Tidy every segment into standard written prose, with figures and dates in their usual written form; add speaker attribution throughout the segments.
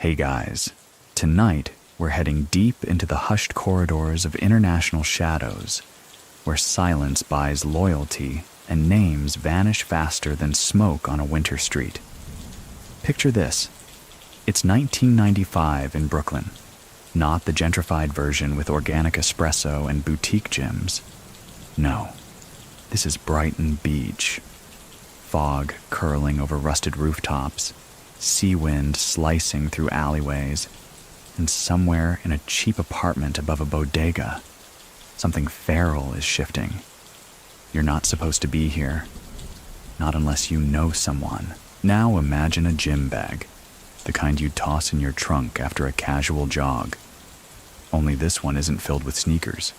Speaker 1: Hey guys, tonight we're heading deep into the hushed corridors of international shadows, where silence buys loyalty and names vanish faster than smoke on a winter street. Picture this. It's 1995 in Brooklyn, not the gentrified version with organic espresso and boutique gyms. No, this is Brighton Beach. Fog curling over rusted rooftops, sea wind slicing through alleyways, and somewhere in a cheap apartment above a bodega, something feral is shifting. You're not supposed to be here, not unless you know someone. Now imagine a gym bag, the kind you'd toss in your trunk after a casual jog. Only this one isn't filled with sneakers.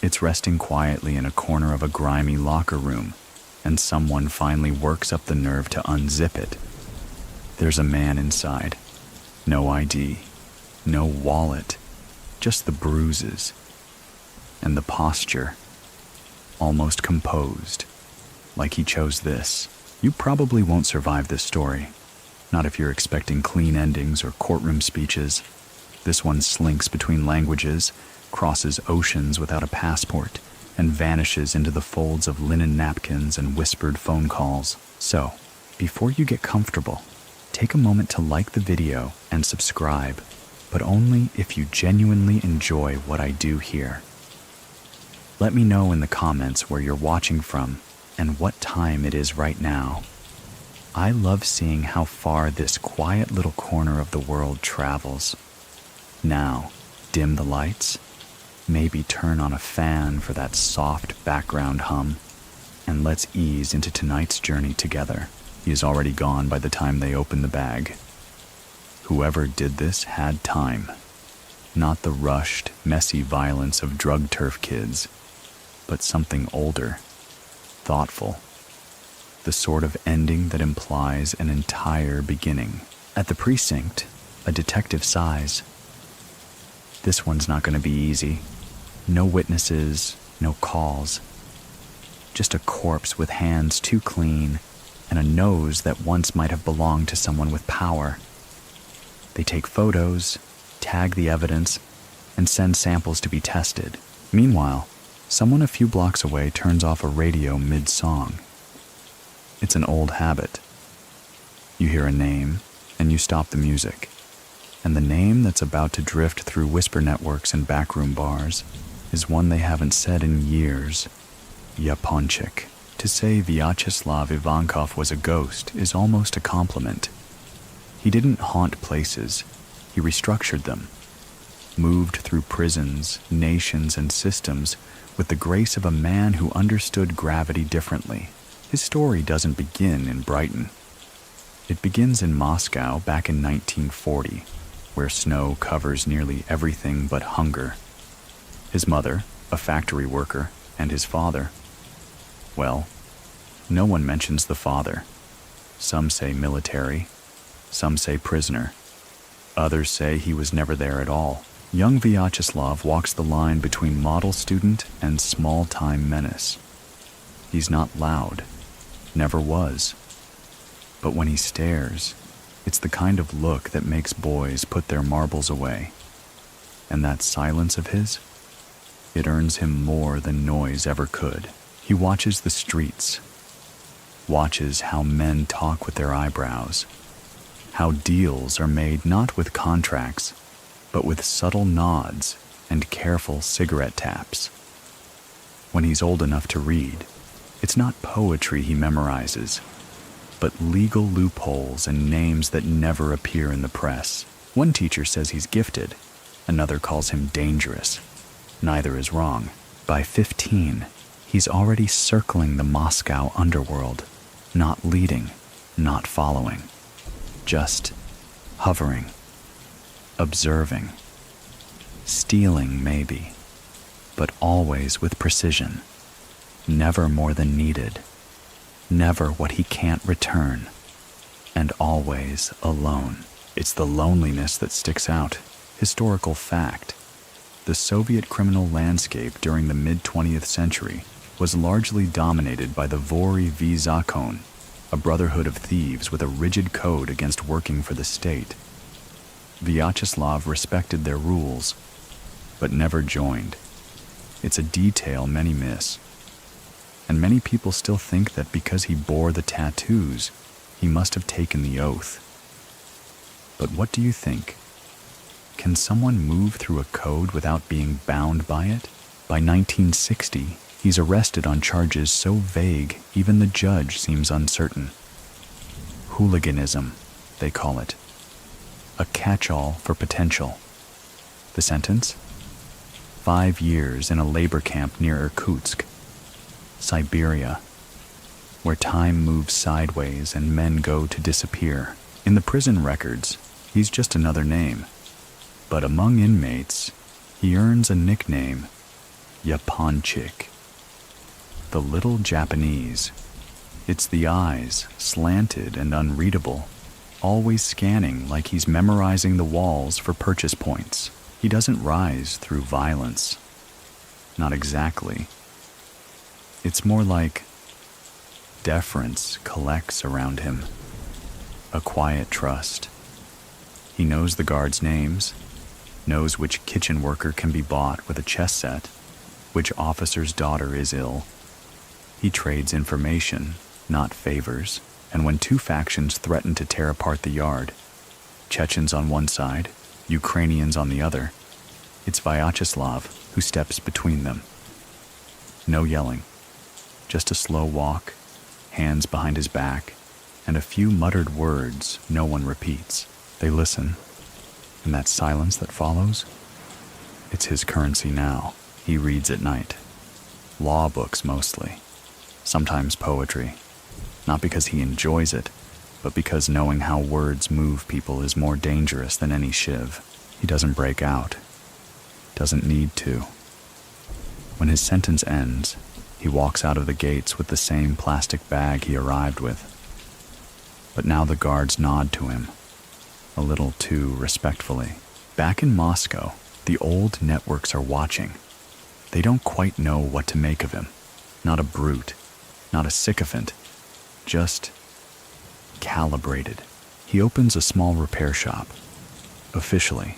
Speaker 1: It's resting quietly in a corner of a grimy locker room, and someone finally works up the nerve to unzip it. There's a man inside. No ID, no wallet, just the bruises. And the posture, almost composed, like he chose this. You probably won't survive this story, not if you're expecting clean endings or courtroom speeches. This one slinks between languages, crosses oceans without a passport, and vanishes into the folds of linen napkins and whispered phone calls. So, before you get comfortable, take a moment to like the video and subscribe, but only if you genuinely enjoy what I do here. Let me know in the comments where you're watching from and what time it is right now. I love seeing how far this quiet little corner of the world travels. Now, dim the lights, maybe turn on a fan for that soft background hum, and let's ease into tonight's journey together. He is already gone by the time they open the bag. Whoever did this had time. Not the rushed, messy violence of drug turf kids, but something older, thoughtful. The sort of ending that implies an entire beginning. At the precinct, a detective sighs. This one's not going to be easy. No witnesses, no calls. Just a corpse with hands too clean and a nose that once might have belonged to someone with power. They take photos, tag the evidence, and send samples to be tested. Meanwhile, someone a few blocks away turns off a radio mid-song. It's an old habit. You hear a name, and you stop the music. And the name that's about to drift through whisper networks and backroom bars is one they haven't said in years. Yaponchik. To say Vyacheslav Ivankov was a ghost is almost a compliment. He didn't haunt places, he restructured them. Moved through prisons, nations, and systems with the grace of a man who understood gravity differently. His story doesn't begin in Brighton. It begins in Moscow back in 1940, where snow covers nearly everything but hunger. His mother, a factory worker, and his father. Well, no one mentions the father. Some say military, some say prisoner. Others say he was never there at all. Young Vyacheslav walks the line between model student and small-time menace. He's not loud, never was. But when he stares, it's the kind of look that makes boys put their marbles away. And that silence of his, it earns him more than noise ever could. He watches the streets, watches how men talk with their eyebrows, how deals are made not with contracts, but with subtle nods and careful cigarette taps. When he's old enough to read, it's not poetry he memorizes, but legal loopholes and names that never appear in the press. One teacher says he's gifted, another calls him dangerous. Neither is wrong. By 15, he's already circling the Moscow underworld, not leading, not following, just hovering, observing, stealing maybe, but always with precision, never more than needed, never what he can't return, and always alone. It's the loneliness that sticks out. Historical fact. The Soviet criminal landscape during the mid-20th century was largely dominated by the Vori v Zakon, a brotherhood of thieves with a rigid code against working for the state. Vyacheslav respected their rules, but never joined. It's a detail many miss. And many people still think that because he bore the tattoos, he must have taken the oath. But what do you think? Can someone move through a code without being bound by it? By 1960, he's arrested on charges so vague even the judge seems uncertain. Hooliganism, they call it. A catch-all for potential. The sentence? 5 years in a labor camp near Irkutsk, Siberia, where time moves sideways and men go to disappear. In the prison records, he's just another name. But among inmates, he earns a nickname, Yaponchik. The little Japanese. It's the eyes, slanted and unreadable, always scanning like he's memorizing the walls for purchase points. He doesn't rise through violence. Not exactly. It's more like deference collects around him. A quiet trust. He knows the guards' names, knows which kitchen worker can be bought with a chess set, which officer's daughter is ill. He trades information, not favors, and when two factions threaten to tear apart the yard, Chechens on one side, Ukrainians on the other, it's Vyacheslav who steps between them. No yelling, just a slow walk, hands behind his back, and a few muttered words no one repeats. They listen, and that silence that follows, it's his currency now. He reads at night. Law books mostly, sometimes poetry, not because he enjoys it, but because knowing how words move people is more dangerous than any shiv. He doesn't break out, doesn't need to. When his sentence ends, he walks out of the gates with the same plastic bag he arrived with. But now the guards nod to him, a little too respectfully. Back in Moscow, the old networks are watching. They don't quite know what to make of him. Not a brute, not a sycophant, just calibrated. He opens a small repair shop, officially.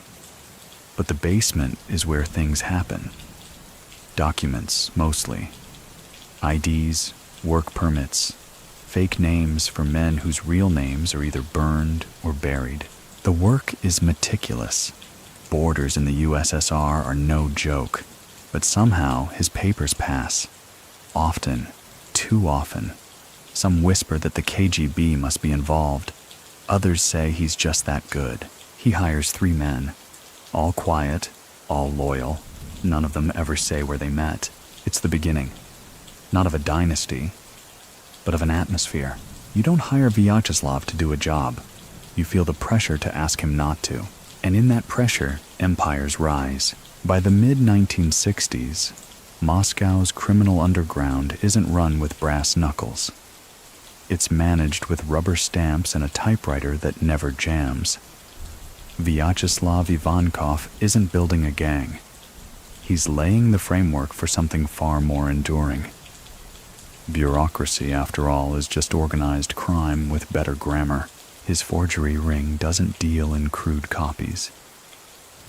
Speaker 1: But the basement is where things happen. Documents, mostly. IDs, work permits, fake names for men whose real names are either burned or buried. The work is meticulous. Borders in the USSR are no joke. But somehow his papers pass. Often, too often. Some whisper that the KGB must be involved. Others say he's just that good. He hires 3 men. All quiet, all loyal. None of them ever say where they met. It's the beginning. Not of a dynasty, but of an atmosphere. You don't hire Vyacheslav to do a job. You feel the pressure to ask him not to. And in that pressure, empires rise. By the mid-1960s, Moscow's criminal underground isn't run with brass knuckles. It's managed with rubber stamps and a typewriter that never jams. Vyacheslav Ivankov isn't building a gang. He's laying the framework for something far more enduring. Bureaucracy, after all, is just organized crime with better grammar. His forgery ring doesn't deal in crude copies.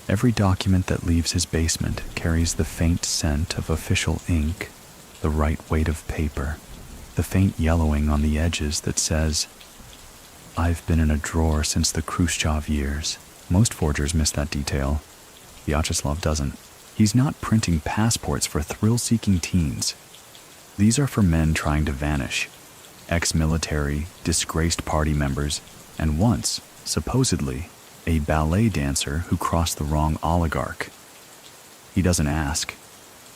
Speaker 1: Every document that leaves his basement carries the faint scent of official ink, the right weight of paper, the faint yellowing on the edges that says, "I've been in a drawer since the Khrushchev years." Most forgers miss that detail. Vyacheslav doesn't. He's not printing passports for thrill-seeking teens. These are for men trying to vanish, ex-military, disgraced party members, and once, supposedly, a ballet dancer who crossed the wrong oligarch. He doesn't ask.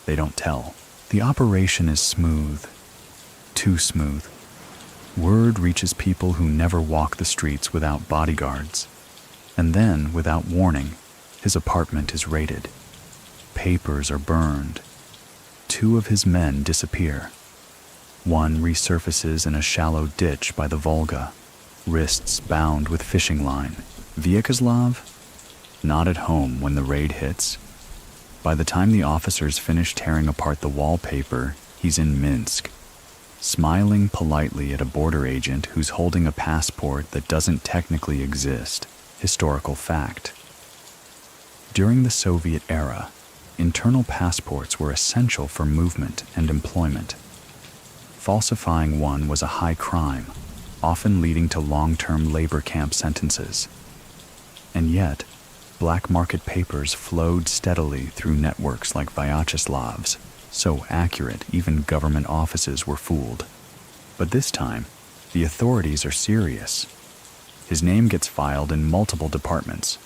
Speaker 1: They don't tell. The operation is smooth. Too smooth. Word reaches people who never walk the streets without bodyguards. And then, without warning, his apartment is raided. Papers are burned. 2 of his men disappear. One resurfaces in a shallow ditch by the Volga, wrists bound with fishing line. Vyacheslav? Not at home when the raid hits. By the time the officers finish tearing apart the wallpaper, he's in Minsk, smiling politely at a border agent who's holding a passport that doesn't technically exist. Historical fact. During the Soviet era, internal passports were essential for movement and employment. Falsifying one was a high crime, often leading to long-term labor camp sentences. And yet, black market papers flowed steadily through networks like Vyacheslav's, so accurate even government offices were fooled. But this time, the authorities are serious. His name gets filed in multiple departments.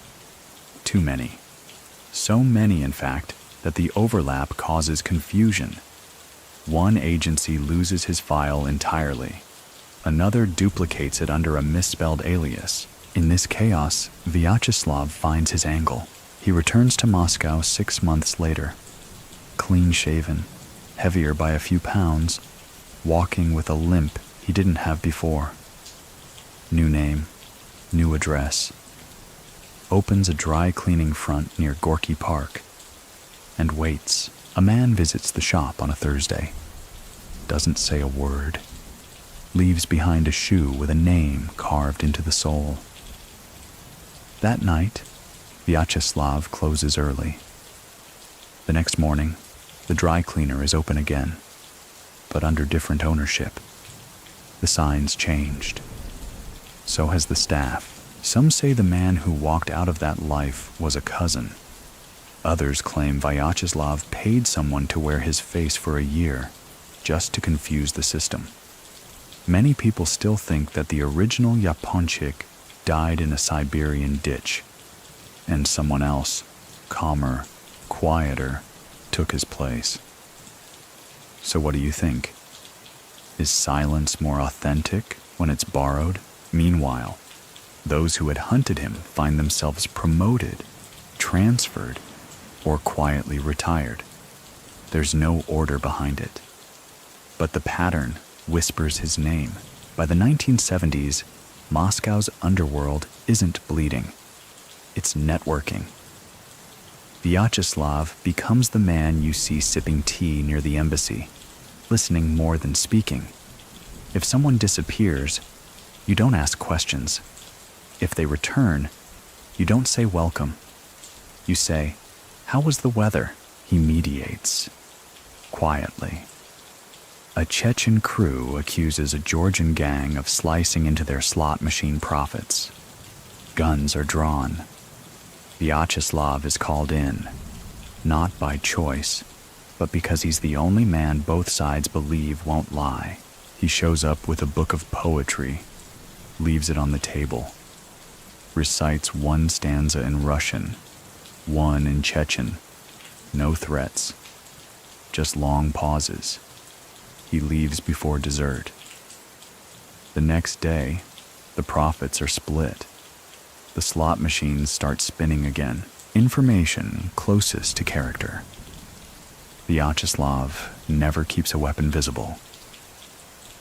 Speaker 1: Too many. So many, in fact, that the overlap causes confusion. One agency loses his file entirely. Another duplicates it under a misspelled alias. In this chaos, Vyacheslav finds his angle. He returns to Moscow 6 months later. Clean-shaven, heavier by a few pounds, walking with a limp he didn't have before. New name, new address. Opens a dry cleaning front near Gorky Park and waits. A man visits the shop on a Thursday. Doesn't say a word. Leaves behind a shoe with a name carved into the sole. That night, Vyacheslav closes early. The next morning, the dry cleaner is open again, but under different ownership. The sign's changed. So has the staff. Some say the man who walked out of that life was a cousin. Others claim Vyacheslav paid someone to wear his face for a year, just to confuse the system. Many people still think that the original Yaponchik died in a Siberian ditch, and someone else, calmer, quieter, took his place. So what do you think? Is silence more authentic when it's borrowed? Meanwhile, those who had hunted him find themselves promoted, transferred, or quietly retired. There's no order behind it. But the pattern whispers his name. By the 1970s, Moscow's underworld isn't bleeding. It's networking. Vyacheslav becomes the man you see sipping tea near the embassy, listening more than speaking. If someone disappears, you don't ask questions. If they return, you don't say welcome. You say, "How was the weather?" He mediates, quietly. A Chechen crew accuses a Georgian gang of slicing into their slot machine profits. Guns are drawn. Vyacheslav is called in, not by choice, but because he's the only man both sides believe won't lie. He shows up with a book of poetry, leaves it on the table, recites one stanza in Russian, one in Chechen. No threats, just long pauses. He leaves before dessert. The next day, the profits are split. The slot machines start spinning again. Information closest to character. Vyacheslav never keeps a weapon visible.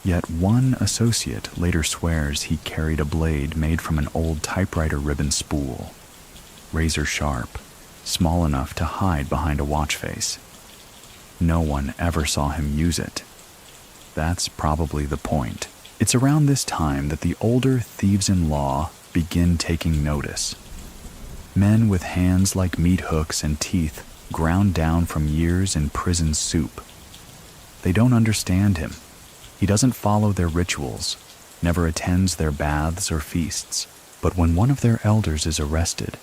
Speaker 1: Yet one associate later swears he carried a blade made from an old typewriter ribbon spool, razor sharp, small enough to hide behind a watch face. No one ever saw him use it. That's probably the point. It's around this time that the older thieves-in-law begin taking notice. Men with hands like meat hooks and teeth ground down from years in prison soup. They don't understand him. He doesn't follow their rituals, never attends their baths or feasts. But when one of their elders is arrested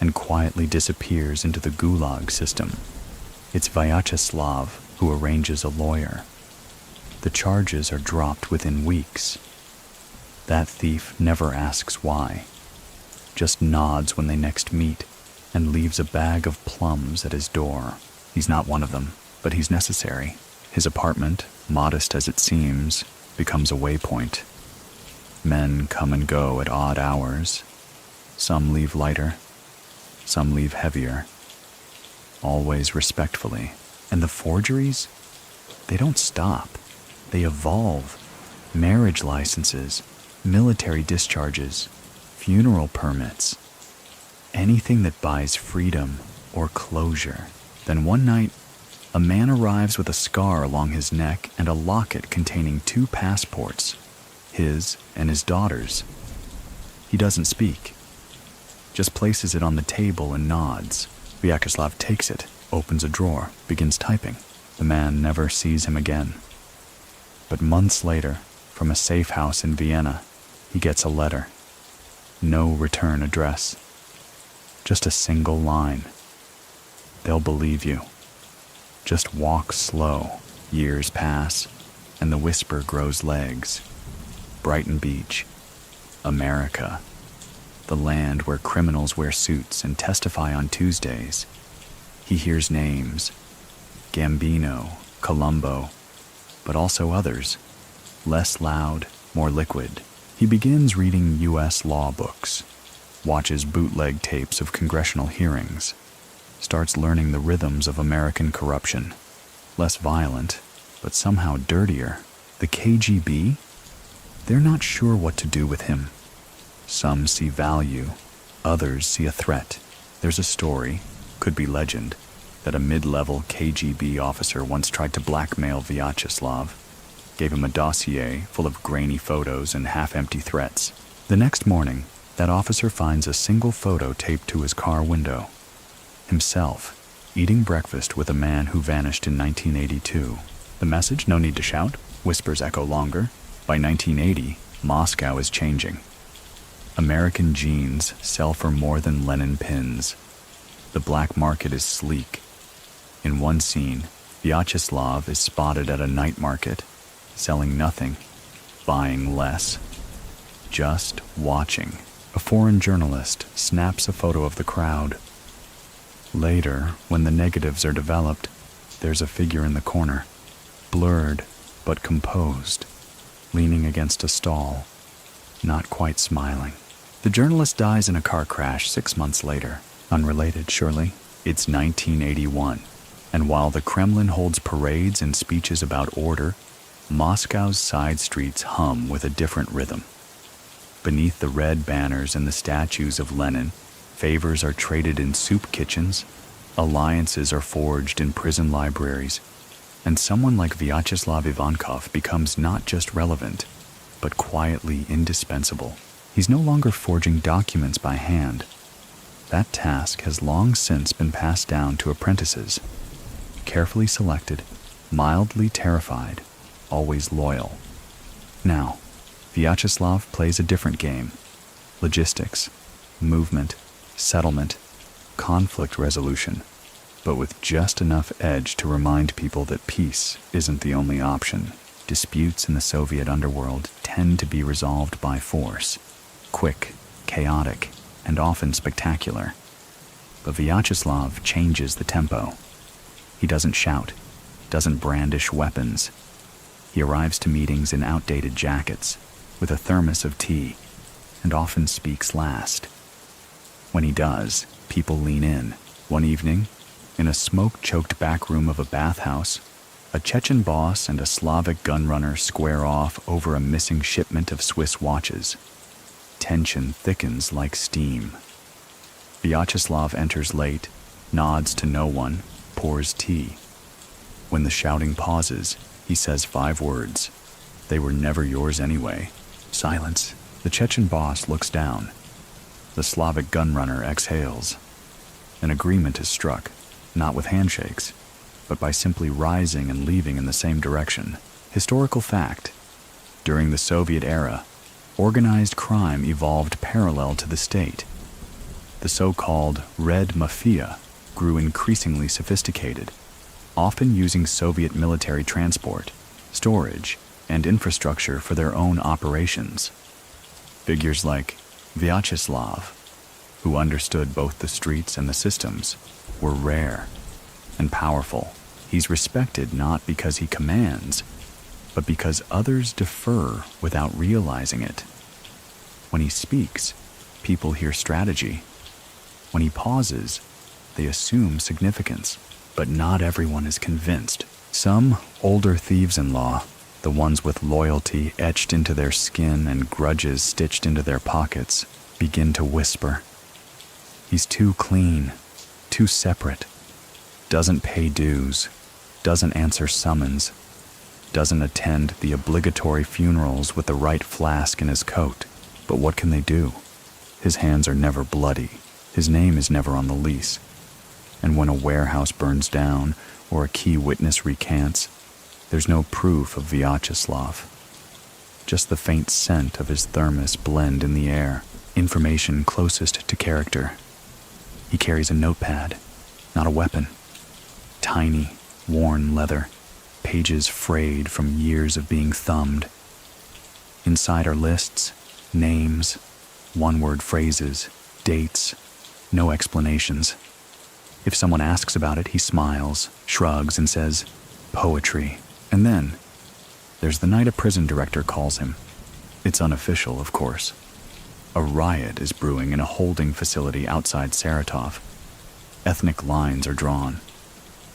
Speaker 1: and quietly disappears into the gulag system, it's Vyacheslav who arranges a lawyer. The charges are dropped within weeks. That thief never asks why, just nods when they next meet and leaves a bag of plums at his door. He's not one of them, but he's necessary. His apartment, modest as it seems, becomes a waypoint. Men come and go at odd hours. Some leave lighter, some leave heavier, always respectfully. And the forgeries? They don't stop. They evolve. Marriage licenses, military discharges, funeral permits, anything that buys freedom or closure. Then one night, a man arrives with a scar along his neck and a locket containing 2 passports, his and his daughter's. He doesn't speak, just places it on the table and nods. Vyacheslav takes it, opens a drawer, begins typing. The man never sees him again. But months later, from a safe house in Vienna, he gets a letter. No return address. Just a single line. They'll believe you. Just walk slow. Years pass, and the whisper grows legs. Brighton Beach. America. The land where criminals wear suits and testify on Tuesdays. He hears names. Gambino, Colombo, but also others. Less loud, more liquid. He begins reading U.S. law books, watches bootleg tapes of congressional hearings, starts learning the rhythms of American corruption. Less violent, but somehow dirtier. The KGB? They're not sure what to do with him. Some see value, others see a threat. There's a story, could be legend, that a mid-level KGB officer once tried to blackmail Vyacheslav, gave him a dossier full of grainy photos and half-empty threats. The next morning, that officer finds a single photo taped to his car window. Himself, eating breakfast with a man who vanished in 1982. The message, no need to shout, whispers echo longer. By 1980, Moscow is changing. American jeans sell for more than Lenin pins. The black market is sleek. In one scene, Vyacheslav is spotted at a night market, selling nothing, buying less. Just watching. A foreign journalist snaps a photo of the crowd. Later, when the negatives are developed, there's a figure in the corner, blurred but composed, leaning against a stall, not quite smiling. The journalist dies in a car crash 6 months later. Unrelated, surely. It's 1981, and while the Kremlin holds parades and speeches about order, Moscow's side streets hum with a different rhythm. Beneath the red banners and the statues of Lenin, favors are traded in soup kitchens, alliances are forged in prison libraries, and someone like Vyacheslav Ivankov becomes not just relevant, but quietly indispensable. He's no longer forging documents by hand. That task has long since been passed down to apprentices, carefully selected, mildly terrified, always loyal. Now, Vyacheslav plays a different game. Logistics, movement, settlement, conflict resolution, but with just enough edge to remind people that peace isn't the only option. Disputes in the Soviet underworld tend to be resolved by force, quick, chaotic, and often spectacular. But Vyacheslav changes the tempo. He doesn't shout, doesn't brandish weapons. He arrives to meetings in outdated jackets, with a thermos of tea, and often speaks last. When he does, people lean in. One evening, in a smoke-choked back room of a bathhouse, a Chechen boss and a Slavic gunrunner square off over a missing shipment of Swiss watches. Tension thickens like steam. Vyacheslav enters late, nods to no one, pours tea. When the shouting pauses, he says 5 words. They were never yours anyway. Silence. The Chechen boss looks down. The Slavic gunrunner exhales. An agreement is struck, not with handshakes, but by simply rising and leaving in the same direction. Historical fact. During the Soviet era, organized crime evolved parallel to the state. The so-called Red Mafia grew increasingly sophisticated, often using Soviet military transport, storage, and infrastructure for their own operations. Figures like Vyacheslav, who understood both the streets and the systems, were rare and powerful. He's respected not because he commands, but because others defer without realizing it. When he speaks, people hear strategy. When he pauses, they assume significance, but not everyone is convinced. Some older thieves-in-law, the ones with loyalty etched into their skin and grudges stitched into their pockets, begin to whisper. He's too clean, too separate, doesn't pay dues, doesn't answer summons, doesn't attend the obligatory funerals with the right flask in his coat. But what can they do? His hands are never bloody. His name is never on the lease. And when a warehouse burns down or a key witness recants, there's no proof of Vyacheslav. Just the faint scent of his thermos blend in the air, information closest to character. He carries a notepad, not a weapon. Tiny, worn leather, pages frayed from years of being thumbed. Inside are lists, names, one-word phrases, dates, no explanations. If someone asks about it, he smiles, shrugs, and says, "Poetry." And then, there's the night a prison director calls him. It's unofficial, of course. A riot is brewing in a holding facility outside Saratov. Ethnic lines are drawn.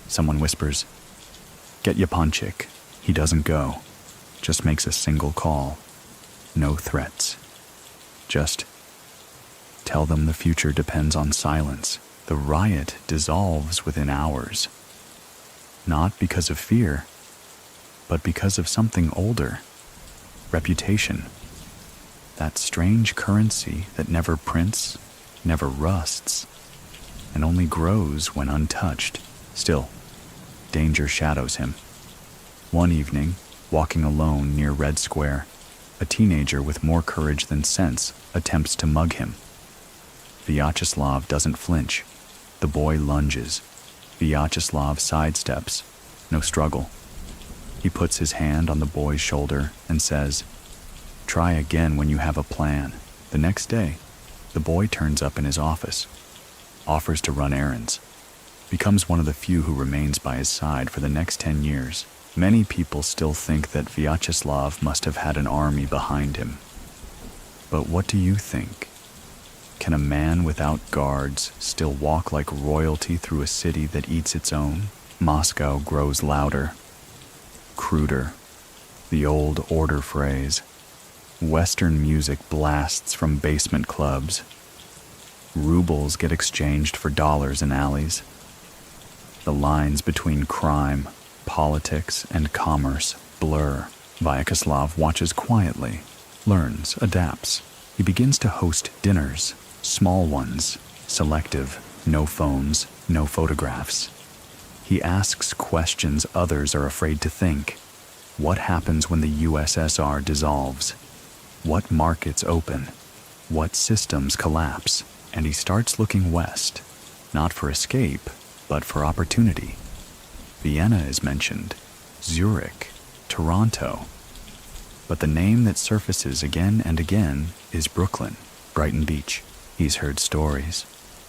Speaker 1: Someone whispers, "Get Yapanchik." He doesn't go, just makes a single call. No threats. Just tell them the future depends on silence. The riot dissolves within hours. Not because of fear, but because of something older. Reputation. That strange currency that never prints, never rusts, and only grows when untouched. Still, danger shadows him. One evening, walking alone near Red Square, a teenager with more courage than sense attempts to mug him. Vyacheslav doesn't flinch. The boy lunges. Vyacheslav sidesteps. No struggle. He puts his hand on the boy's shoulder and says, "Try again when you have a plan." The next day, the boy turns up in his office, offers to run errands, becomes one of the few who remains by his side for the next 10 years. Many people still think that Vyacheslav must have had an army behind him. But what do you think? Can a man without guards still walk like royalty through a city that eats its own? Moscow grows louder, cruder, the old order phrase. Western music blasts from basement clubs. Rubles get exchanged for dollars in alleys. The lines between crime, politics, and commerce blur. Vyacheslav watches quietly, learns, adapts. He begins to host dinners, small ones, selective, no phones, no photographs. He asks questions others are afraid to think. What happens when the USSR dissolves? What markets open? What systems collapse? And he starts looking west, not for escape, but for opportunity. Vienna is mentioned, Zurich, Toronto. But the name that surfaces again and again is Brooklyn, Brighton Beach. He's heard stories.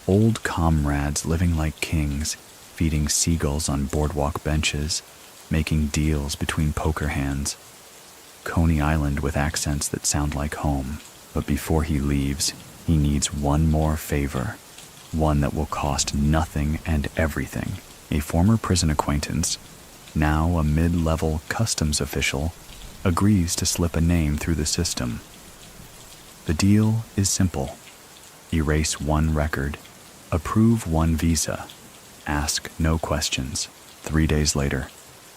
Speaker 1: Old comrades living like kings, feeding seagulls on boardwalk benches, making deals between poker hands. Coney Island with accents that sound like home. But before he leaves, he needs one more favor, one that will cost nothing and everything. A former prison acquaintance, now a mid-level customs official, agrees to slip a name through the system. The deal is simple. Erase one record, approve one visa, ask no questions. 3 days later,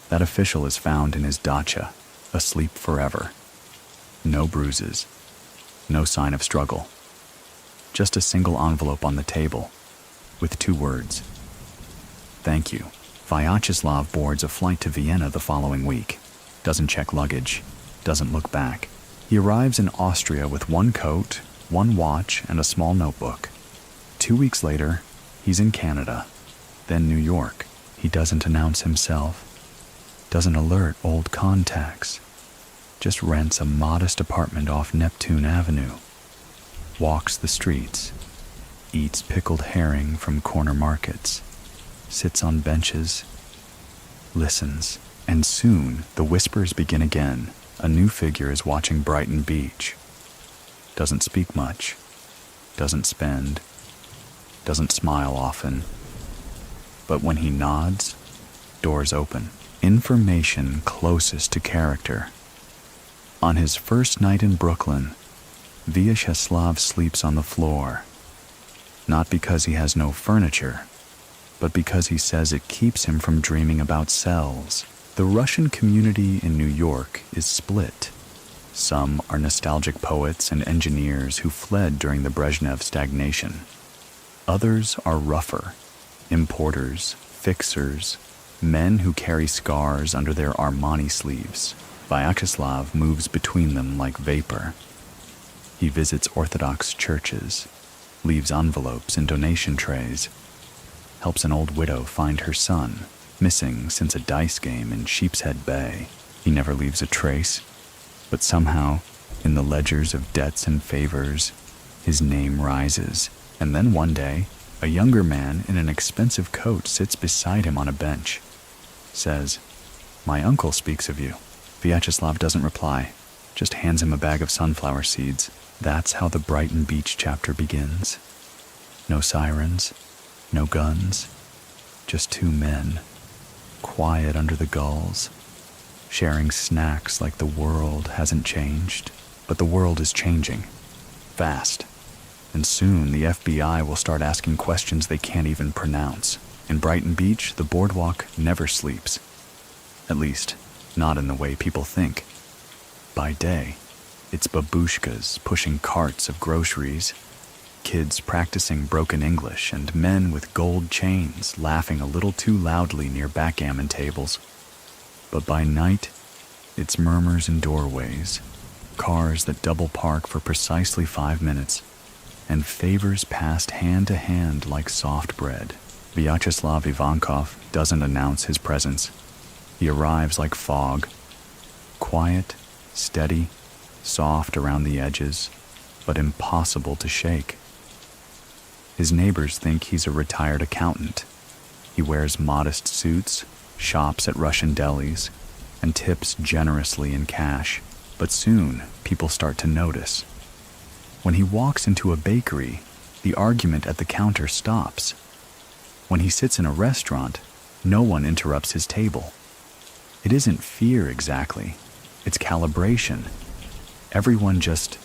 Speaker 1: that official is found in his dacha, asleep forever. No bruises, no sign of struggle. Just a single envelope on the table, with 2 words. Thank you. Vyacheslav boards a flight to Vienna the following week. Doesn't check luggage, doesn't look back. He arrives in Austria with 1 coat, 1 watch, and a small notebook. 2 weeks later, he's in Canada, then New York. He doesn't announce himself, doesn't alert old contacts, just rents a modest apartment off Neptune Avenue, walks the streets, eats pickled herring from corner markets, sits on benches, listens, and soon the whispers begin again. A new figure is watching Brighton Beach. Doesn't speak much, doesn't spend, doesn't smile often. But when he nods, doors open. Information closest to character. On his first night in Brooklyn, Vyacheslav sleeps on the floor. Not because he has no furniture, but because he says it keeps him from dreaming about cells. The Russian community in New York is split. Some are nostalgic poets and engineers who fled during the Brezhnev stagnation. Others are rougher, Importers, fixers, men who carry scars under their Armani sleeves. Vyacheslav moves between them like vapor. He visits Orthodox churches, leaves envelopes in donation trays, helps an old widow find her son, missing since a dice game in Sheepshead Bay. He never leaves a trace, but somehow, in the ledgers of debts and favors, his name rises. And then one day, a younger man in an expensive coat sits beside him on a bench, says, "My uncle speaks of you." Vyacheslav doesn't reply, just hands him a bag of sunflower seeds. That's how the Brighton Beach chapter begins. No sirens, no guns, just two men, quiet under the gulls, sharing snacks like the world hasn't changed. But the world is changing, fast. And soon the FBI will start asking questions they can't even pronounce. In Brighton Beach, the boardwalk never sleeps. At least, not in the way people think. By day, it's babushkas pushing carts of groceries, kids practicing broken English, and men with gold chains laughing a little too loudly near backgammon tables. But by night, it's murmurs in doorways, cars that double park for precisely 5 minutes, and favors passed hand to hand like soft bread. Vyacheslav Ivankov doesn't announce his presence. He arrives like fog, quiet, steady, soft around the edges, but impossible to shake. His neighbors think he's a retired accountant. He wears modest suits, shops at Russian delis, and tips generously in cash. But soon, people start to notice. When he walks into a bakery, the argument at the counter stops. When he sits in a restaurant, no one interrupts his table. It isn't fear exactly, it's calibration. Everyone just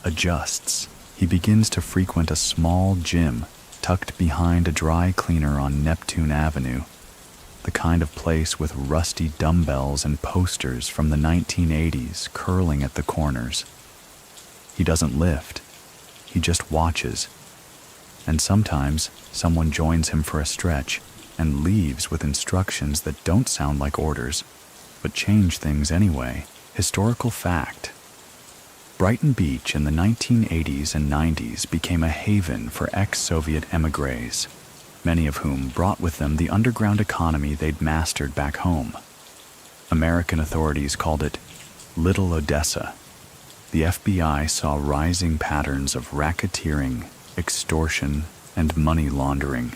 Speaker 1: adjusts. He begins to frequent a small gym tucked behind a dry cleaner on Neptune Avenue, the kind of place with rusty dumbbells and posters from the 1980s curling at the corners. He doesn't lift, he just watches. And sometimes someone joins him for a stretch and leaves with instructions that don't sound like orders, but change things anyway. Historical fact. Brighton Beach in the 1980s and 90s became a haven for ex-Soviet émigrés, many of whom brought with them the underground economy they'd mastered back home. American authorities called it Little Odessa. The FBI saw rising patterns of racketeering, extortion, and money laundering,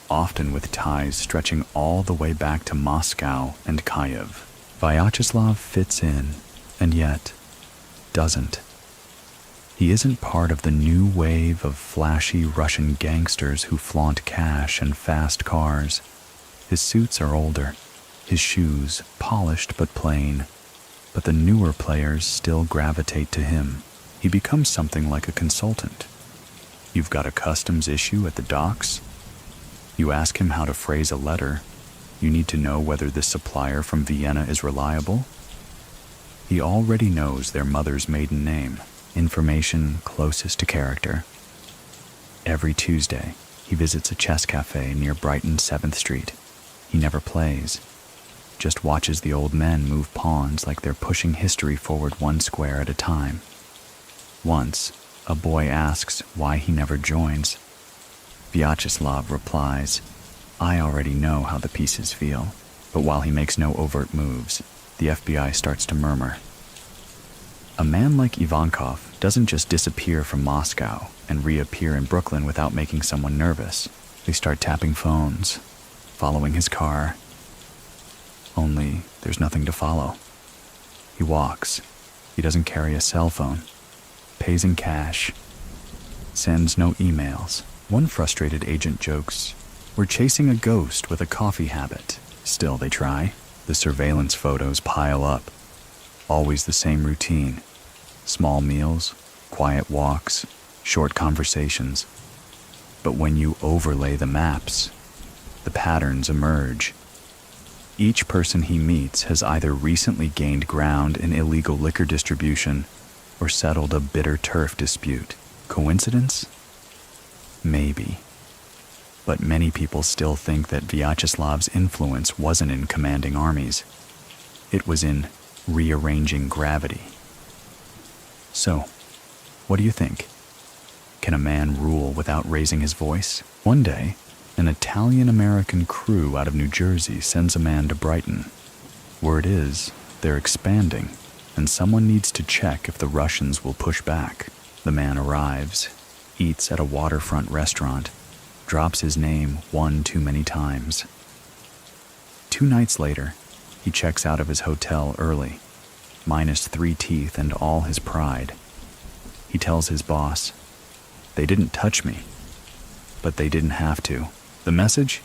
Speaker 1: often with ties stretching all the way back to Moscow and Kyiv. Vyacheslav fits in, and yet doesn't. He isn't part of the new wave of flashy Russian gangsters who flaunt cash and fast cars. His suits are older, his shoes polished but plain, but the newer players still gravitate to him. He becomes something like a consultant. You've got a customs issue at the docks? You ask him how to phrase a letter. You need to know whether this supplier from Vienna is reliable. He already knows their mother's maiden name, information closest to character. Every Tuesday, he visits a chess cafe near Brighton 7th Street. He never plays, just watches the old men move pawns like they're pushing history forward one square at a time. Once, a boy asks why he never joins. Vyacheslav replies, "I already know how the pieces feel." But while he makes no overt moves, the FBI starts to murmur. A man like Ivankov doesn't just disappear from Moscow and reappear in Brooklyn without making someone nervous. They start tapping phones, following his car. Only there's nothing to follow. He walks. He doesn't carry a cell phone, pays in cash, sends no emails. One frustrated agent jokes, "We're chasing a ghost with a coffee habit." Still, they try. The surveillance photos pile up. Always the same routine. Small meals, quiet walks, short conversations. But when you overlay the maps, the patterns emerge. Each person he meets has either recently gained ground in illegal liquor distribution or settled a bitter turf dispute. Coincidence? Maybe. But many people still think that Vyacheslav's influence wasn't in commanding armies. It was in rearranging gravity. So, what do you think? Can a man rule without raising his voice? One day, an Italian-American crew out of New Jersey sends a man to Brighton. Word is, they're expanding, and someone needs to check if the Russians will push back. The man arrives, eats at a waterfront restaurant, drops his name one too many times. 2 nights later, he checks out of his hotel early, -3 teeth and all his pride. He tells his boss, "They didn't touch me." But they didn't have to. The message?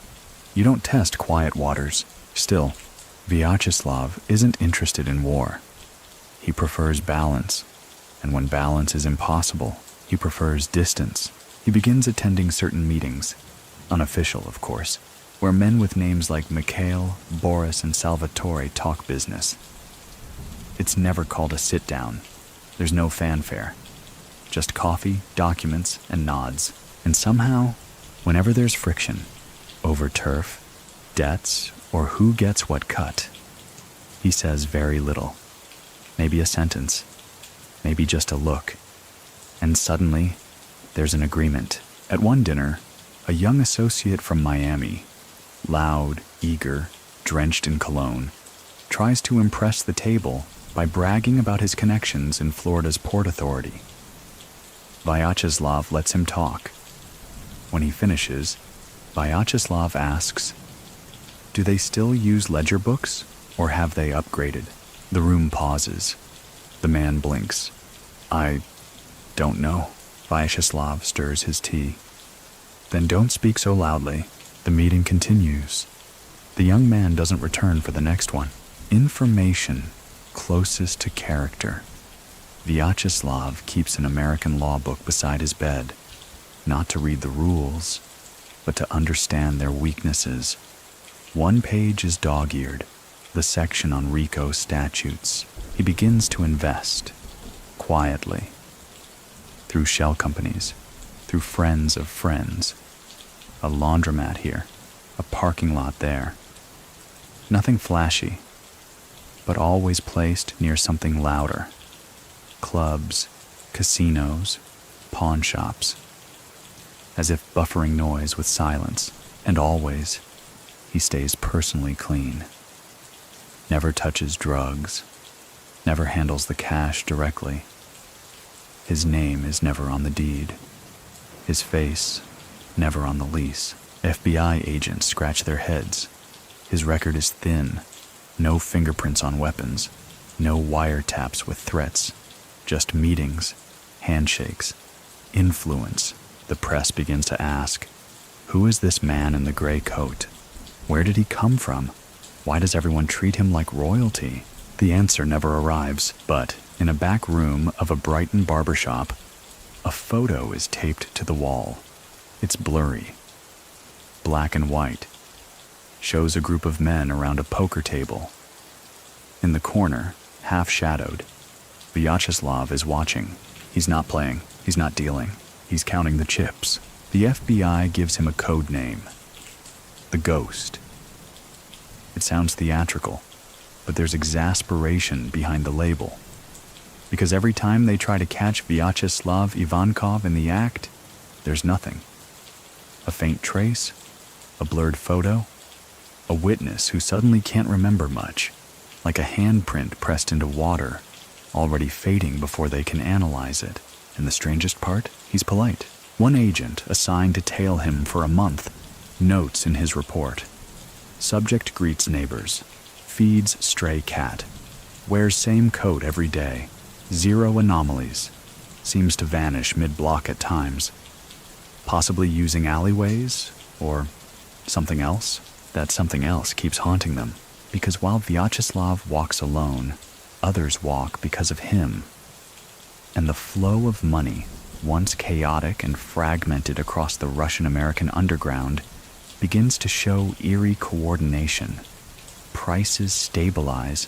Speaker 1: You don't test quiet waters. Still, Vyacheslav isn't interested in war. He prefers balance, and when balance is impossible, he prefers distance. He begins attending certain meetings, unofficial of course, where men with names like Mikhail, Boris, and Salvatore talk business. It's never called a sit-down. There's no fanfare. Just coffee, documents, and nods. And somehow, whenever there's friction, over turf, debts, or who gets what cut, he says very little. Maybe a sentence, maybe just a look. And suddenly, there's an agreement. At one dinner, a young associate from Miami, loud, eager, drenched in cologne, tries to impress the table by bragging about his connections in Florida's Port Authority. Vyacheslav lets him talk. When he finishes, Vyacheslav asks, "Do they still use ledger books, or have they upgraded?" The room pauses. The man blinks. "I don't know." Vyacheslav stirs his tea. "Then don't speak so loudly." The meeting continues. The young man doesn't return for the next one. Information closest to character. Vyacheslav keeps an American law book beside his bed, not to read the rules, but to understand their weaknesses. One page is dog-eared, the section on RICO statutes. He begins to invest, quietly, through shell companies, through friends of friends. A laundromat here, a parking lot there. Nothing flashy, but always placed near something louder. Clubs, casinos, pawn shops. As if buffering noise with silence, and always, he stays personally clean. Never touches drugs, never handles the cash directly. His name is never on the deed. His face, never on the lease. FBI agents scratch their heads. His record is thin. No fingerprints on weapons. No wiretaps with threats. Just meetings, handshakes, influence. The press begins to ask, who is this man in the gray coat? Where did he come from? Why does everyone treat him like royalty? The answer never arrives, but in a back room of a Brighton barbershop, a photo is taped to the wall. It's blurry, black and white, shows a group of men around a poker table. In the corner, half-shadowed, Vyacheslav is watching. He's not playing, he's not dealing, he's counting the chips. The FBI gives him a code name, the Ghost. It sounds theatrical, but there's exasperation behind the label. Because every time they try to catch Vyacheslav Ivankov in the act, there's nothing. A faint trace, a blurred photo, a witness who suddenly can't remember much, like a handprint pressed into water, already fading before they can analyze it. And the strangest part, he's polite. One agent assigned to tail him for a month notes in his report. Subject greets neighbors, feeds stray cat, wears same coat every day, 0 anomalies, seems to vanish mid-block at times, possibly using alleyways, or something else. That something else keeps haunting them, because while Vyacheslav walks alone, others walk because of him. And the flow of money, once chaotic and fragmented across the Russian-American underground, begins to show eerie coordination. Prices stabilize,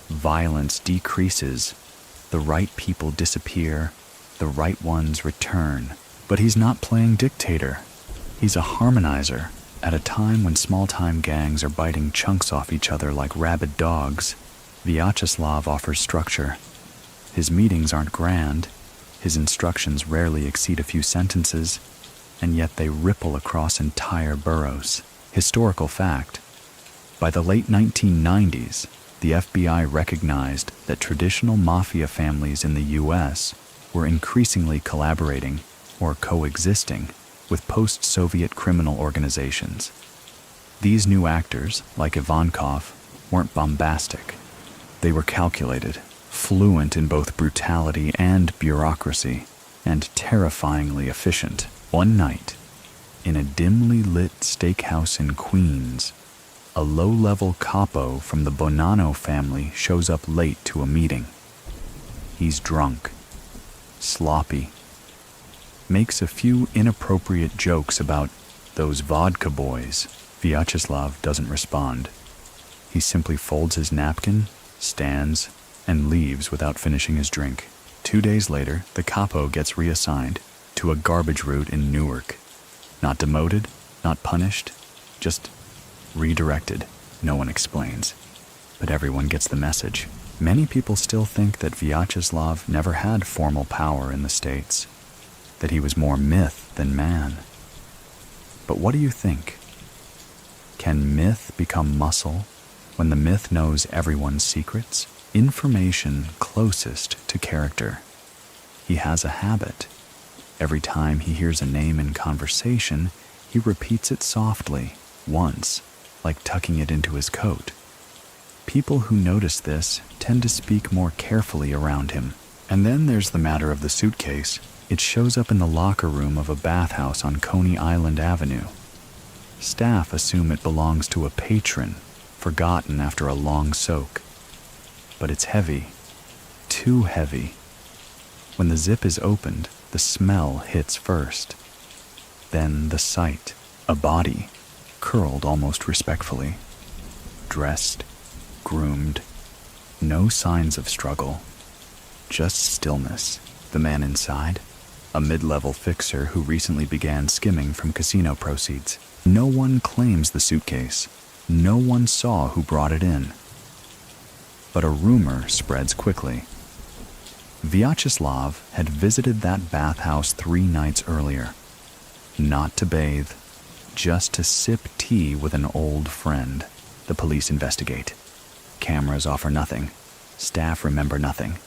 Speaker 1: violence decreases, the right people disappear, the right ones return. But he's not playing dictator. He's a harmonizer. At a time when small-time gangs are biting chunks off each other like rabid dogs, Vyacheslav offers structure. His meetings aren't grand, his instructions rarely exceed a few sentences, and yet they ripple across entire boroughs. Historical fact: by the late 1990s, the FBI recognized that traditional mafia families in the U.S. were increasingly collaborating or coexisting with post-Soviet criminal organizations. These new actors, like Ivankov, weren't bombastic. They were calculated, fluent in both brutality and bureaucracy, and terrifyingly efficient. One night, in a dimly lit steakhouse in Queens, a low-level capo from the Bonanno family shows up late to a meeting. He's drunk, sloppy, makes a few inappropriate jokes about those vodka boys. Vyacheslav doesn't respond. He simply folds his napkin, stands, and leaves without finishing his drink. 2 days later, the capo gets reassigned to a garbage route in Newark. Not demoted, not punished, just redirected. No one explains. But everyone gets the message. Many people still think that Vyacheslav never had formal power in the States, that he was more myth than man. But what do you think? Can myth become muscle when the myth knows everyone's secrets? Information closest to character. He has a habit. Every time he hears a name in conversation, he repeats it softly, once, like tucking it into his coat. People who notice this tend to speak more carefully around him. And then there's the matter of the suitcase. It shows up in the locker room of a bathhouse on Coney Island Avenue. Staff assume it belongs to a patron, forgotten after a long soak. But it's heavy, too heavy. When the zip is opened, the smell hits first. Then the sight, a body, curled almost respectfully, dressed, groomed, no signs of struggle, just stillness. The man inside, a mid-level fixer who recently began skimming from casino proceeds. No one claims the suitcase. No one saw who brought it in. But a rumor spreads quickly. Vyacheslav had visited that bathhouse 3 nights earlier. Not to bathe, just to sip tea with an old friend. The police investigate. Cameras offer nothing. Staff remember nothing.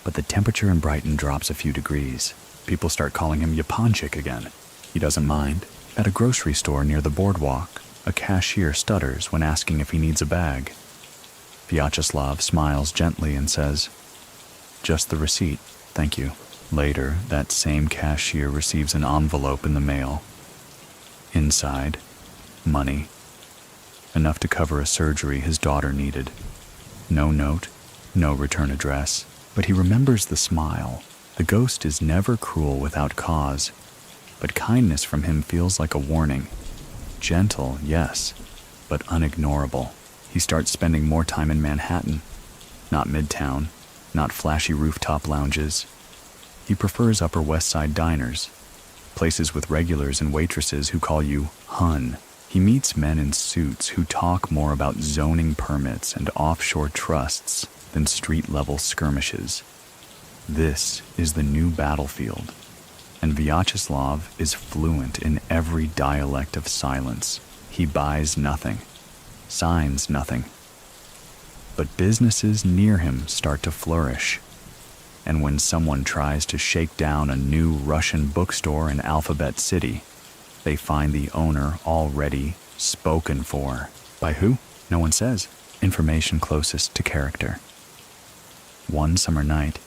Speaker 1: But the temperature in Brighton drops a few degrees. People start calling him Yaponchik again. He doesn't mind. At a grocery store near the boardwalk, a cashier stutters when asking if he needs a bag. Vyacheslav smiles gently and says, "Just the receipt, thank you." Later, that same cashier receives an envelope in the mail. Inside, money. Enough to cover a surgery his daughter needed. No note, no return address. But he remembers the smile. The ghost is never cruel without cause. But kindness from him feels like a warning. Gentle, yes, but unignorable. He starts spending more time in Manhattan. Not Midtown, not flashy rooftop lounges. He prefers Upper West Side diners, places with regulars and waitresses who call you hun. He meets men in suits who talk more about zoning permits and offshore trusts than street-level skirmishes. This is the new battlefield, and Vyacheslav is fluent in every dialect of silence. He buys nothing, signs nothing. But businesses near him start to flourish, and when someone tries to shake down a new Russian bookstore in Alphabet City, they find the owner already spoken for. By who? No one says. Information closest to character. One summer night,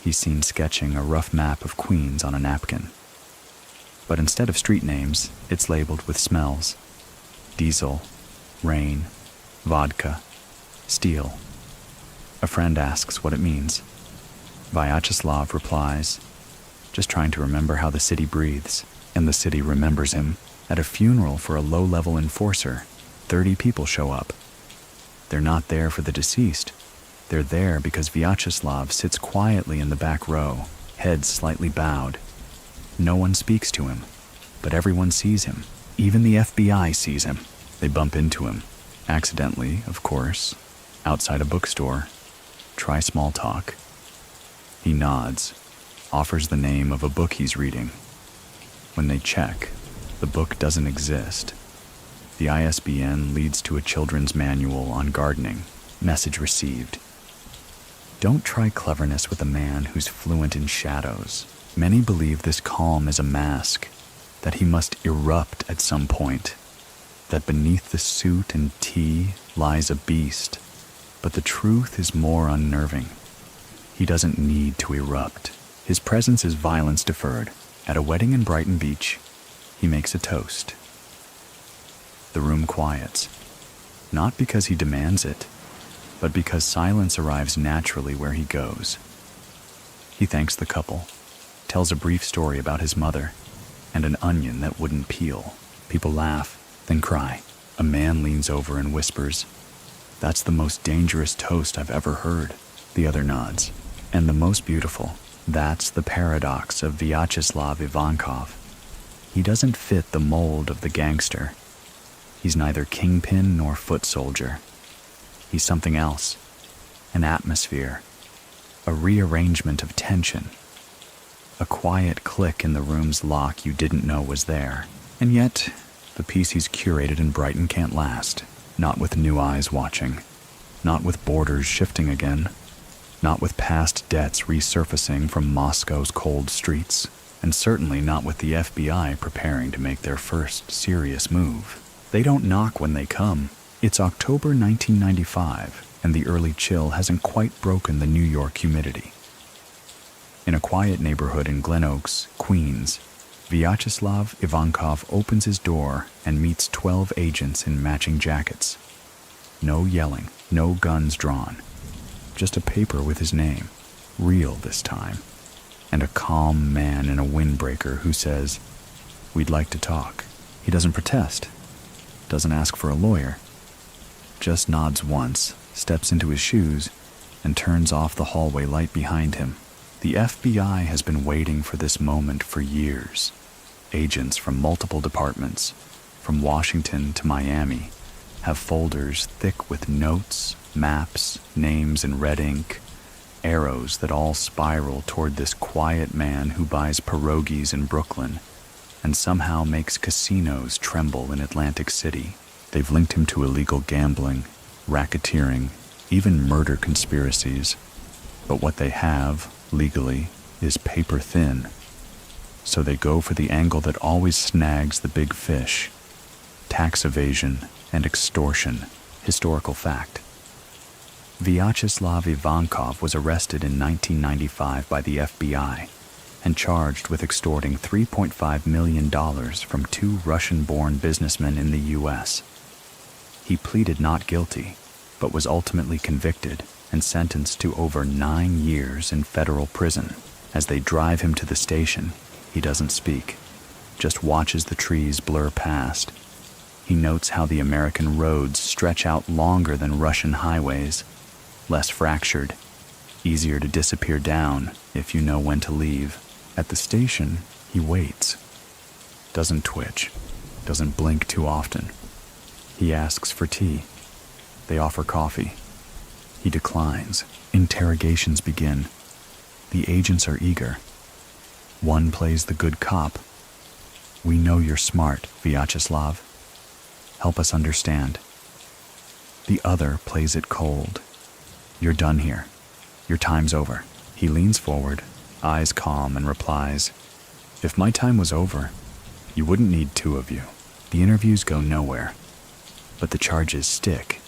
Speaker 1: he's seen sketching a rough map of Queens on a napkin. But instead of street names, it's labeled with smells. Diesel, rain, vodka, steel. A friend asks what it means. Vyacheslav replies, "Just trying to remember how the city breathes." And the city remembers him. At a funeral for a low-level enforcer, 30 people show up. They're not there for the deceased. They're there because Vyacheslav sits quietly in the back row, head slightly bowed. No one speaks to him. But everyone sees him. Even the FBI sees him. They bump into him. Accidentally, of course. Outside a bookstore. Try small talk. He nods, offers the name of a book he's reading. When they check, the book doesn't exist. The ISBN leads to a children's manual on gardening. Message received. Don't try cleverness with a man who's fluent in shadows. Many believe this calm is a mask, that he must erupt at some point, that beneath the suit and tea lies a beast. But the truth is more unnerving. He doesn't need to erupt. His presence is violence deferred. At a wedding in Brighton Beach, he makes a toast. The room quiets, not because he demands it, but because silence arrives naturally where he goes. He thanks the couple, tells a brief story about his mother, and an onion that wouldn't peel. People laugh, then cry. A man leans over and whispers, "That's the most dangerous toast I've ever heard." The other nods. And the most beautiful, that's the paradox of Vyacheslav Ivankov. He doesn't fit the mold of the gangster. He's neither kingpin nor foot soldier. He's something else, an atmosphere, a rearrangement of tension, a quiet click in the room's lock you didn't know was there. And yet, the peace he's curated in Brighton can't last, not with new eyes watching, not with borders shifting again, not with past debts resurfacing from Moscow's cold streets, and certainly not with the FBI preparing to make their first serious move. They don't knock when they come. It's October 1995, and the early chill hasn't quite broken the New York humidity. In a quiet neighborhood in Glen Oaks, Queens, Vyacheslav Ivankov opens his door and meets 12 agents in matching jackets. No yelling, no guns drawn. Just a paper with his name, real this time, and a calm man in a windbreaker who says, "We'd like to talk." He doesn't protest, doesn't ask for a lawyer, just nods once, steps into his shoes, and turns off the hallway light behind him. The FBI has been waiting for this moment for years. Agents from multiple departments, from Washington to Miami, have folders thick with notes, maps, names in red ink, arrows that all spiral toward this quiet man who buys pierogies in Brooklyn and somehow makes casinos tremble in Atlantic City. They've linked him to illegal gambling, racketeering, even murder conspiracies. But what they have, legally, is paper thin. So they go for the angle that always snags the big fish: tax evasion and extortion. Historical fact. Vyacheslav Ivankov was arrested in 1995 by the FBI and charged with extorting $3.5 million from two Russian-born businessmen in the U.S. He pleaded not guilty, but was ultimately convicted and sentenced to over 9 years in federal prison. As they drive him to the station, he doesn't speak, just watches the trees blur past. He notes how the American roads stretch out longer than Russian highways, less fractured, easier to disappear down if you know when to leave. At the station, he waits. Doesn't twitch, doesn't blink too often. He asks for tea. They offer coffee. He declines. Interrogations begin. The agents are eager. One plays the good cop. "We know you're smart, Vyacheslav. Help us understand." The other plays it cold. "You're done here. Your time's over." He leans forward, eyes calm, and replies, "If my time was over, you wouldn't need two of you." The interviews go nowhere, but the charges stick.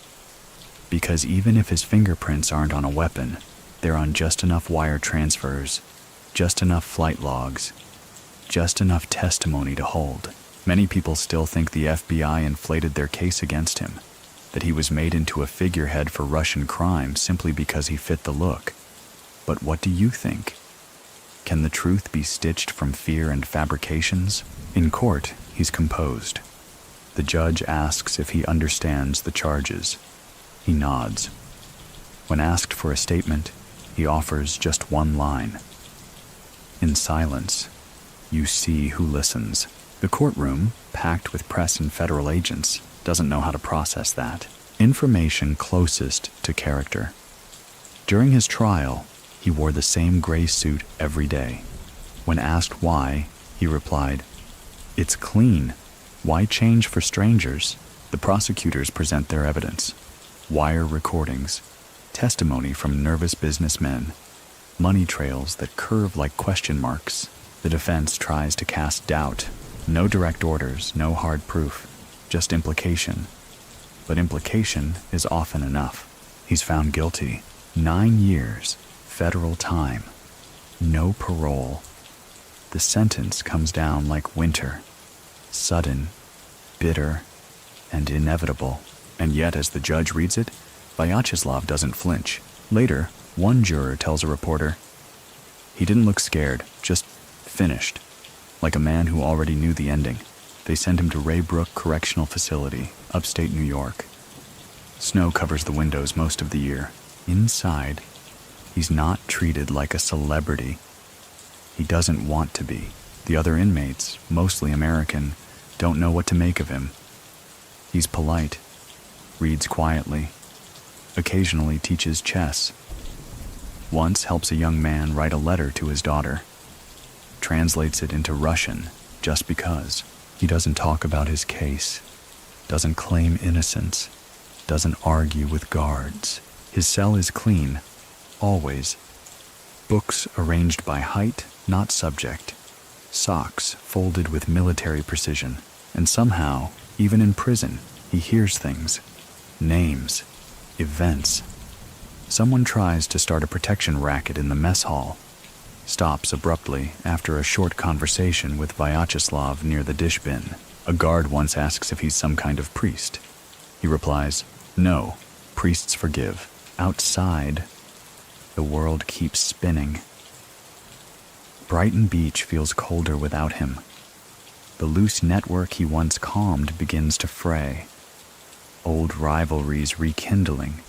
Speaker 1: Because even if his fingerprints aren't on a weapon, they're on just enough wire transfers, just enough flight logs, just enough testimony to hold. Many people still think the FBI inflated their case against him, that he was made into a figurehead for Russian crime simply because he fit the look. But what do you think? Can the truth be stitched from fear and fabrications? In court, he's composed. The judge asks if he understands the charges. He nods. When asked for a statement, he offers just one line. In silence, you see who listens. The courtroom, packed with press and federal agents, doesn't know how to process that. Information closest to character. During his trial, he wore the same gray suit every day. When asked why, he replied, "It's clean. Why change for strangers?" The prosecutors present their evidence. Wire recordings, testimony from nervous businessmen, money trails that curve like question marks. The defense tries to cast doubt. No direct orders, no hard proof, just implication. But implication is often enough. He's found guilty. 9 years, federal time. No parole. The sentence comes down like winter. Sudden, bitter, and inevitable. And yet, as the judge reads it, Vyacheslav doesn't flinch. Later, one juror tells a reporter, "He didn't look scared, just finished, like a man who already knew the ending." They send him to Raybrook Correctional Facility, upstate New York. Snow covers the windows most of the year. Inside, he's not treated like a celebrity. He doesn't want to be. The other inmates, mostly American, don't know what to make of him. He's polite, reads quietly, occasionally teaches chess. Once helps a young man write a letter to his daughter. Translates it into Russian, just because. He doesn't talk about his case, doesn't claim innocence, doesn't argue with guards. His cell is clean, always. Books arranged by height, not subject. Socks folded with military precision. And somehow, even in prison, he hears things. Names. Events. Someone tries to start a protection racket in the mess hall. Stops abruptly after a short conversation with Vyacheslav near the dish bin. A guard once asks if he's some kind of priest. He replies, "No, priests forgive." Outside, the world keeps spinning. Brighton Beach feels colder without him. The loose network he once calmed begins to fray. Old rivalries rekindling,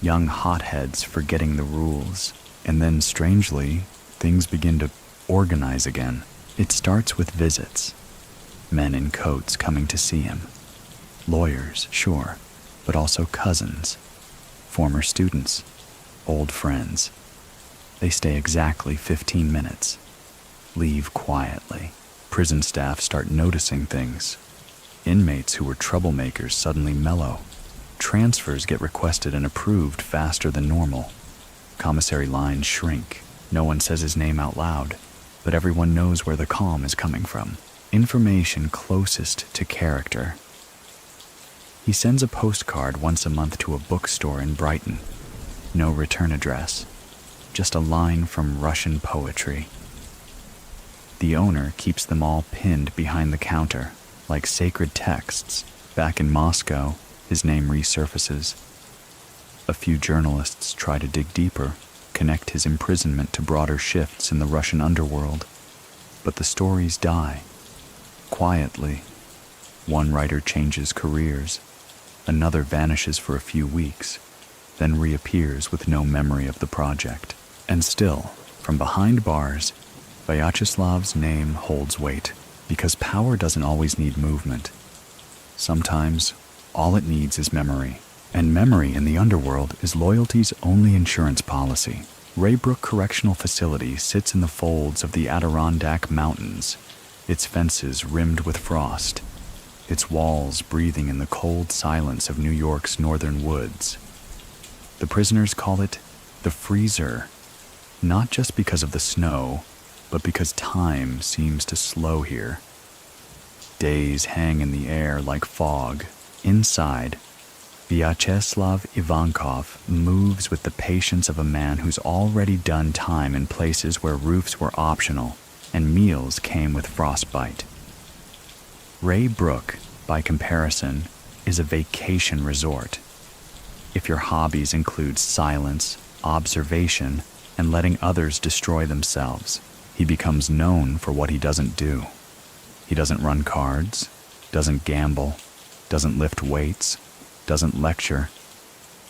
Speaker 1: young hotheads forgetting the rules. And then, strangely, things begin to organize again. It starts with visits. Men in coats coming to see him. Lawyers, sure, but also cousins. Former students. Old friends. They stay exactly 15 minutes. Leave quietly. Prison staff start noticing things. Inmates who were troublemakers suddenly mellow. Transfers get requested and approved faster than normal. Commissary lines shrink. No one says his name out loud, but everyone knows where the calm is coming from. Information closest to character. He sends a postcard once a month to a bookstore in Brighton. No return address. Just a line from Russian poetry. The owner keeps them all pinned behind the counter, like sacred texts. Back in Moscow, his name resurfaces. A few journalists try to dig deeper, connect his imprisonment to broader shifts in the Russian underworld. But the stories die. Quietly. One writer changes careers. Another vanishes for a few weeks, then reappears with no memory of the project. And still, from behind bars, Vyacheslav's name holds weight, because power doesn't always need movement. Sometimes, all it needs is memory. And memory in the underworld is loyalty's only insurance policy. Raybrook Correctional Facility sits in the folds of the Adirondack Mountains, its fences rimmed with frost, its walls breathing in the cold silence of New York's northern woods. The prisoners call it the freezer, not just because of the snow, but because time seems to slow here. Days hang in the air like fog. Inside, Vyacheslav Ivankov moves with the patience of a man who's already done time in places where roofs were optional and meals came with frostbite. Raybrook, by comparison, is a vacation resort. If your hobbies include silence, observation, and letting others destroy themselves, he becomes known for what he doesn't do. He doesn't run cards, doesn't gamble, doesn't lift weights, doesn't lecture.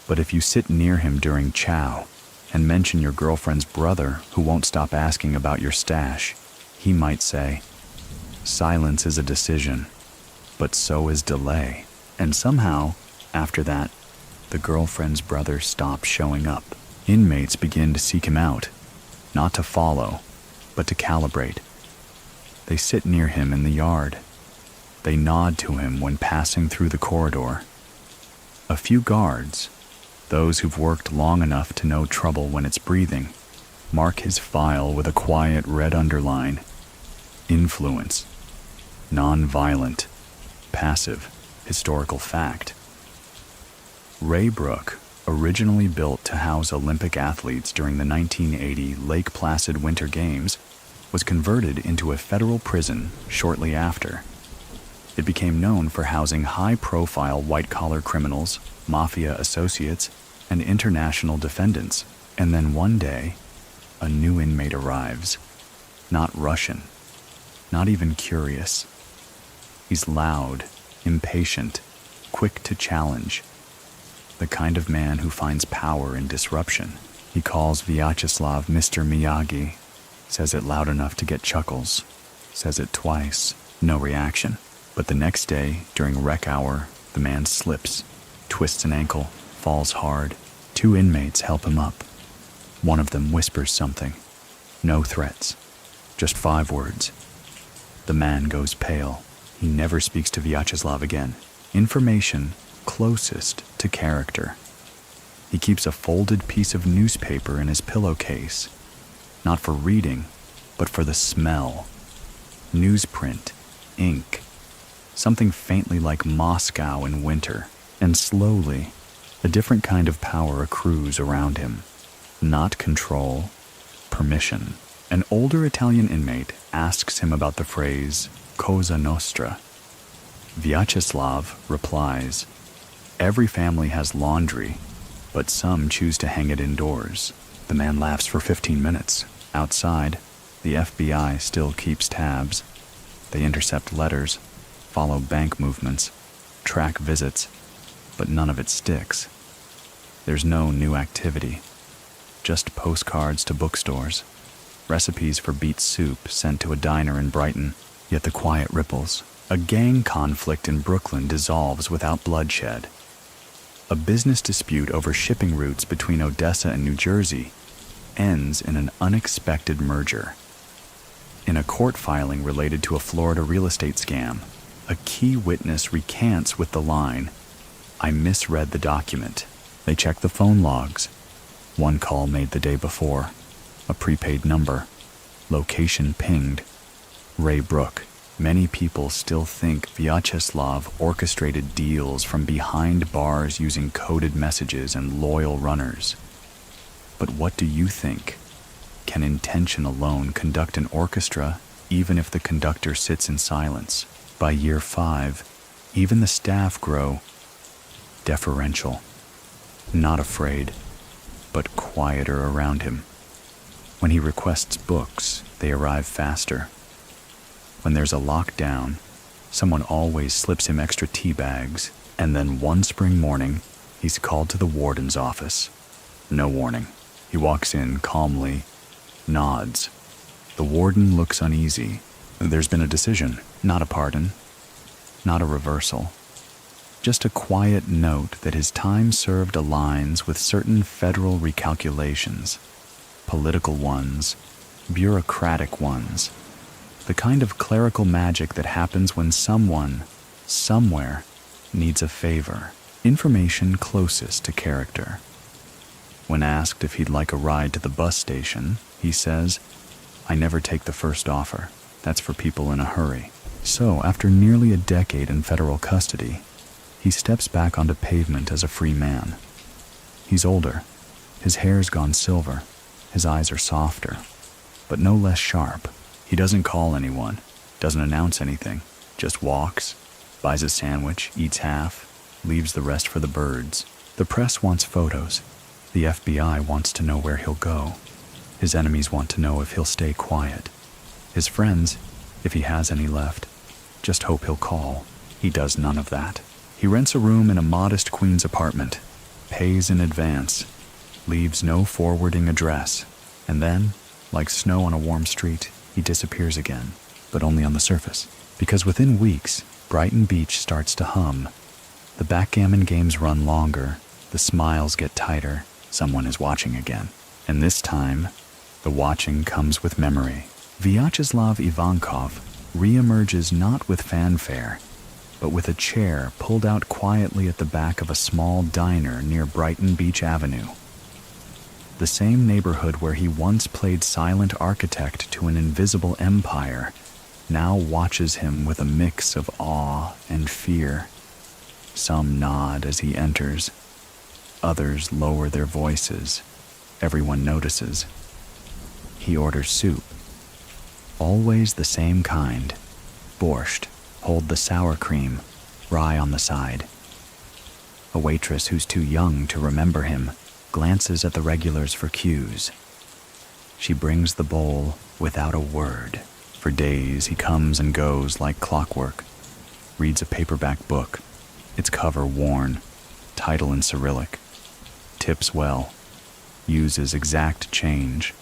Speaker 1: But if you sit near him during chow and mention your girlfriend's brother who won't stop asking about your stash, he might say, Silence is a decision, but so is delay. And somehow, after that, the girlfriend's brother stops showing up. Inmates begin to seek him out, not to follow, but to calibrate. They sit near him in the yard. They nod to him when passing through the corridor. A few guards, those who've worked long enough to know trouble when it's breathing, mark his file with a quiet red underline. Influence. Non-violent. Passive. Historical fact. Ray Brook, originally built to house Olympic athletes during the 1980 Lake Placid Winter Games, was converted into a federal prison shortly after. It became known for housing high-profile white-collar criminals, Mafia associates, and international defendants. And then one day, a new inmate arrives. Not Russian, not even curious. He's loud, impatient, quick to challenge. The kind of man who finds power in disruption. He calls Vyacheslav Mr. Miyagi, says it loud enough to get chuckles, says it twice, no reaction. But the next day, during rec hour, the man slips, twists an ankle, falls hard. 2 inmates help him up. One of them whispers something. No threats, just 5 words. The man goes pale. He never speaks to Vyacheslav again. Information closest to character. He keeps a folded piece of newspaper in his pillowcase, not for reading, but for the smell. Newsprint, ink, something faintly like Moscow in winter, and slowly, a different kind of power accrues around him. Not control, permission. An older Italian inmate asks him about the phrase, Cosa Nostra. Vyacheslav replies, every family has laundry, but some choose to hang it indoors. The man laughs for 15 minutes. Outside, the FBI still keeps tabs. They intercept letters, follow bank movements, track visits, but none of it sticks. There's no new activity, just postcards to bookstores, recipes for beet soup sent to a diner in Brighton, yet the quiet ripples. A gang conflict in Brooklyn dissolves without bloodshed. A business dispute over shipping routes between Odessa and New Jersey ends in an unexpected merger. In a court filing related to a Florida real estate scam, a key witness recants with the line, I misread the document. They check the phone logs. One call made the day before. A prepaid number. Location pinged. Ray Brook. Many people still think Vyacheslav orchestrated deals from behind bars using coded messages and loyal runners. But what do you think? Can intention alone conduct an orchestra, even if the conductor sits in silence? By year 5, even the staff grow deferential, not afraid, but quieter around him. When he requests books, they arrive faster. When there's a lockdown, someone always slips him extra tea bags, and then one spring morning, he's called to the warden's office. No warning. He walks in calmly, nods. The warden looks uneasy. There's been a decision, not a pardon, not a reversal. Just a quiet note that his time served aligns with certain federal recalculations, political ones, bureaucratic ones, the kind of clerical magic that happens when someone, somewhere, needs a favor. Information closest to character. When asked if he'd like a ride to the bus station, he says, I never take the first offer. That's for people in a hurry. So, after nearly a decade in federal custody, he steps back onto pavement as a free man. He's older. His hair's gone silver. His eyes are softer, but no less sharp. He doesn't call anyone, doesn't announce anything, just walks, buys a sandwich, eats half, leaves the rest for the birds. The press wants photos. The FBI wants to know where he'll go. His enemies want to know if he'll stay quiet. His friends, if he has any left, just hope he'll call. He does none of that. He rents a room in a modest Queens apartment, pays in advance, leaves no forwarding address, and then, like snow on a warm street, he disappears again. but only on the surface. Because within weeks, Brighton Beach starts to hum. The backgammon games run longer, the smiles get tighter, someone is watching again. And this time, the watching comes with memory. Vyacheslav Ivankov reemerges not with fanfare, but with a chair pulled out quietly at the back of a small diner near Brighton Beach Avenue. The same neighborhood where he once played silent architect to an invisible empire now watches him with a mix of awe and fear. Some nod as he enters. Others lower their voices. Everyone notices. He orders soup. Always the same kind. Borscht, hold the sour cream, rye on the side. A waitress who's too young to remember him glances at the regulars for cues. She brings the bowl without a word. For days he comes and goes like clockwork, reads a paperback book, its cover worn, title in Cyrillic, tips well, uses exact change.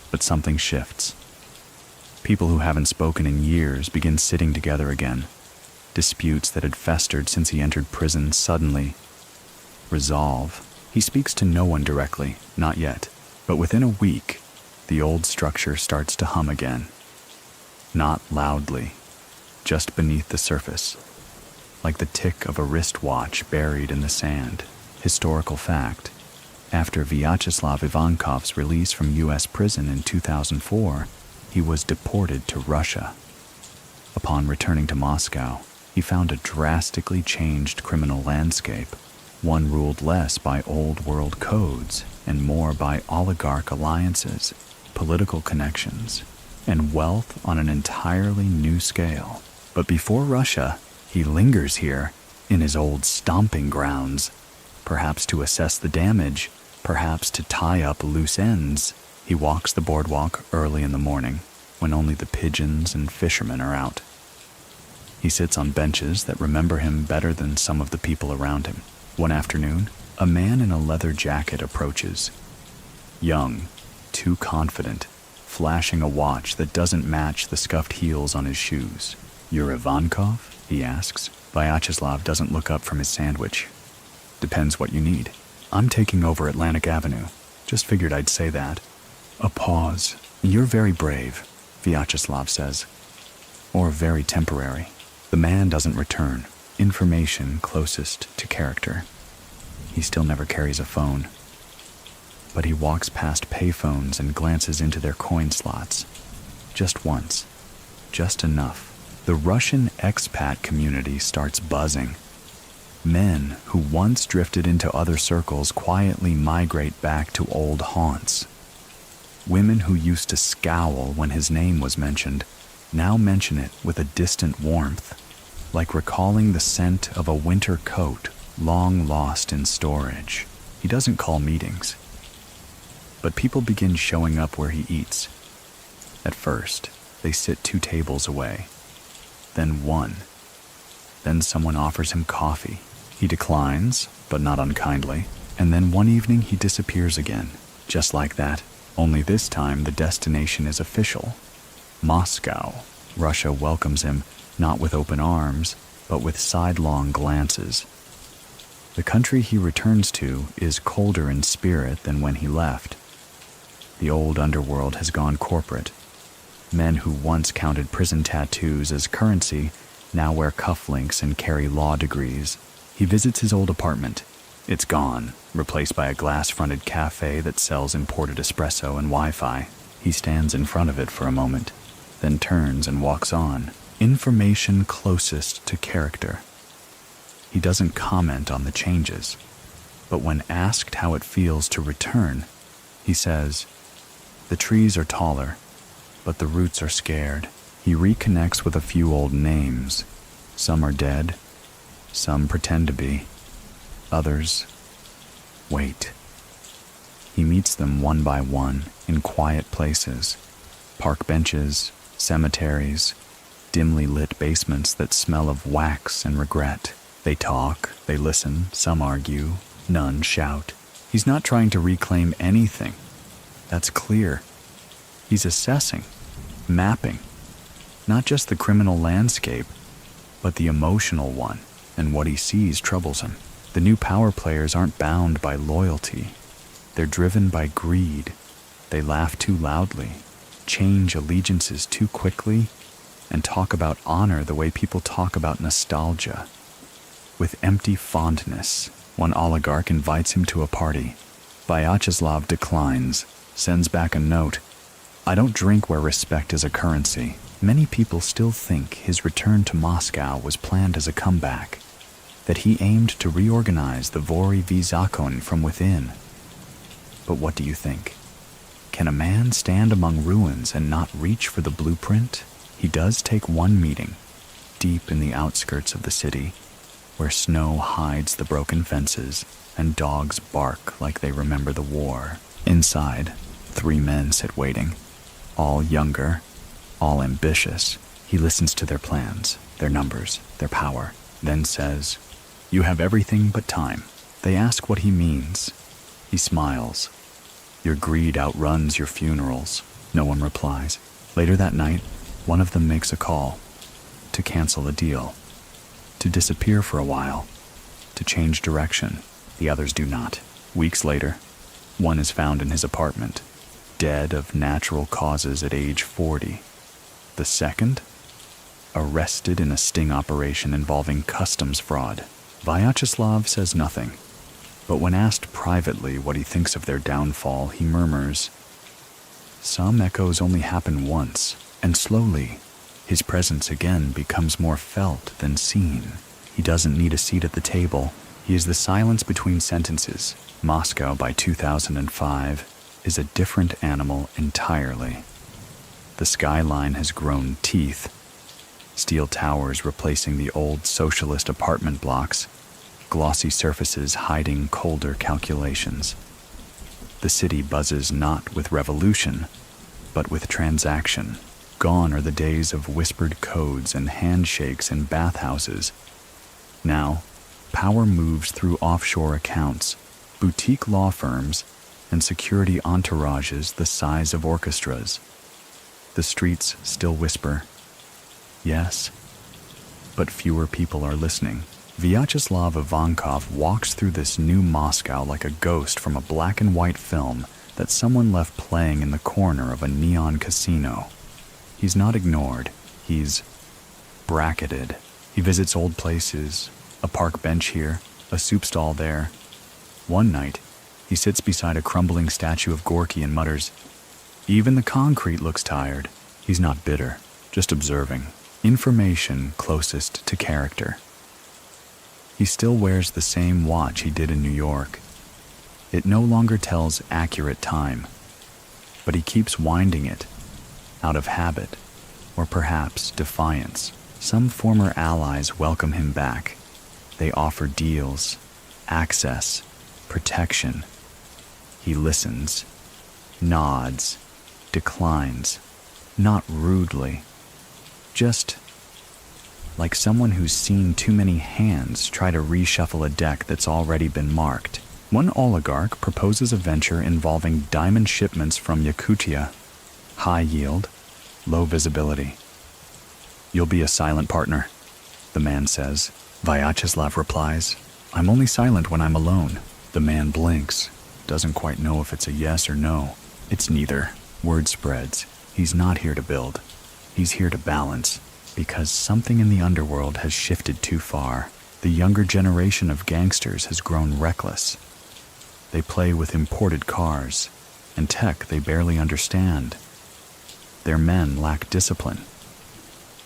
Speaker 1: But something shifts. People who haven't spoken in years begin sitting together again. Disputes that had festered since he entered prison suddenly resolve. He speaks to no one directly, not yet, but within a week, the old structure starts to hum again. Not loudly, just beneath the surface, like the tick of a wristwatch buried in the sand. Historical fact: after Vyacheslav Ivankov's release from U.S. prison in 2004, he was deported to Russia. Upon returning to Moscow, he found a drastically changed criminal landscape, one ruled less by old-world codes and more by oligarch alliances, political connections, and wealth on an entirely new scale. But before Russia, he lingers here, in his old stomping grounds, perhaps to assess the damage, perhaps to tie up loose ends. He walks the boardwalk early in the morning, when only the pigeons and fishermen are out. He sits on benches that remember him better than some of the people around him. One afternoon, a man in a leather jacket approaches. Young, too confident, flashing a watch that doesn't match the scuffed heels on his shoes. "You're Ivankov?" he asks. Vyacheslav doesn't look up from his sandwich. "Depends what you need. I'm taking over Atlantic Avenue. Just figured I'd say that." A pause. "You're very brave," Vyacheslav says. "Or very temporary." The man doesn't return. Information closest to character. He still never carries a phone. But he walks past payphones and glances into their coin slots. Just once. Just enough. The Russian expat community starts buzzing. Men who once drifted into other circles quietly migrate back to old haunts. Women who used to scowl when his name was mentioned now mention it with a distant warmth, like recalling the scent of a winter coat long lost in storage. He doesn't call meetings. But people begin showing up where he eats. At first, they sit 2 tables away. Then 1. Then someone offers him coffee. He declines, but not unkindly. And then one evening he disappears again. Just like that. Only this time the destination is official. Moscow. Russia welcomes him, not with open arms, but with sidelong glances. The country he returns to is colder in spirit than when he left. The old underworld has gone corporate. Men who once counted prison tattoos as currency now wear cufflinks and carry law degrees. He visits his old apartment. It's gone, replaced by a glass-fronted cafe that sells imported espresso and Wi-Fi. He stands in front of it for a moment, then turns and walks on. Information closest to character. He doesn't comment on the changes, but when asked how it feels to return, he says, "The trees are taller, but the roots are scared." He reconnects with a few old names. Some are dead, some pretend to be, others wait. He meets them one by one in quiet places, park benches, cemeteries, dimly lit basements that smell of wax and regret. They talk, they listen, some argue, none shout. He's not trying to reclaim anything. That's clear. He's assessing, mapping. Not just the criminal landscape, but the emotional one, and what he sees troubles him. The new power players aren't bound by loyalty. They're driven by greed. They laugh too loudly, change allegiances too quickly, and talk about honor the way people talk about nostalgia. With empty fondness, one oligarch invites him to a party. Vyacheslav declines, sends back a note. I don't drink where respect is a currency. Many people still think his return to Moscow was planned as a comeback, that he aimed to reorganize the Vory v Zakon from within. But what do you think? Can a man stand among ruins and not reach for the blueprint? He does take one meeting, deep in the outskirts of the city, where snow hides the broken fences and dogs bark like they remember the war. Inside, 3 men sit waiting, all younger, all ambitious. He listens to their plans, their numbers, their power, then says, "You have everything but time." They ask what he means. He smiles. "Your greed outruns your funerals." No one replies. Later that night, one of them makes a call to cancel the deal, to disappear for a while, to change direction. The others do not. Weeks later, one is found in his apartment, dead of natural causes at age 40. The second, arrested in a sting operation involving customs fraud. Vyacheslav says nothing, but when asked privately what he thinks of their downfall, he murmurs, "Some echoes only happen once," and slowly, his presence again becomes more felt than seen. He doesn't need a seat at the table. He is the silence between sentences. Moscow by 2005 is a different animal entirely. The skyline has grown teeth, steel towers replacing the old socialist apartment blocks, glossy surfaces hiding colder calculations. The city buzzes not with revolution, but with transaction. Gone are the days of whispered codes and handshakes in bathhouses. Now, power moves through offshore accounts, boutique law firms, and security entourages the size of orchestras. The streets still whisper, yes, but fewer people are listening. Vyacheslav Ivankov walks through this new Moscow like a ghost from a black and white film that someone left playing in the corner of a neon casino. He's not ignored. He's bracketed. He visits old places, a park bench here, a soup stall there. One night, he sits beside a crumbling statue of Gorky and mutters, "Even the concrete looks tired." He's not bitter, just observing. Information closest to character. He still wears the same watch he did in New York. It no longer tells accurate time, but he keeps winding it, out of habit, or perhaps defiance. Some former allies welcome him back. They offer deals, access, protection. He listens, nods, declines, not rudely, just like someone who's seen too many hands try to reshuffle a deck that's already been marked. One oligarch proposes a venture involving diamond shipments from Yakutia. High yield, low visibility. "You'll be a silent partner," the man says. Vyacheslav replies, "I'm only silent when I'm alone." The man blinks, doesn't quite know if it's a yes or no. It's neither. Word spreads. He's not here to build. He's here to balance, because something in the underworld has shifted too far. The younger generation of gangsters has grown reckless. They play with imported cars, and tech they barely understand. Their men lack discipline.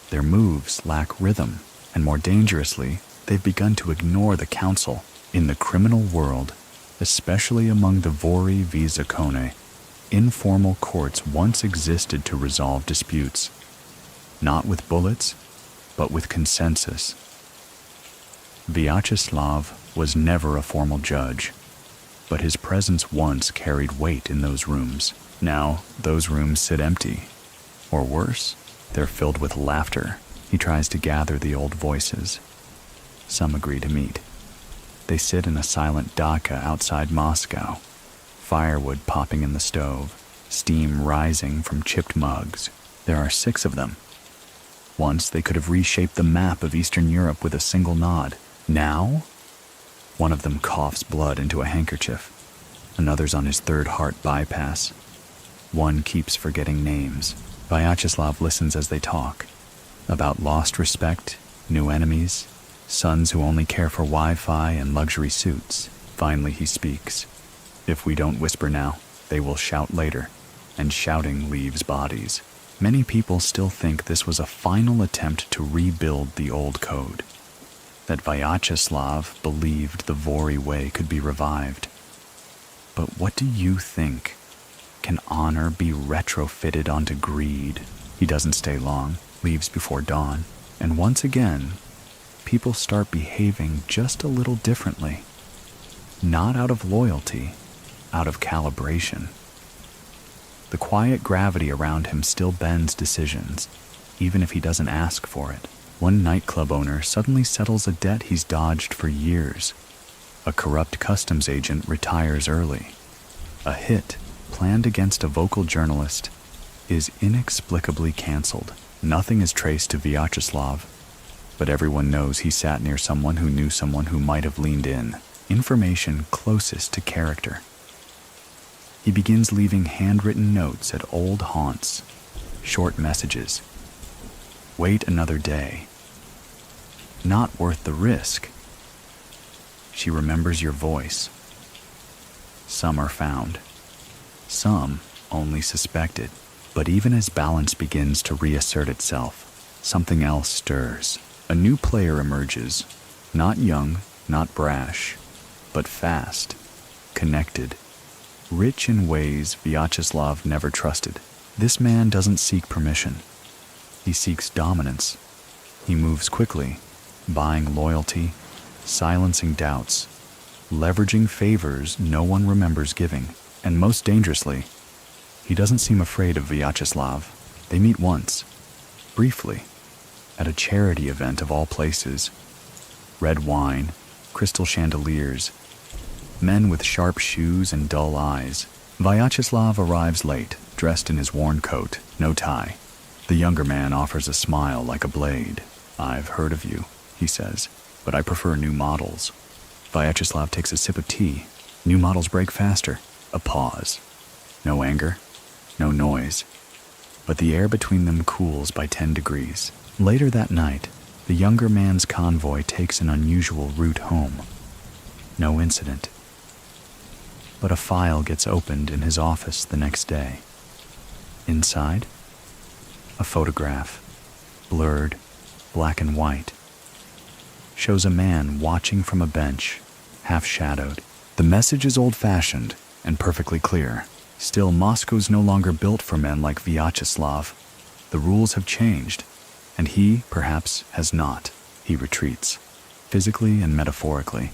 Speaker 1: Their moves lack rhythm, and more dangerously, they've begun to ignore the council. In the criminal world, especially among the Vory v Zakone, informal courts once existed to resolve disputes, not with bullets, but with consensus. Vyacheslav was never a formal judge, but his presence once carried weight in those rooms. Now, those rooms sit empty. Or worse, they're filled with laughter. He tries to gather the old voices. Some agree to meet. They sit in a silent dacha outside Moscow, firewood popping in the stove, steam rising from chipped mugs. There are 6 of them. Once they could have reshaped the map of Eastern Europe with a single nod. Now, one of them coughs blood into a handkerchief. Another's on his third heart bypass. One keeps forgetting names. Vyacheslav listens as they talk. About lost respect, new enemies, sons who only care for Wi-Fi and luxury suits. Finally he speaks. If we don't whisper now, they will shout later, and shouting leaves bodies. Many people still think this was a final attempt to rebuild the old code, that Vyacheslav believed the Vori way could be revived. But what do you think? Can honor be retrofitted onto greed? He doesn't stay long, leaves before dawn, and once again, people start behaving just a little differently. Not out of loyalty, out of calibration. The quiet gravity around him still bends decisions, even if he doesn't ask for it. One nightclub owner suddenly settles a debt he's dodged for years. A corrupt customs agent retires early. A hit, planned against a vocal journalist, is inexplicably canceled. Nothing is traced to Vyacheslav, but everyone knows he sat near someone who knew someone who might have leaned in. Information closest to character. He begins leaving handwritten notes at old haunts, short messages. Wait another day. Not worth the risk. She remembers your voice. Some are found. Some only suspected. But even as balance begins to reassert itself, something else stirs. A new player emerges. Not young, not brash, but fast, connected, rich in ways Vyacheslav never trusted. This man doesn't seek permission. He seeks dominance. He moves quickly, buying loyalty, silencing doubts, leveraging favors no one remembers giving. And most dangerously, he doesn't seem afraid of Vyacheslav. They meet once, briefly, at a charity event of all places. Red wine, crystal chandeliers, men with sharp shoes and dull eyes. Vyacheslav arrives late, dressed in his worn coat, no tie. The younger man offers a smile like a blade. I've heard of you, he says, but I prefer new models. Vyacheslav takes a sip of tea. New models break faster. A pause. No anger, no noise. But the air between them cools by 10 degrees. Later that night, the younger man's convoy takes an unusual route home. No incident. But a file gets opened in his office the next day. Inside, a photograph, blurred, black and white, shows a man watching from a bench, half-shadowed. The message is old-fashioned and perfectly clear. Still, Moscow's no longer built for men like Vyacheslav. The rules have changed, and he, perhaps, has not. He retreats, physically and metaphorically,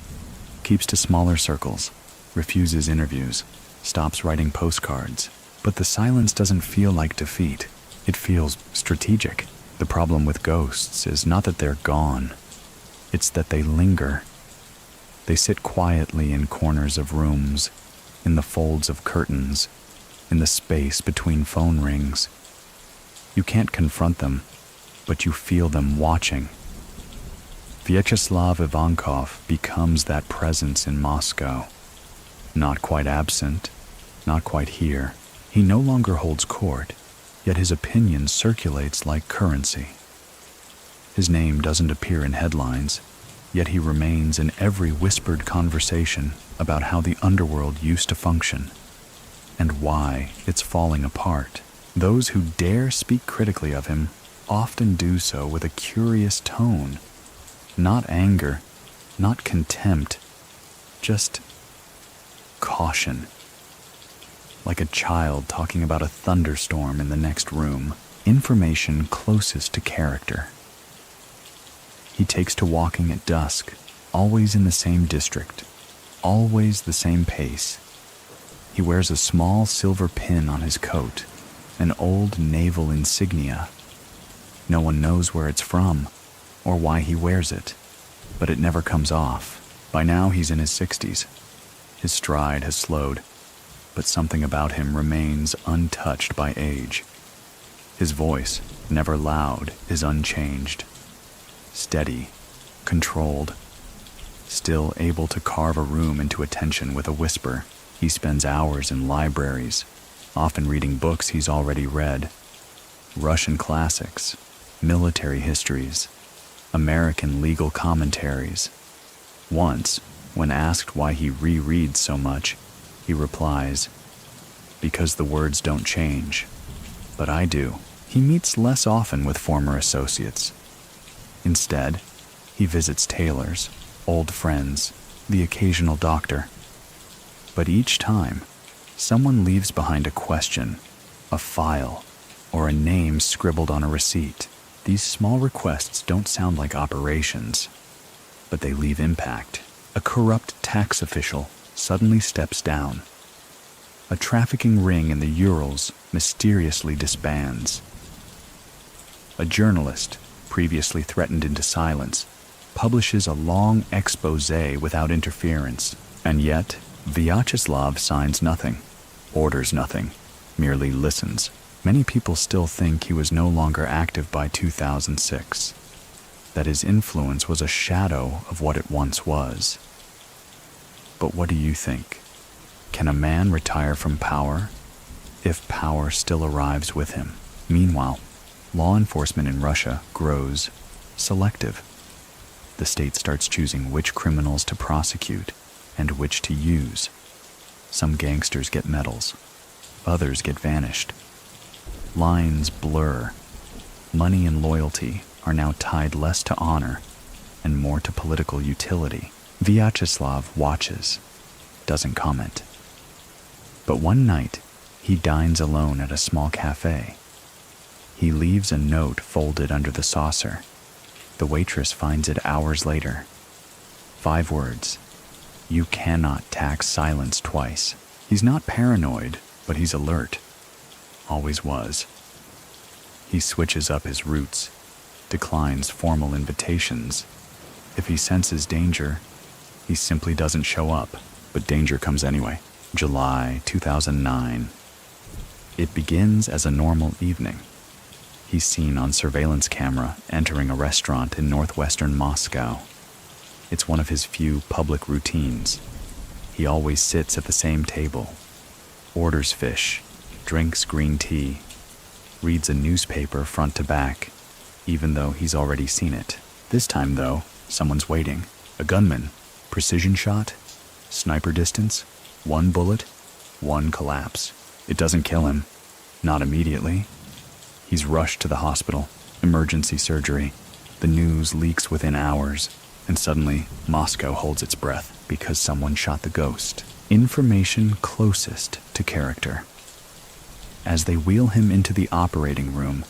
Speaker 1: keeps to smaller circles, refuses interviews, stops writing postcards. But the silence doesn't feel like defeat. It feels strategic. The problem with ghosts is not that they're gone. It's that they linger. They sit quietly in corners of rooms, in the folds of curtains, in the space between phone rings. You can't confront them, but you feel them watching. Vyacheslav Ivankov becomes that presence in Moscow. Not quite absent, not quite here. He no longer holds court, yet his opinion circulates like currency. His name doesn't appear in headlines, yet he remains in every whispered conversation about how the underworld used to function and why it's falling apart. Those who dare speak critically of him often do so with a curious tone. Not anger, not contempt, just caution. Like a child talking about a thunderstorm in the next room, information closest to character. He takes to walking at dusk, always in the same district, always the same pace. He wears a small silver pin on his coat, an old naval insignia. No one knows where it's from or why he wears it, but it never comes off. By now he's in his 60s. His stride has slowed, but something about him remains untouched by age. His voice, never loud, is unchanged. Steady, controlled, still able to carve a room into attention with a whisper. He spends hours in libraries, often reading books he's already read. Russian classics, military histories, American legal commentaries. Once, when asked why he rereads so much, he replies, "Because the words don't change. But I do." He meets less often with former associates. Instead, he visits tailors, old friends, the occasional doctor. But each time, someone leaves behind a question, a file, or a name scribbled on a receipt. These small requests don't sound like operations, but they leave impact. A corrupt tax official suddenly steps down. A trafficking ring in the Urals mysteriously disbands. A journalist, previously threatened into silence, publishes a long exposé without interference. And yet, Vyacheslav signs nothing, orders nothing, merely listens. Many people still think he was no longer active by 2006, that his influence was a shadow of what it once was. But what do you think? Can a man retire from power if power still arrives with him? Meanwhile, law enforcement in Russia grows selective. The state starts choosing which criminals to prosecute and which to use. Some gangsters get medals, others get vanished. Lines blur. Money and loyalty are now tied less to honor and more to political utility. Vyacheslav watches, doesn't comment. But one night, he dines alone at a small cafe. He leaves a note folded under the saucer. The waitress finds it hours later. 5 words. You cannot tax silence twice. He's not paranoid, but he's alert. Always was. He switches up his routes, declines formal invitations. If he senses danger, he simply doesn't show up, but danger comes anyway. July 2009. It begins as a normal evening. He's seen on surveillance camera entering a restaurant in northwestern Moscow. It's one of his few public routines. He always sits at the same table, orders fish, drinks green tea, reads a newspaper front to back, even though he's already seen it. This time, though, someone's waiting. A gunman, precision shot, sniper distance, 1 bullet, 1 collapse. It doesn't kill him, not immediately. He's rushed to the hospital, emergency surgery. The news leaks within hours, and suddenly Moscow holds its breath because someone shot the ghost. Information closest to character. As they wheel him into the operating room,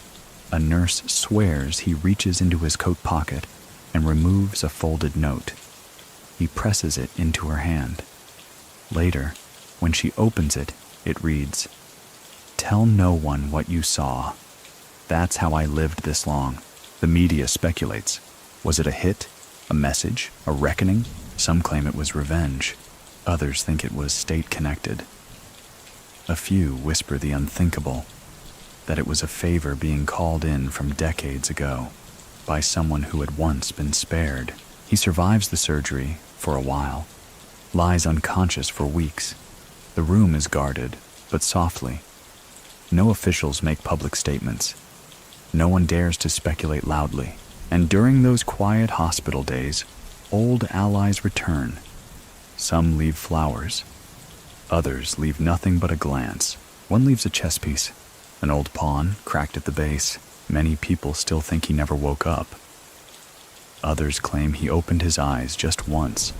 Speaker 1: a nurse swears he reaches into his coat pocket and removes a folded note. He presses it into her hand. Later, when she opens it, it reads, "Tell no one what you saw. That's how I lived this long." The media speculates. Was it a hit? A message? A reckoning? Some claim it was revenge. Others think it was state-connected. A few whisper the unthinkable, that it was a favor being called in from decades ago by someone who had once been spared. He survives the surgery for a while, lies unconscious for weeks. The room is guarded, but softly. No officials make public statements. No one dares to speculate loudly. And during those quiet hospital days, old allies return. Some leave flowers. Others leave nothing but a glance. One leaves a chess piece, an old pawn cracked at the base. Many people still think he never woke up. Others claim he opened his eyes just once,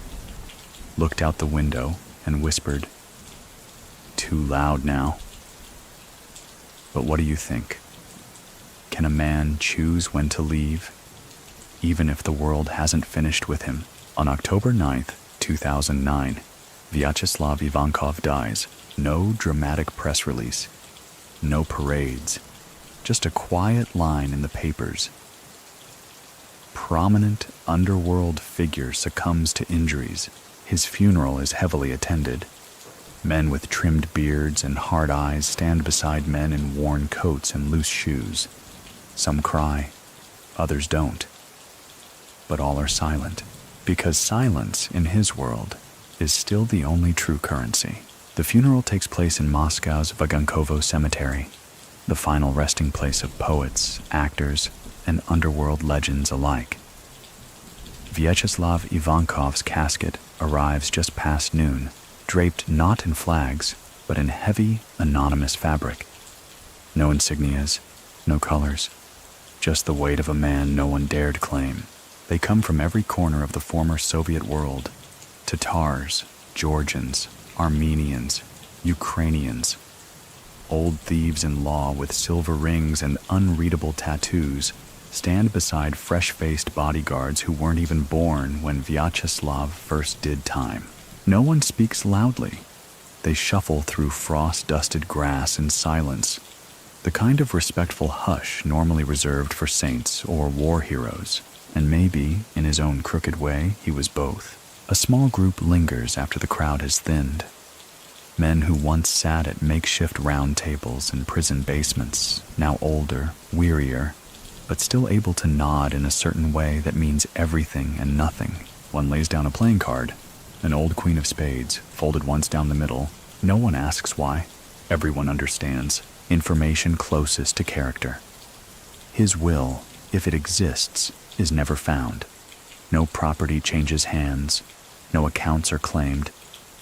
Speaker 1: looked out the window, and whispered, "Too loud now." But what do you think? Can a man choose when to leave, even if the world hasn't finished with him? On October 9th, 2009, Vyacheslav Ivankov dies. No dramatic press release, no parades, just a quiet line in the papers. Prominent underworld figure succumbs to injuries. His funeral is heavily attended. Men with trimmed beards and hard eyes stand beside men in worn coats and loose shoes. Some cry, others don't. But all are silent, because silence in his world is still the only true currency. The funeral takes place in Moscow's Vagankovo Cemetery, the final resting place of poets, actors, and underworld legends alike. Vyacheslav Ivankov's casket arrives just past noon, draped not in flags, but in heavy, anonymous fabric. No insignias, no colors, just the weight of a man no one dared claim. They come from every corner of the former Soviet world: Tatars, Georgians, Armenians, Ukrainians, old thieves in law with silver rings and unreadable tattoos stand beside fresh-faced bodyguards who weren't even born when Vyacheslav first did time. No one speaks loudly. They shuffle through frost-dusted grass in silence, the kind of respectful hush normally reserved for saints or war heroes. And maybe, in his own crooked way, he was both. A small group lingers after the crowd has thinned. Men who once sat at makeshift round tables in prison basements, now older, wearier, but still able to nod in a certain way that means everything and nothing. One lays down a playing card, an old queen of spades, folded once down the middle. No one asks why. Everyone understands. Information closest to character. His will, if it exists, is never found. No property changes hands. No accounts are claimed.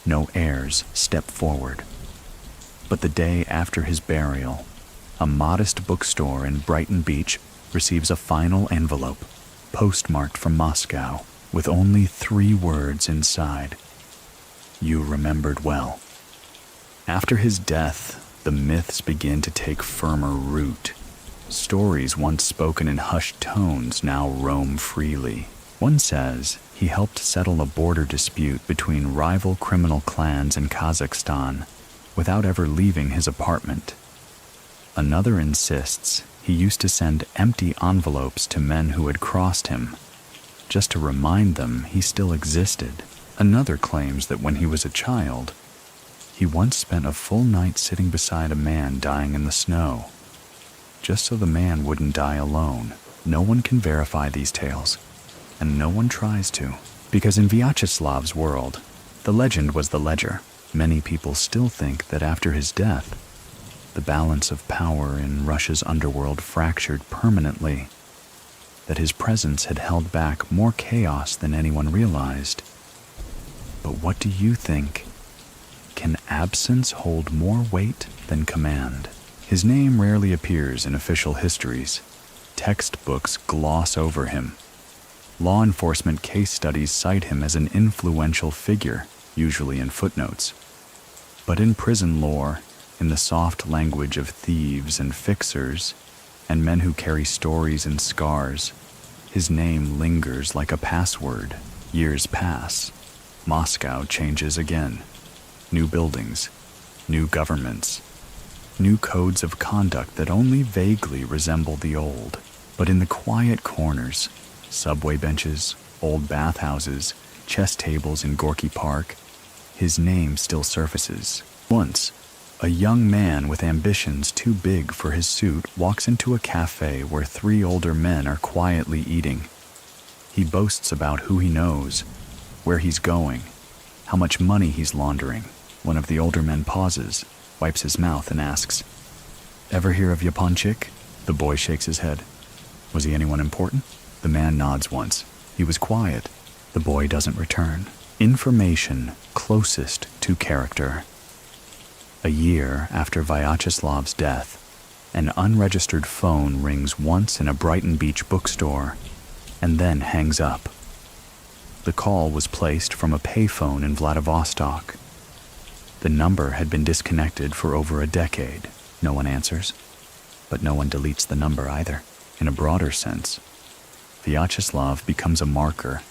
Speaker 1: No heirs step forward. But the day after his burial, a modest bookstore in Brighton Beach receives a final envelope, postmarked from Moscow, with only 3 words inside: "You remembered well." After his death, the myths begin to take firmer root. Stories once spoken in hushed tones now roam freely. One says he helped settle a border dispute between rival criminal clans in Kazakhstan without ever leaving his apartment. Another insists he used to send empty envelopes to men who had crossed him, just to remind them he still existed. Another claims that when he was a child, he once spent a full night sitting beside a man dying in the snow, just so the man wouldn't die alone. No one can verify these tales, and no one tries to, because in Vyacheslav's world, the legend was the ledger. Many people still think that after his death, the balance of power in Russia's underworld fractured permanently, that his presence had held back more chaos than anyone realized. But what do you think? Can absence hold more weight than command? His name rarely appears in official histories. Textbooks gloss over him. Law enforcement case studies cite him as an influential figure, usually in footnotes. But in prison lore, in the soft language of thieves and fixers, and men who carry stories and scars, his name lingers like a password. Years pass. Moscow changes again. New buildings, new governments, new codes of conduct that only vaguely resemble the old. But in the quiet corners, subway benches, old bathhouses, chess tables in Gorky Park, his name still surfaces. Once, a young man with ambitions too big for his suit walks into a cafe where 3 older men are quietly eating. He boasts about who he knows, where he's going, how much money he's laundering. One of the older men pauses, wipes his mouth, and asks, "Ever hear of Yaponchik?" The boy shakes his head. "Was he anyone important?" The man nods once. He was quiet. The boy doesn't return. Information closest to character. A year after Vyacheslav's death, an unregistered phone rings once in a Brighton Beach bookstore and then hangs up. The call was placed from a payphone in Vladivostok. The number had been disconnected for over a decade. No one answers, but no one deletes the number either. In a broader sense, Vyacheslav becomes a marker,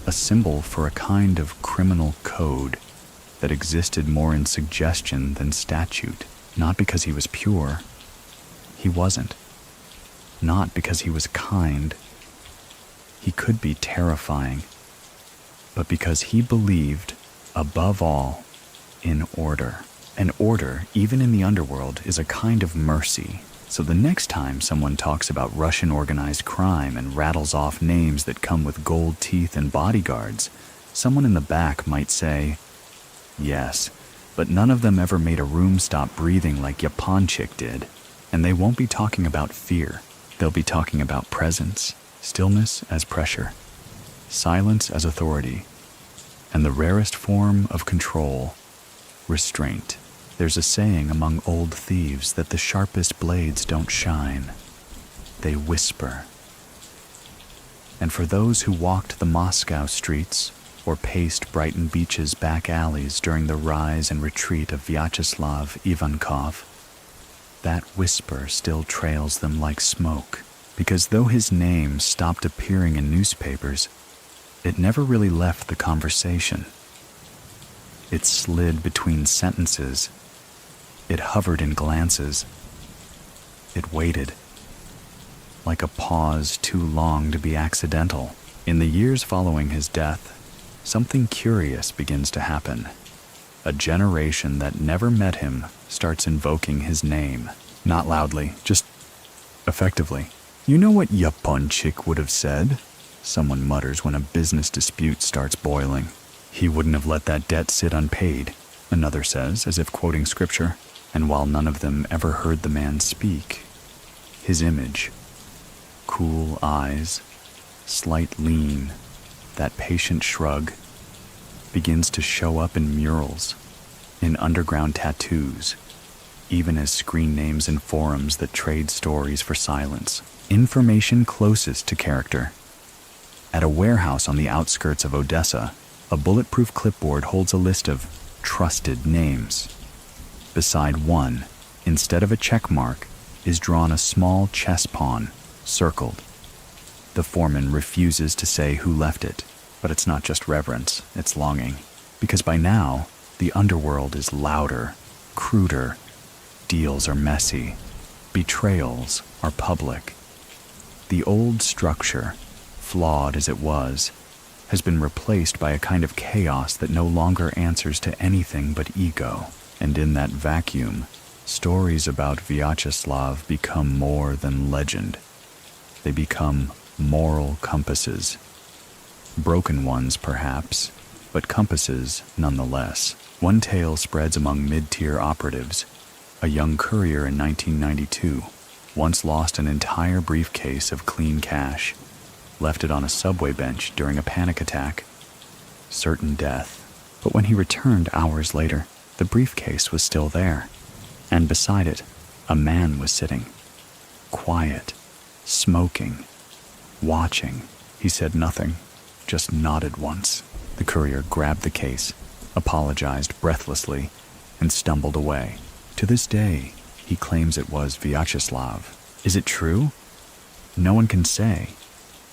Speaker 1: a symbol for a kind of criminal code that existed more in suggestion than statute. Not because he was pure. He wasn't. Not because he was kind. He could be terrifying. But because he believed, above all, in order. And order, even in the underworld, is a kind of mercy. So the next time someone talks about Russian organized crime and rattles off names that come with gold teeth and bodyguards, someone in the back might say, yes, but none of them ever made a room stop breathing like Yaponchik did. And they won't be talking about fear. They'll be talking about presence, stillness as pressure, silence as authority, and the rarest form of control, restraint. There's a saying among old thieves that the sharpest blades don't shine. They whisper. And for those who walked the Moscow streets or paced Brighton Beach's back alleys during the rise and retreat of Vyacheslav Ivankov, that whisper still trails them like smoke, because though his name stopped appearing in newspapers, it never really left the conversation. It slid between sentences. It hovered in glances. It waited, like a pause too long to be accidental. In the years following his death, something curious begins to happen. A generation that never met him starts invoking his name. Not loudly, just effectively. You know what Yaponchik would have said? Someone mutters when a business dispute starts boiling. He wouldn't have let that debt sit unpaid, another says, as if quoting scripture. And while none of them ever heard the man speak, his image, cool eyes, slight lean, that patient shrug, begins to show up in murals, in underground tattoos, even as screen names in forums that trade stories for silence. Information closest to character. At a warehouse on the outskirts of Odessa, a bulletproof clipboard holds a list of trusted names. Beside one, instead of a check mark, is drawn a small chess pawn, circled. The foreman refuses to say who left it, but it's not just reverence, it's longing. Because by now, the underworld is louder, cruder, deals are messy, betrayals are public. The old structure, flawed as it was, has been replaced by a kind of chaos that no longer answers to anything but ego. And in that vacuum, stories about Vyacheslav become more than legend. They become moral compasses. Broken ones, perhaps, but compasses nonetheless. One tale spreads among mid-tier operatives. A young courier in 1992 once lost an entire briefcase of clean cash, left it on a subway bench during a panic attack. Certain death. But when he returned hours later, the briefcase was still there, and beside it, a man was sitting, quiet, smoking, watching. He said nothing, just nodded once. The courier grabbed the case, apologized breathlessly, and stumbled away. To this day, he claims it was Vyacheslav. Is it true? No one can say,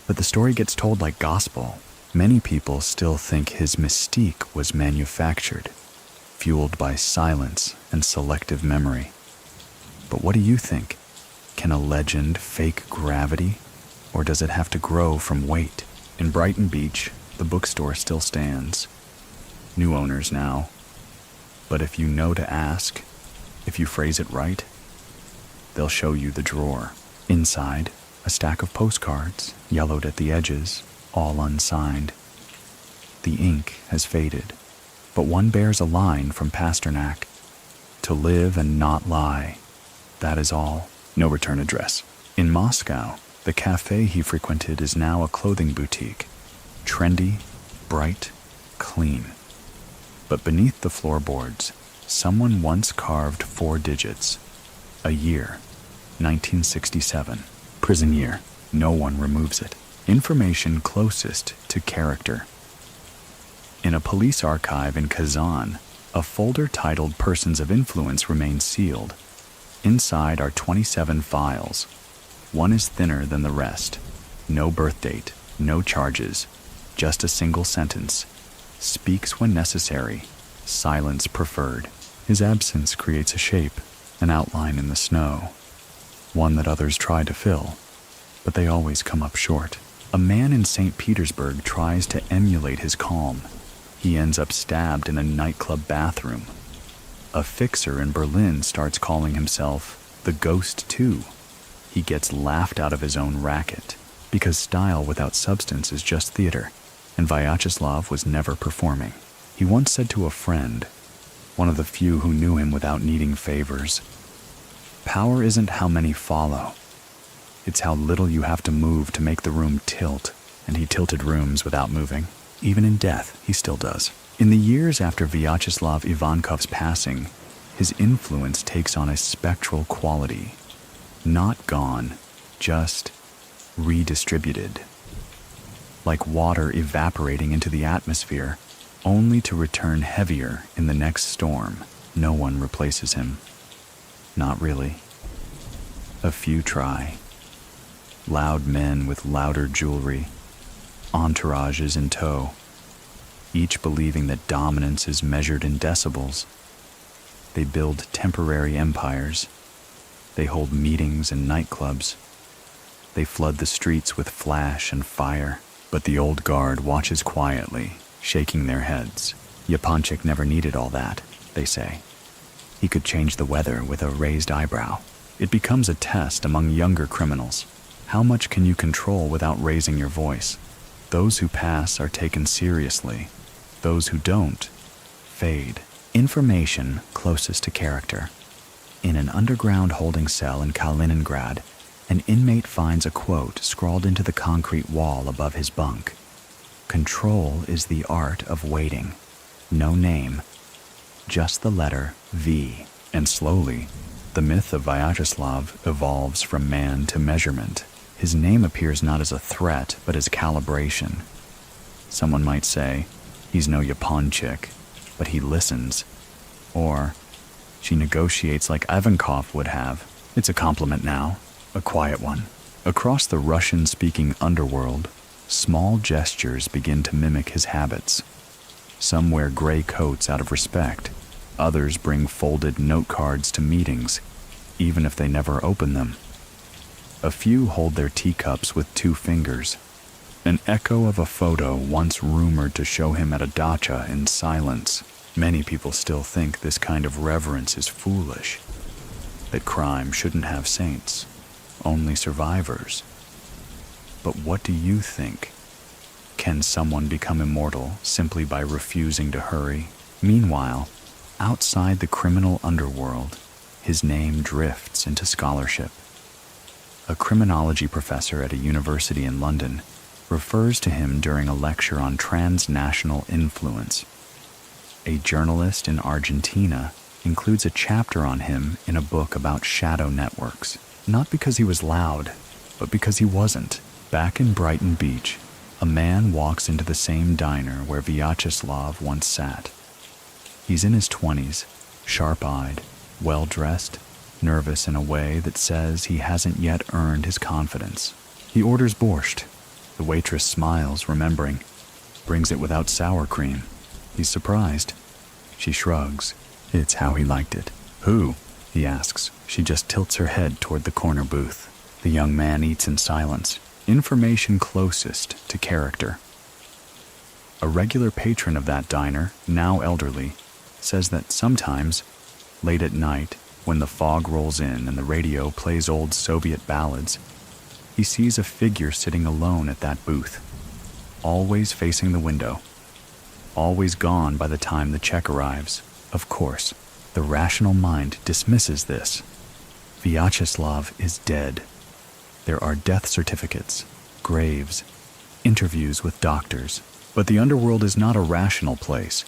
Speaker 1: but the story gets told like gospel. Many people still think his mystique was manufactured, fueled by silence and selective memory. But what do you think? Can a legend fake gravity, or does it have to grow from weight? In Brighton Beach, the bookstore still stands. New owners now. But if you know to ask, if you phrase it right, they'll show you the drawer. Inside, a stack of postcards, yellowed at the edges, all unsigned. The ink has faded, but one bears a line from Pasternak. To live and not lie. That is all. No return address. In Moscow, the cafe he frequented is now a clothing boutique. Trendy, bright, clean. But beneath the floorboards, someone once carved 4 digits. A year, 1967. Prison year. No one removes it. Information closest to character. In a police archive in Kazan, a folder titled Persons of Influence remains sealed. Inside are 27 files. One is thinner than the rest. No birth date, no charges, just a single sentence. Speaks when necessary, silence preferred. His absence creates a shape, an outline in the snow. One that others try to fill, but they always come up short. A man in St. Petersburg tries to emulate his calm. He ends up stabbed in a nightclub bathroom. A fixer in Berlin starts calling himself The Ghost, too. He gets laughed out of his own racket, because style without substance is just theater, and Vyacheslav was never performing. He once said to a friend, one of the few who knew him without needing favors, "Power isn't how many follow. It's how little you have to move to make the room tilt," and he tilted rooms without moving. Even in death, he still does. In the years after Vyacheslav Ivankov's passing, his influence takes on a spectral quality. Not gone, just redistributed. Like water evaporating into the atmosphere, only to return heavier in the next storm. No one replaces him. Not really. A few try. Loud men with louder jewelry, entourages in tow, each believing that dominance is measured in decibels. They build temporary empires. They hold meetings in nightclubs. They flood the streets with flash and fire. But the old guard watches quietly, shaking their heads. Yaponchik never needed all that, they say. He could change the weather with a raised eyebrow. It becomes a test among younger criminals. How much can you control without raising your voice? Those who pass are taken seriously. Those who don't fade. Information closest to character. In an underground holding cell in Kaliningrad, an inmate finds a quote scrawled into the concrete wall above his bunk. "Control is the art of waiting. No name, just the letter V." And slowly, the myth of Vyacheslav evolves from man to measurement. His name appears not as a threat, but as calibration. Someone might say, he's no Yaponchik, but he listens. Or, she negotiates like Ivankov would have. It's a compliment now, a quiet one. Across the Russian-speaking underworld, small gestures begin to mimic his habits. Some wear gray coats out of respect. Others bring folded note cards to meetings, even if they never open them. A few hold their teacups with 2 fingers. An echo of a photo once rumored to show him at a dacha in silence. Many people still think this kind of reverence is foolish, that crime shouldn't have saints, only survivors. But what do you think? Can someone become immortal simply by refusing to hurry? Meanwhile, outside the criminal underworld, his name drifts into scholarship. A criminology professor at a university in London refers to him during a lecture on transnational influence. A journalist in Argentina includes a chapter on him in a book about shadow networks, not because he was loud, but because he wasn't. Back in Brighton Beach, a man walks into the same diner where Vyacheslav once sat. He's in his 20s, sharp-eyed, well-dressed, nervous in a way that says he hasn't yet earned his confidence. He orders borscht. The waitress smiles, remembering, brings it without sour cream. He's surprised. She shrugs. It's how he liked it. "Who?" he asks. She just tilts her head toward the corner booth. The young man eats in silence. Information closest to character. A regular patron of that diner, now elderly, says that sometimes, late at night, when the fog rolls in and the radio plays old Soviet ballads, he sees a figure sitting alone at that booth, always facing the window, always gone by the time the check arrives. Of course, the rational mind dismisses this. Vyacheslav is dead. There are death certificates, graves, interviews with doctors. But the underworld is not a rational place.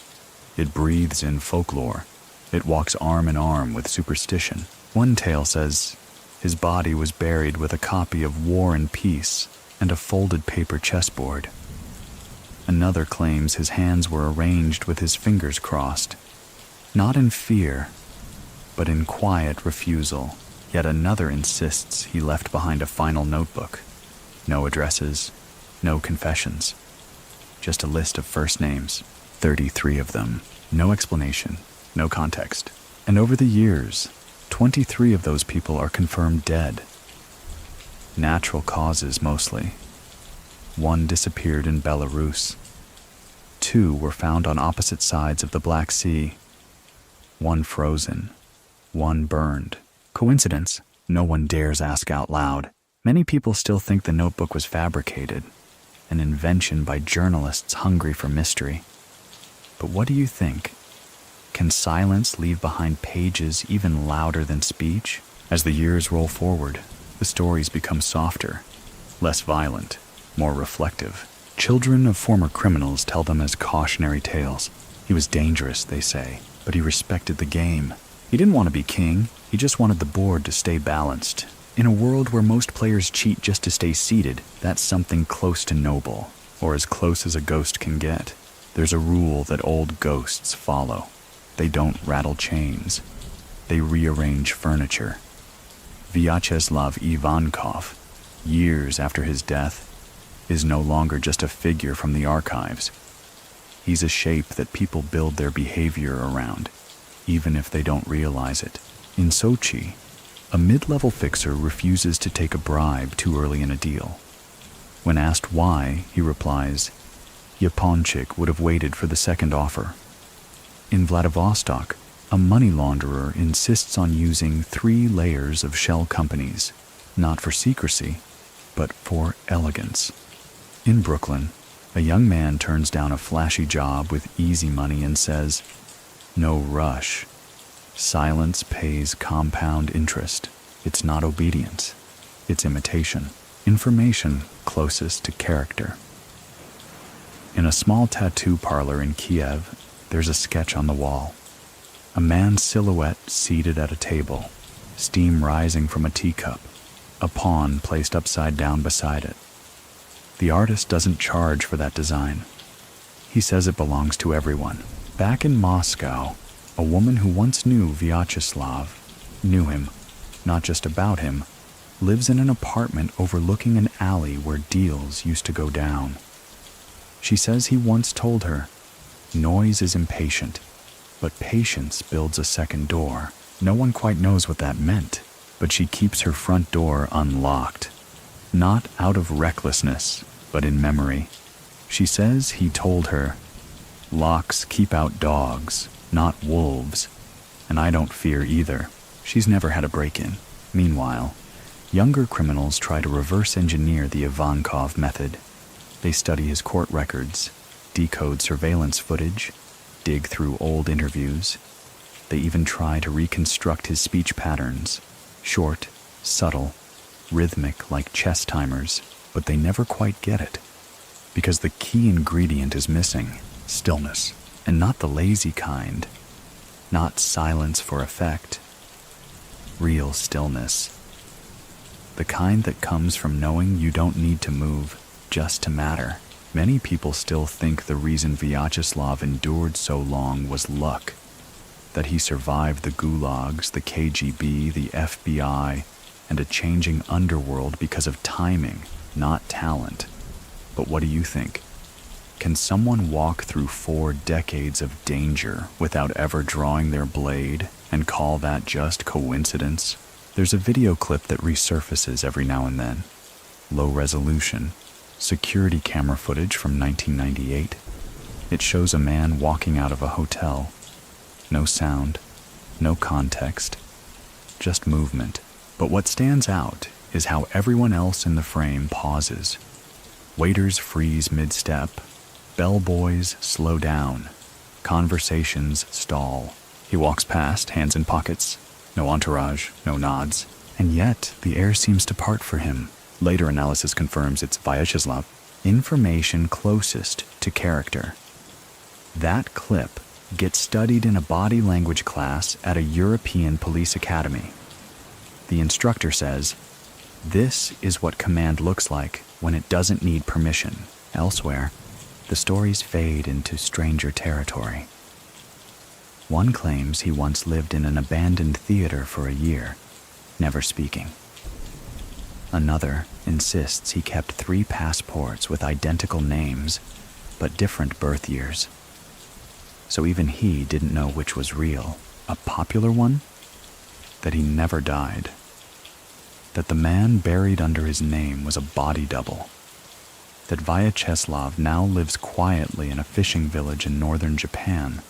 Speaker 1: It breathes in folklore. It walks arm in arm with superstition. One tale says his body was buried with a copy of War and Peace and a folded paper chessboard. Another claims his hands were arranged with his fingers crossed, not in fear, but in quiet refusal. Yet another insists he left behind a final notebook. No addresses, no confessions. Just a list of first names, 33 of them. No explanation, no context. And over the years, 23 of those people are confirmed dead. Natural causes mostly. One disappeared in Belarus. 2 were found on opposite sides of the Black Sea. 1 frozen. 1 burned. Coincidence? No one dares ask out loud. Many people still think the notebook was fabricated, an invention by journalists hungry for mystery. But what do you think? Can silence leave behind pages even louder than speech? As the years roll forward, the stories become softer, less violent, more reflective. Children of former criminals tell them as cautionary tales. He was dangerous, they say, but he respected the game. He didn't want to be king, he just wanted the board to stay balanced. In a world where most players cheat just to stay seated, that's something close to noble, or as close as a ghost can get. There's a rule that old ghosts follow. They don't rattle chains. They rearrange furniture. Vyacheslav Ivankov, years after his death, is no longer just a figure from the archives. He's a shape that people build their behavior around, even if they don't realize it. In Sochi, a mid-level fixer refuses to take a bribe too early in a deal. When asked why, he replies, Yaponchik would have waited for the second offer. In Vladivostok, a money launderer insists on using 3 layers of shell companies, not for secrecy, but for elegance. In Brooklyn, a young man turns down a flashy job with easy money and says, "No rush. Silence pays compound interest. It's not obedience. It's imitation. Information closest to character." In a small tattoo parlor in Kiev, there's a sketch on the wall. A man's silhouette seated at a table, steam rising from a teacup, a pawn placed upside down beside it. The artist doesn't charge for that design. He says it belongs to everyone. Back in Moscow, a woman who once knew Vyacheslav, knew him, not just about him, lives in an apartment overlooking an alley where deals used to go down. She says he once told her, "Noise is impatient, but patience builds a second door." No one quite knows what that meant, but she keeps her front door unlocked. Not out of recklessness, but in memory. She says he told her, "Locks keep out dogs, not wolves, and I don't fear either." She's never had a break-in. Meanwhile, younger criminals try to reverse engineer the Ivankov method. They study his court records, decode surveillance footage, dig through old interviews. They even try to reconstruct his speech patterns, short, subtle, rhythmic like chess timers, but they never quite get it. Because the key ingredient is missing, stillness, and not the lazy kind, not silence for effect, real stillness. The kind that comes from knowing you don't need to move just to matter. Many people still think the reason Vyacheslav endured so long was luck, that he survived the gulags, the KGB, the FBI, and a changing underworld because of timing, not talent. But what do you think? Can someone walk through 4 decades of danger without ever drawing their blade and call that just coincidence? There's a video clip that resurfaces every now and then. Low resolution, security camera footage from 1998. It shows a man walking out of a hotel. No sound, no context, just movement. But what stands out is how everyone else in the frame pauses. Waiters freeze mid-step. Bellboys slow down. Conversations stall. He walks past, hands in pockets. No entourage, no nods. And yet, the air seems to part for him. Later analysis confirms it's Vyacheslav. Information closest to character. That clip gets studied in a body language class at a European police academy. The instructor says, "This is what command looks like when it doesn't need permission." Elsewhere, the stories fade into stranger territory. One claims he once lived in an abandoned theater for a year, never speaking. Another insists he kept 3 passports with identical names, but different birth years. So even he didn't know which was real. A popular one? That he never died. That the man buried under his name was a body double. That Vyacheslav now lives quietly in a fishing village in northern Japan.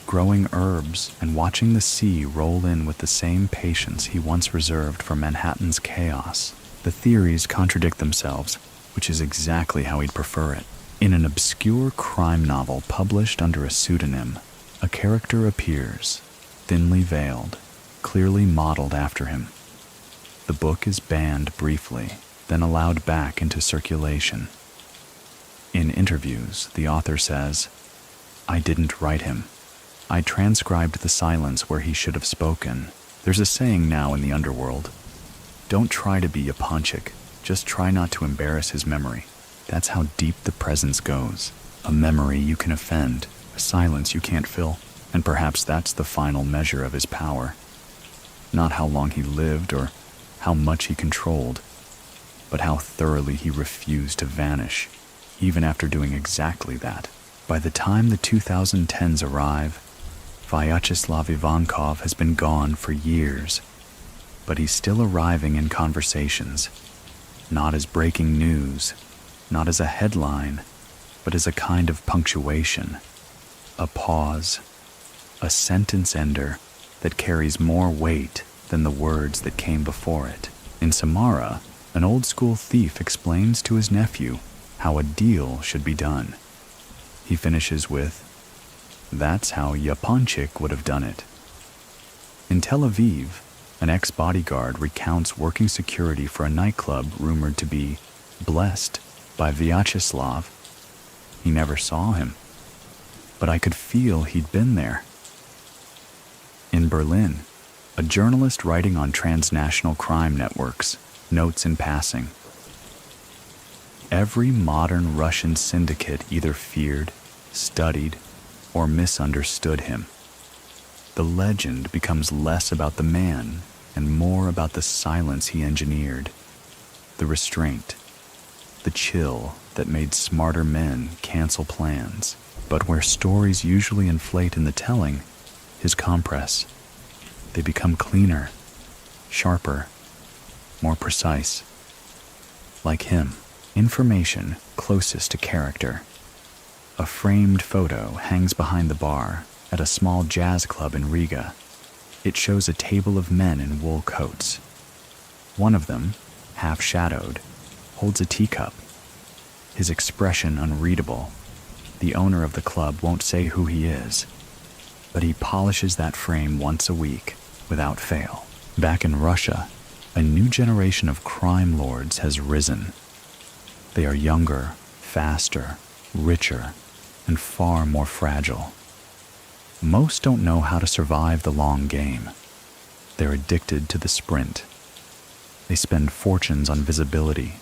Speaker 1: growing herbs and watching the sea roll in with the same patience he once reserved for Manhattan's chaos. The theories contradict themselves, which is exactly how he'd prefer it. In an obscure crime novel published under a pseudonym, a character appears, thinly veiled, clearly modeled after him. The book is banned briefly, then allowed back into circulation. In interviews, the author says, "I didn't write him. I transcribed the silence where he should have spoken. There's a saying now in the underworld, don't try to be Yaponchik, just try not to embarrass his memory." That's how deep the presence goes. A memory you can offend, a silence you can't fill, and perhaps that's the final measure of his power. Not how long he lived or how much he controlled, but how thoroughly he refused to vanish, even after doing exactly that. By the time the 2010s arrive, Vyacheslav Ivankov has been gone for years, but he's still arriving in conversations, not as breaking news, not as a headline, but as a kind of punctuation, a pause, a sentence ender that carries more weight than the words that came before it. In Samara, an old-school thief explains to his nephew how a deal should be done. He finishes with, "That's how Yaponchik would have done it." In Tel Aviv, an ex-bodyguard recounts working security for a nightclub rumored to be blessed by Vyacheslav. He never saw him, but I could feel he'd been there. In Berlin, a journalist writing on transnational crime networks notes in passing, "Every modern Russian syndicate either feared, studied, or misunderstood him. The legend becomes less about the man and more about the silence he engineered, the restraint, the chill that made smarter men cancel plans. But where stories usually inflate in the telling, his compress. They become cleaner, sharper, more precise. Like him, information closest to character. A framed photo hangs behind the bar at a small jazz club in Riga. It shows a table of men in wool coats. One of them, half-shadowed, holds a teacup. His expression unreadable. The owner of the club won't say who he is, but he polishes that frame once a week, without fail. Back in Russia, a new generation of crime lords has risen. They are younger, faster, richer, and far more fragile. Most don't know how to survive the long game. They're addicted to the sprint. They spend fortunes on visibility,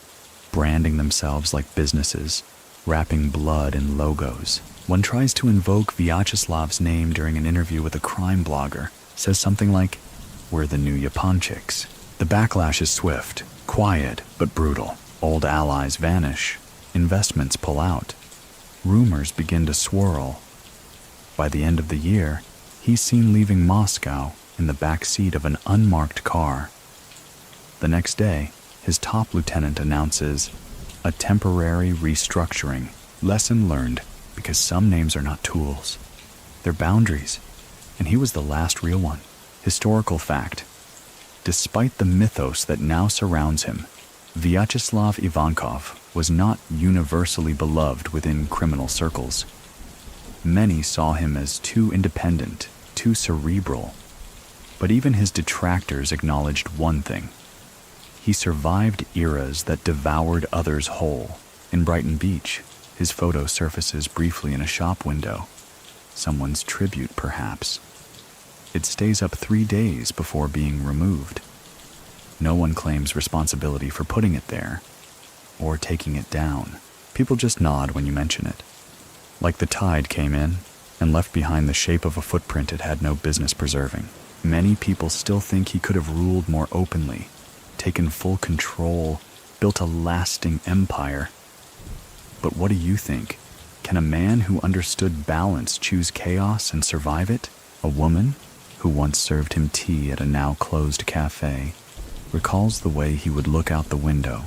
Speaker 1: branding themselves like businesses, wrapping blood in logos. One tries to invoke Vyacheslav's name during an interview with a crime blogger, says something like, "We're the new Yaponchiks." The backlash is swift, quiet, but brutal. Old allies vanish, investments pull out, rumors begin to swirl. By the end of the year, he's seen leaving Moscow in the back seat of an unmarked car. The next day, his top lieutenant announces a temporary restructuring. Lesson learned, because some names are not tools. They're boundaries, and he was the last real one. Historical fact. Despite the mythos that now surrounds him, Vyacheslav Ivankov was not universally beloved within criminal circles. Many saw him as too independent, too cerebral. But even his detractors acknowledged one thing. He survived eras that devoured others whole. In Brighton Beach, his photo surfaces briefly in a shop window. Someone's tribute, perhaps. It stays up 3 days before being removed. No one claims responsibility for putting it there, or taking it down. People just nod when you mention it. Like the tide came in and left behind the shape of a footprint it had no business preserving. Many people still think he could have ruled more openly, taken full control, built a lasting empire. But what do you think? Can a man who understood balance choose chaos and survive it? A woman, who once served him tea at a now-closed cafe, recalls the way he would look out the window,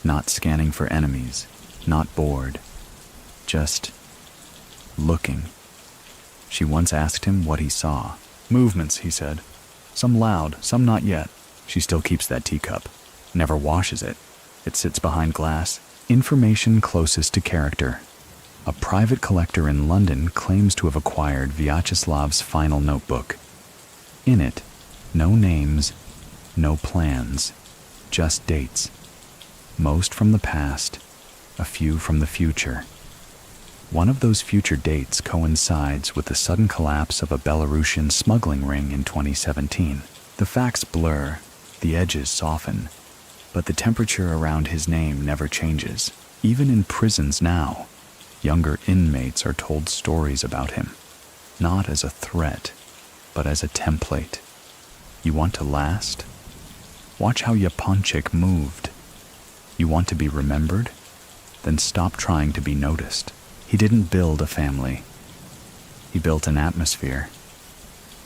Speaker 1: not scanning for enemies, not bored, just looking. She once asked him what he saw. Movements, he said. Some loud, some not yet. She still keeps that teacup. Never washes it. It sits behind glass. Information closest to character. A private collector in London claims to have acquired Vyacheslav's final notebook. In it, no names, no plans, just dates. Most from the past, a few from the future. One of those future dates coincides with the sudden collapse of a Belarusian smuggling ring in 2017. The facts blur, the edges soften, but the temperature around his name never changes. Even in prisons now, younger inmates are told stories about him, not as a threat, but as a template. You want to last? Watch how Japonchik moved. You want to be remembered? Then stop trying to be noticed. He didn't build a family. He built an atmosphere.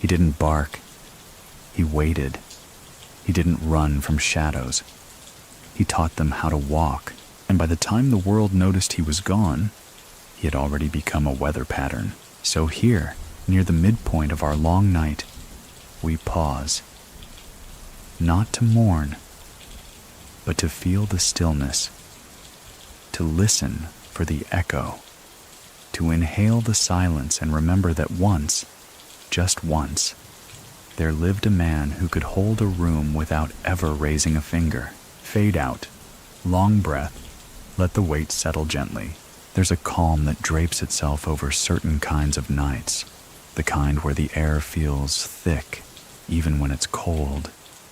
Speaker 1: He didn't bark. He waited. He didn't run from shadows. He taught them how to walk, and by the time the world noticed he was gone, he had already become a weather pattern. So here, near the midpoint of our long night, we pause. Not to mourn, but to feel the stillness, to listen for the echo, to inhale the silence and remember that once, just once, there lived a man who could hold a room without ever raising a finger. Fade out, long breath, let the weight settle gently. There's a calm that drapes itself over certain kinds of nights, the kind where the air feels thick, even when it's cold,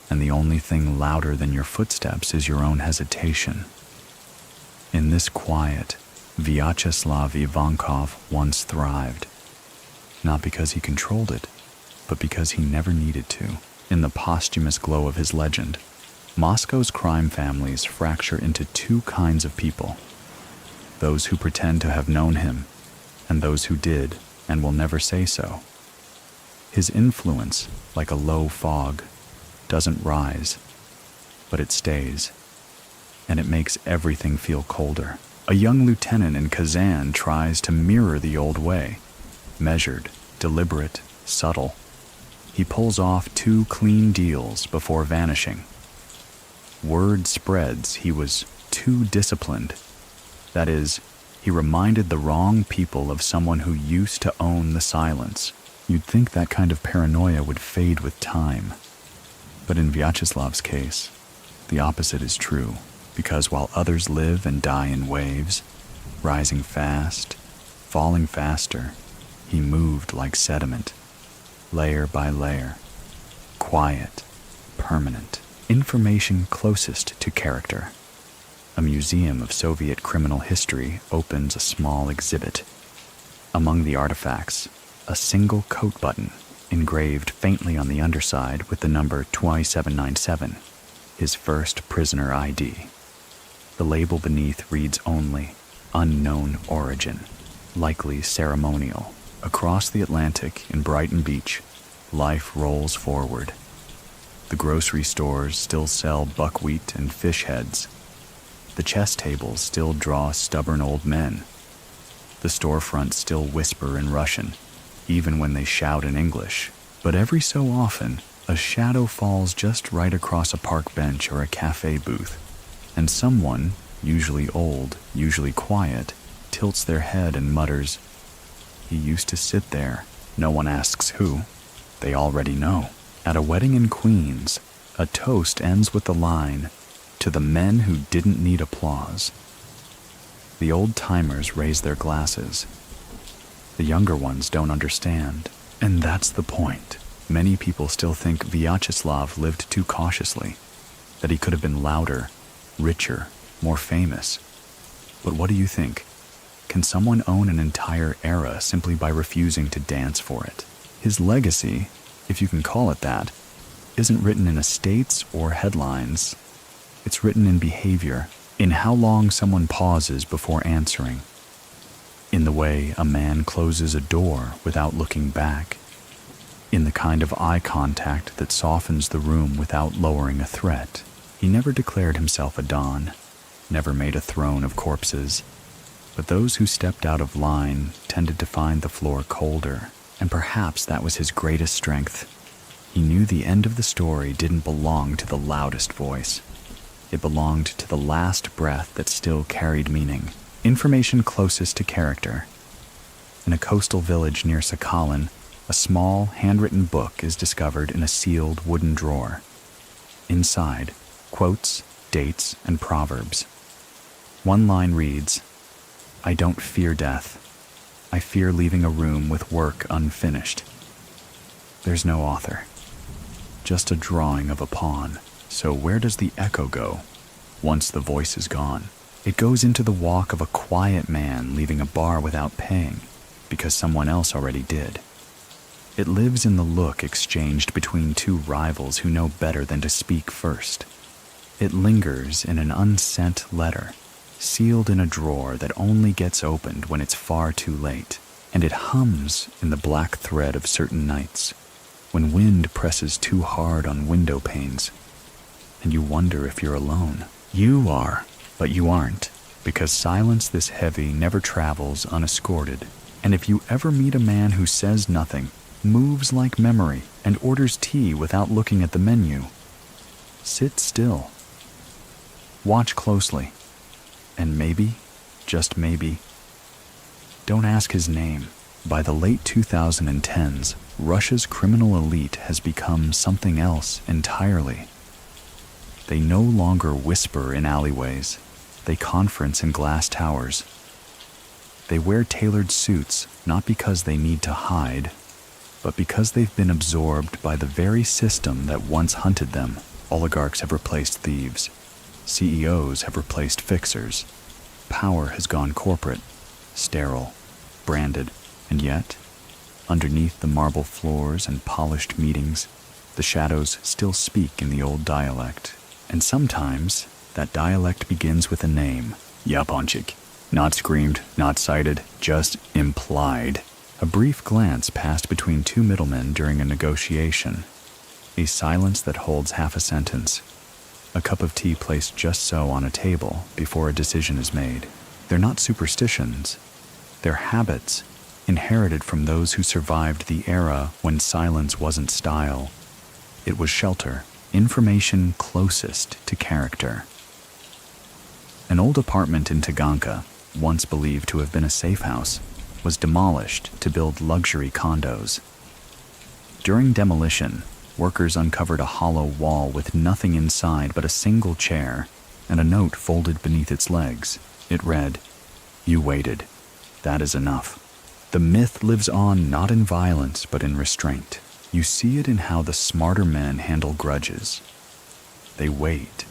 Speaker 1: and the only thing louder than your footsteps is your own hesitation. In this quiet, Vyacheslav Ivankov once thrived, not because he controlled it, but because he never needed to. In the posthumous glow of his legend, Moscow's crime families fracture into two kinds of people: those who pretend to have known him, and those who did and will never say so. His influence, like a low fog, doesn't rise, but it stays, and it makes everything feel colder. A young lieutenant in Kazan tries to mirror the old way, measured, deliberate, subtle. He pulls off 2 clean deals before vanishing. Word spreads he was too disciplined. That is, he reminded the wrong people of someone who used to own the silence. You'd think that kind of paranoia would fade with time. But in Vyacheslav's case, the opposite is true, because while others live and die in waves, rising fast, falling faster, he moved like sediment, layer by layer, quiet, permanent. Information closest to character. A museum of Soviet criminal history opens a small exhibit. Among the artifacts, a single coat button, engraved faintly on the underside with the number 2797, his first prisoner ID. The label beneath reads only, "Unknown origin," likely ceremonial. Across the Atlantic in Brighton Beach, life rolls forward. The grocery stores still sell buckwheat and fish heads. The chess tables still draw stubborn old men. The storefronts still whisper in Russian, even when they shout in English. But every so often, a shadow falls just right across a park bench or a cafe booth, and someone, usually old, usually quiet, tilts their head and mutters, "He used to sit there." No one asks who. They already know. At a wedding in Queens, a toast ends with the line, "To the men who didn't need applause." The old-timers raise their glasses. The younger ones don't understand. And that's the point. Many people still think Vyacheslav lived too cautiously, that he could have been louder, richer, more famous. But what do you think? Can someone own an entire era simply by refusing to dance for it? His legacy, if you can call it that, isn't written in estates or headlines. It's written in behavior, in how long someone pauses before answering, in the way a man closes a door without looking back, in the kind of eye contact that softens the room without lowering a threat. He never declared himself a don, never made a throne of corpses, but those who stepped out of line tended to find the floor colder, And perhaps that was his greatest strength. He knew the end of the story didn't belong to the loudest voice. It belonged to the last breath that still carried meaning, information closest to character. In a coastal village near Sakhalin, a small, handwritten book is discovered in a sealed wooden drawer. Inside, quotes, dates, and proverbs. One line reads, "I don't fear death. I fear leaving a room with work unfinished." There's no author. Just a drawing of a pawn. So where does the echo go once the voice is gone? It goes into the walk of a quiet man leaving a bar without paying because someone else already did. It lives in the look exchanged between two rivals who know better than to speak first. It lingers in an unsent letter, sealed in a drawer that only gets opened when it's far too late. And it hums in the black thread of certain nights, when wind presses too hard on window panes, and you wonder if you're alone. You are, but you aren't, because silence this heavy never travels unescorted. And if you ever meet a man who says nothing, moves like memory, and orders tea without looking at the menu, sit still. Watch closely, and maybe, just maybe, don't ask his name. By the late 2010s, Russia's criminal elite has become something else entirely. They no longer whisper in alleyways. They conference in glass towers. They wear tailored suits not because they need to hide, but because they've been absorbed by the very system that once hunted them. Oligarchs have replaced thieves. CEOs have replaced fixers. Power has gone corporate, sterile, branded, and yet, underneath the marble floors and polished meetings, the shadows still speak in the old dialect. And sometimes, that dialect begins with a name. Yaponchik. Not screamed, not cited, just implied. A brief glance passed between two middlemen during a negotiation. A silence that holds half a sentence. A cup of tea placed just so on a table before a decision is made. They're not superstitions. They're habits, inherited from those who survived the era when silence wasn't style. It was shelter, information closest to character. An old apartment in Taganka, once believed to have been a safe house, was demolished to build luxury condos. During demolition, workers uncovered a hollow wall with nothing inside but a single chair and a note folded beneath its legs. It read, "You waited. That is enough." The myth lives on not in violence but in restraint. You see it in how the smarter men handle grudges. They wait.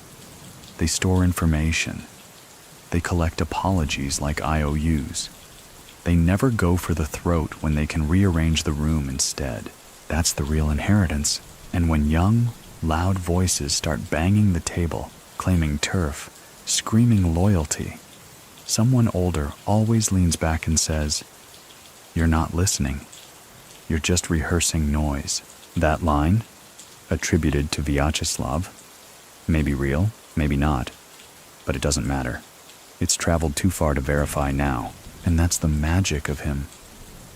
Speaker 1: They store information. They collect apologies like IOUs. They never go for the throat when they can rearrange the room instead. That's the real inheritance. And when young, loud voices start banging the table, claiming turf, screaming loyalty, someone older always leans back and says, "You're not listening. You're just rehearsing noise." That line, attributed to Vyacheslav, may be real, maybe not, but it doesn't matter. It's traveled too far to verify now, and that's the magic of him.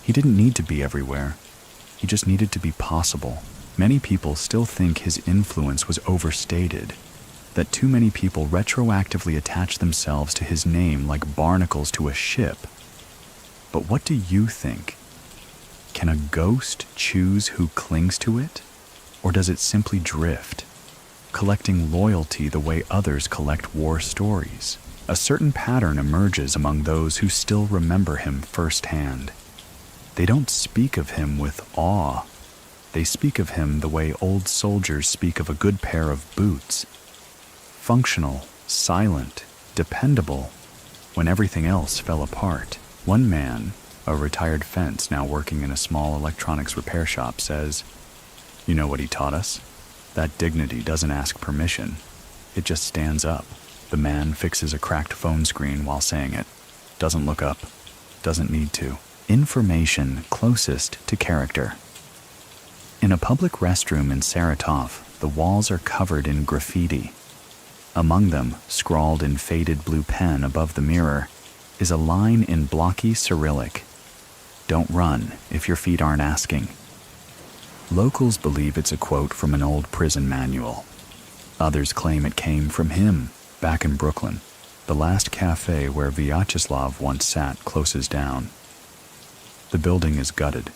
Speaker 1: He didn't need to be everywhere. He just needed to be possible. Many people still think his influence was overstated, that too many people retroactively attach themselves to his name like barnacles to a ship. But what do you think? Can a ghost choose who clings to it? Or does it simply drift, collecting loyalty the way others collect war stories? A certain pattern emerges among those who still remember him firsthand. They don't speak of him with awe. They speak of him the way old soldiers speak of a good pair of boots. Functional, silent, dependable, when everything else fell apart. One man, a retired fence now working in a small electronics repair shop, says, "You know what he taught us? That dignity doesn't ask permission. It just stands up." The man fixes a cracked phone screen while saying it. Doesn't look up. Doesn't need to. Information closest to character. In a public restroom in Saratov, the walls are covered in graffiti. Among them, scrawled in faded blue pen above the mirror, is a line in blocky Cyrillic. Don't run if your feet aren't asking. Locals believe it's a quote from an old prison manual. Others claim it came from him back in Brooklyn. The last cafe where Vyacheslav once sat closes down. The building is gutted,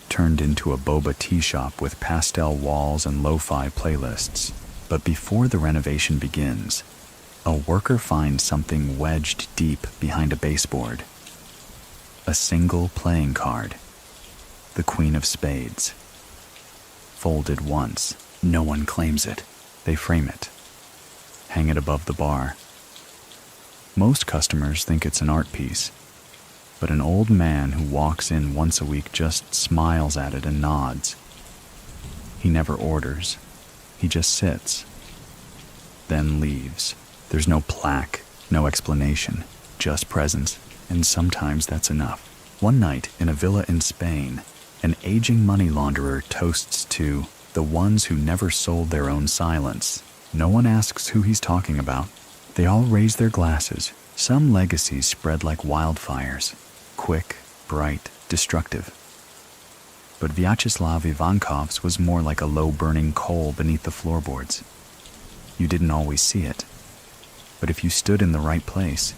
Speaker 1: turned into a boba tea shop with pastel walls and lo-fi playlists. But before the renovation begins, a worker finds something wedged deep behind a baseboard. A single playing card, the Queen of Spades. Folded once, no one claims it. They frame it, hang it above the bar. Most customers think it's an art piece, but an old man who walks in once a week just smiles at it and nods. He never orders. He just sits, then leaves. There's no plaque, no explanation, just presence, and sometimes that's enough. One night in a villa in Spain, an aging money launderer toasts to the ones who never sold their own silence. No one asks who he's talking about. They all raise their glasses. Some legacies spread like wildfires, quick, bright, destructive. But Vyacheslav Ivankov's was more like a low-burning coal beneath the floorboards. You didn't always see it, but if you stood in the right place,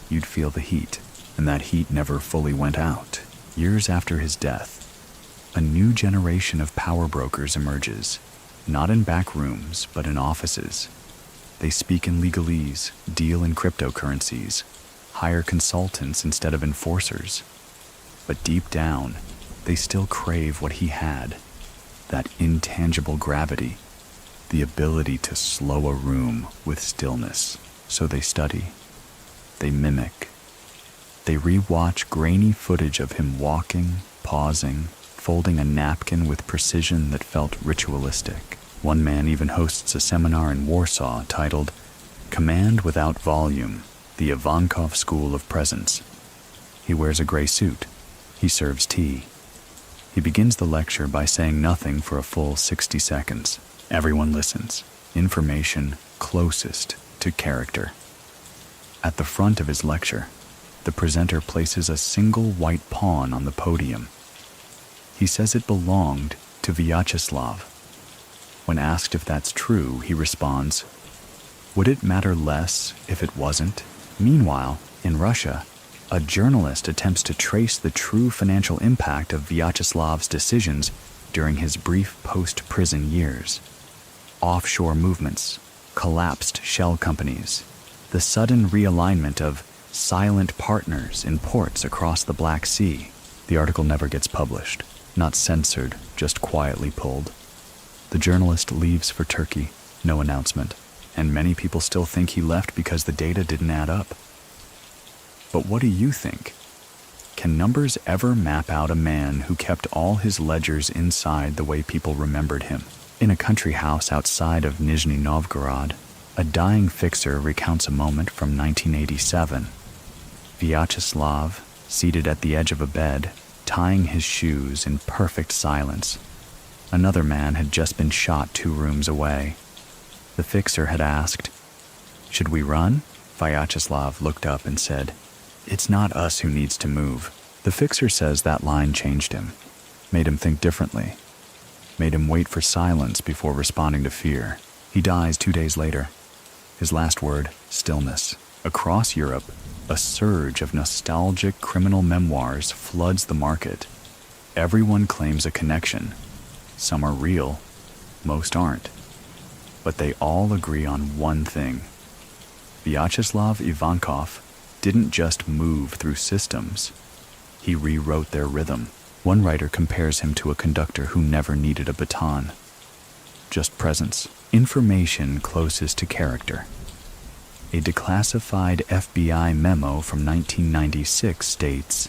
Speaker 1: you'd feel the heat, and that heat never fully went out. Years after his death, a new generation of power brokers emerges, not in back rooms, but in offices. They speak in legalese, deal in cryptocurrencies, hire consultants instead of enforcers. But deep down, they still crave what he had, that intangible gravity, the ability to slow a room with stillness. So they study, they mimic, they rewatch grainy footage of him walking, pausing, folding a napkin with precision that felt ritualistic. One man even hosts a seminar in Warsaw titled Command Without Volume, the Ivankov School of Presence. He wears a gray suit. He serves tea. He begins the lecture by saying nothing for a full 60 seconds. Everyone listens. Information closest to character. At the front of his lecture, the presenter places a single white pawn on the podium. He says it belonged to Vyacheslav. When asked if that's true, he responds, "Would it matter less if it wasn't?" Meanwhile, in Russia, a journalist attempts to trace the true financial impact of Vyacheslav's decisions during his brief post-prison years. Offshore movements, collapsed shell companies, the sudden realignment of silent partners in ports across the Black Sea. The article never gets published, not censored, just quietly pulled. The journalist leaves for Turkey, no announcement, and many people still think he left because the data didn't add up. But what do you think? Can numbers ever map out a man who kept all his ledgers inside the way people remembered him? In a country house outside of Nizhny Novgorod, a dying fixer recounts a moment from 1987. Vyacheslav, seated at the edge of a bed, tying his shoes in perfect silence. Another man had just been shot 2 rooms away. The fixer had asked, "Should we run?" Vyacheslav looked up and said, "It's not us who needs to move." The fixer says that line changed him, made him think differently, made him wait for silence before responding to fear. He dies 2 days later. His last word, stillness. Across Europe, a surge of nostalgic criminal memoirs floods the market. Everyone claims a connection. Some are real, most aren't. But they all agree on one thing. Vyacheslav Ivankov didn't just move through systems. He rewrote their rhythm. One writer compares him to a conductor who never needed a baton. Just presence. Information closest to character. A declassified FBI memo from 1996 states,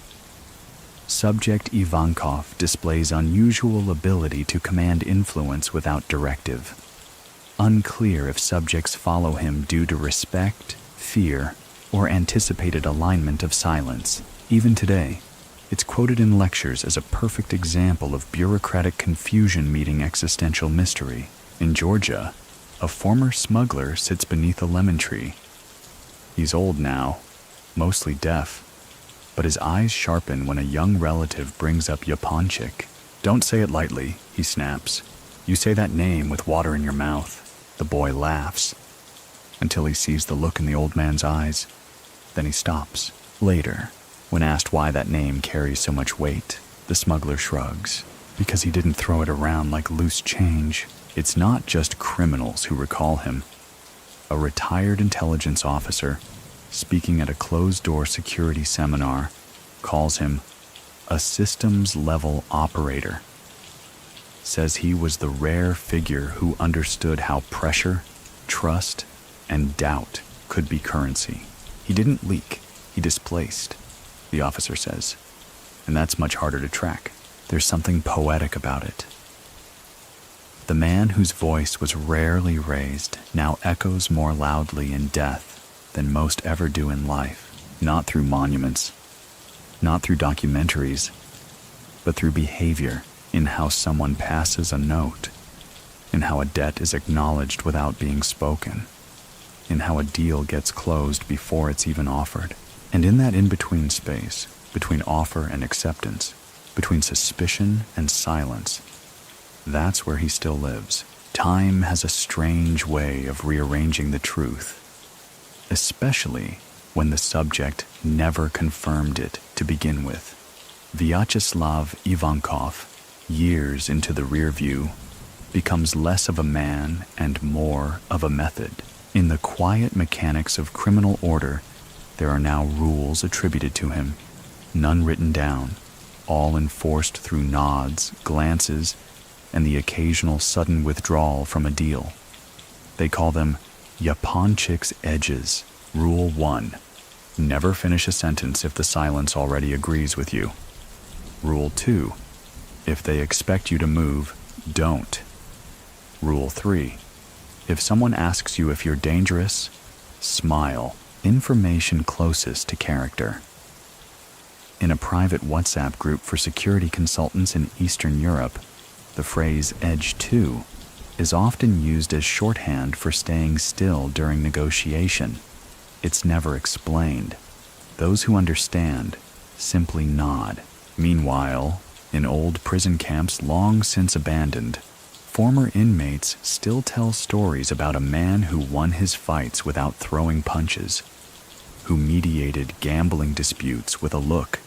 Speaker 1: "Subject Ivankov displays unusual ability to command influence without directive. Unclear if subjects follow him due to respect, fear, or anticipated alignment of silence." Even today, it's quoted in lectures as a perfect example of bureaucratic confusion meeting existential mystery. In Georgia, a former smuggler sits beneath a lemon tree. He's old now, mostly deaf, but his eyes sharpen when a young relative brings up Japonchik. "Don't say it lightly," he snaps. "You say that name with water in your mouth." The boy laughs until he sees the look in the old man's eyes. Then he stops. Later, when asked why that name carries so much weight, the smuggler shrugs. Because he didn't throw it around like loose change. It's not just criminals who recall him. A retired intelligence officer, speaking at a closed-door security seminar, calls him a systems-level operator. Says he was the rare figure who understood how pressure, trust, and doubt could be currency. He didn't leak, he displaced, the officer says. And that's much harder to track. There's something poetic about it. The man whose voice was rarely raised now echoes more loudly in death than most ever do in life, not through monuments, not through documentaries, but through behavior, in how someone passes a note, in how a debt is acknowledged without being spoken, in how a deal gets closed before it's even offered. And in that in-between space, between offer and acceptance, between suspicion and silence, that's where he still lives. Time has a strange way of rearranging the truth, especially when the subject never confirmed it to begin with. Vyacheslav Ivankov, years into the rear view, becomes less of a man and more of a method. In the quiet mechanics of criminal order, there are now rules attributed to him, none written down, all enforced through nods, glances, and the occasional sudden withdrawal from a deal. They call them Japonchik's edges. Rule 1. Never finish a sentence if the silence already agrees with you. Rule 2. If they expect you to move, don't. Rule 3. If someone asks you if you're dangerous, smile. Information closest to character. In a private WhatsApp group for security consultants in Eastern Europe, the phrase Edge 2 is often used as shorthand for staying still during negotiation. It's never explained. Those who understand simply nod. Meanwhile, in old prison camps long since abandoned, former inmates still tell stories about a man who won his fights without throwing punches, who mediated gambling disputes with a look,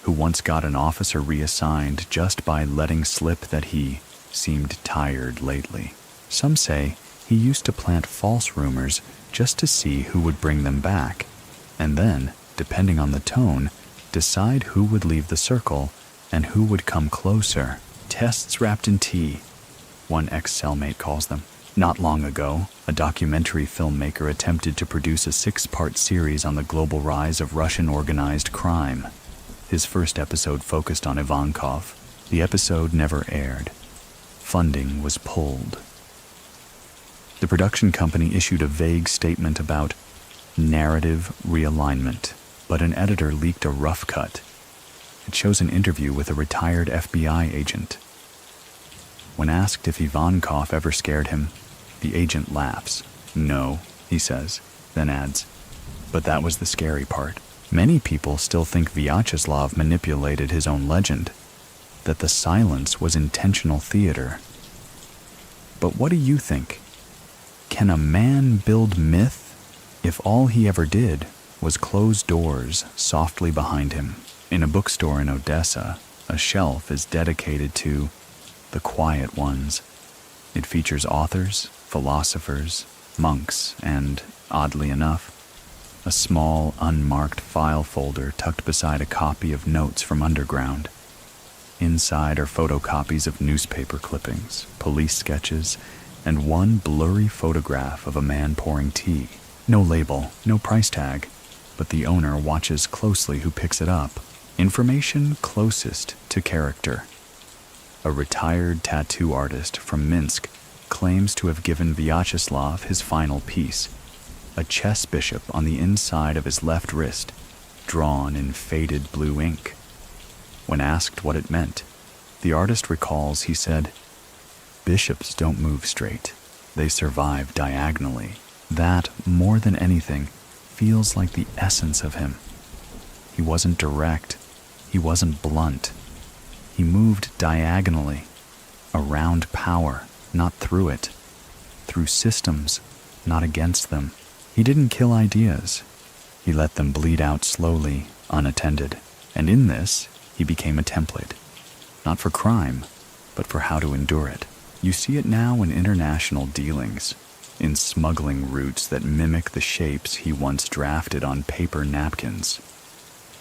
Speaker 1: who once got an officer reassigned just by letting slip that he seemed tired lately. Some say he used to plant false rumors just to see who would bring them back, and then, depending on the tone, decide who would leave the circle and who would come closer. Tests wrapped in tea, one ex-cellmate calls them. Not long ago, a documentary filmmaker attempted to produce a 6-part series on the global rise of Russian organized crime. His first episode focused on Ivankov. The episode never aired. Funding was pulled. The production company issued a vague statement about narrative realignment, but an editor leaked a rough cut. It shows an interview with a retired FBI agent. When asked if Ivankov ever scared him, the agent laughs. "No," he says, then adds, "But that was the scary part." Many people still think Vyacheslav manipulated his own legend, that the silence was intentional theater. But what do you think? Can a man build myth if all he ever did was close doors softly behind him? In a bookstore in Odessa, a shelf is dedicated to the quiet ones. It features authors, philosophers, monks, and, oddly enough, a small, unmarked file folder tucked beside a copy of Notes from Underground. Inside are photocopies of newspaper clippings, police sketches, and one blurry photograph of a man pouring tea. No label, no price tag, but the owner watches closely who picks it up. Information closest to character. A retired tattoo artist from Minsk claims to have given Vyacheslav his final piece, a chess bishop on the inside of his left wrist, drawn in faded blue ink. When asked what it meant, the artist recalls he said, "Bishops don't move straight. They survive diagonally." That, more than anything, feels like the essence of him. He wasn't direct. He wasn't blunt. He moved diagonally, around power, not through it, through systems, not against them. He didn't kill ideas. He let them bleed out slowly, unattended. And in this, he became a template. Not for crime, but for how to endure it. You see it now in international dealings, in smuggling routes that mimic the shapes he once drafted on paper napkins,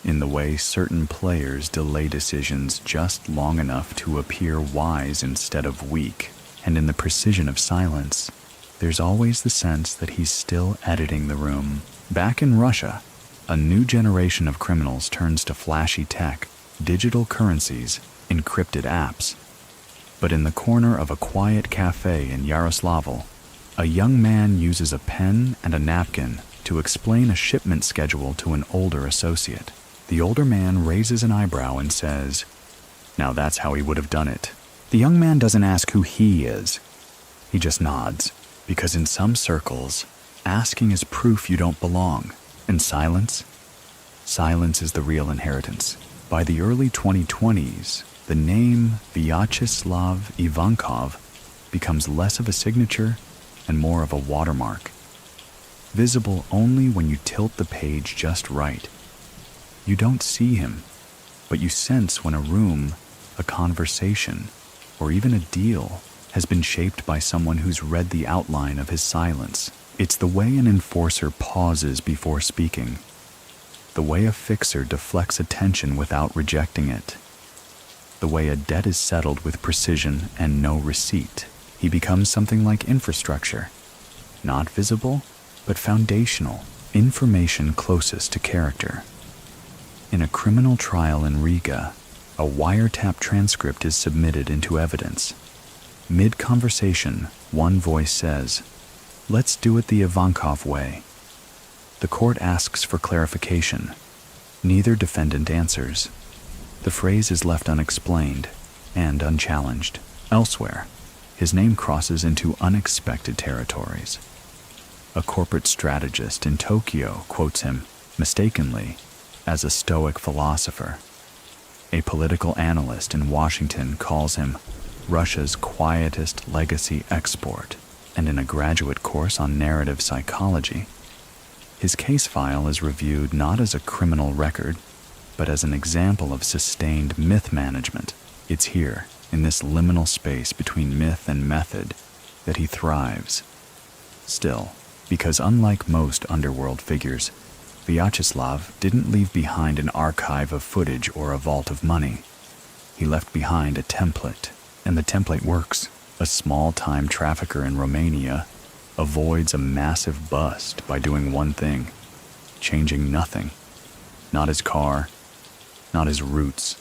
Speaker 1: in the way certain players delay decisions just long enough to appear wise instead of weak, and in the precision of silence, there's always the sense that he's still editing the room. Back in Russia, a new generation of criminals turns to flashy tech, digital currencies, encrypted apps. But in the corner of a quiet cafe in Yaroslavl, a young man uses a pen and a napkin to explain a shipment schedule to an older associate. The older man raises an eyebrow and says, "Now that's how he would have done it." The young man doesn't ask who he is. He just nods, because in some circles, asking is proof you don't belong. And silence? Silence is the real inheritance. By the early 2020s, the name Vyacheslav Ivankov becomes less of a signature and more of a watermark, visible only when you tilt the page just right. You don't see him, but you sense when a room, a conversation, or even a deal has been shaped by someone who's read the outline of his silence. It's the way an enforcer pauses before speaking, the way a fixer deflects attention without rejecting it, the way a debt is settled with precision and no receipt. He becomes something like infrastructure, not visible, but foundational, information closest to character. In a criminal trial in Riga, a wiretap transcript is submitted into evidence. Mid-conversation, one voice says, "Let's do it the Ivankov way." The court asks for clarification. Neither defendant answers. The phrase is left unexplained and unchallenged. Elsewhere, his name crosses into unexpected territories. A corporate strategist in Tokyo quotes him, mistakenly, as a Stoic philosopher. A political analyst in Washington calls him Russia's quietest legacy export, and in a graduate course on narrative psychology, his case file is reviewed not as a criminal record, but as an example of sustained myth management. It's here, in this liminal space between myth and method, that he thrives. Still, because unlike most underworld figures, Vyacheslav didn't leave behind an archive of footage or a vault of money. He left behind a template, and the template works. A small-time trafficker in Romania avoids a massive bust by doing one thing, changing nothing. Not his car, not his routes,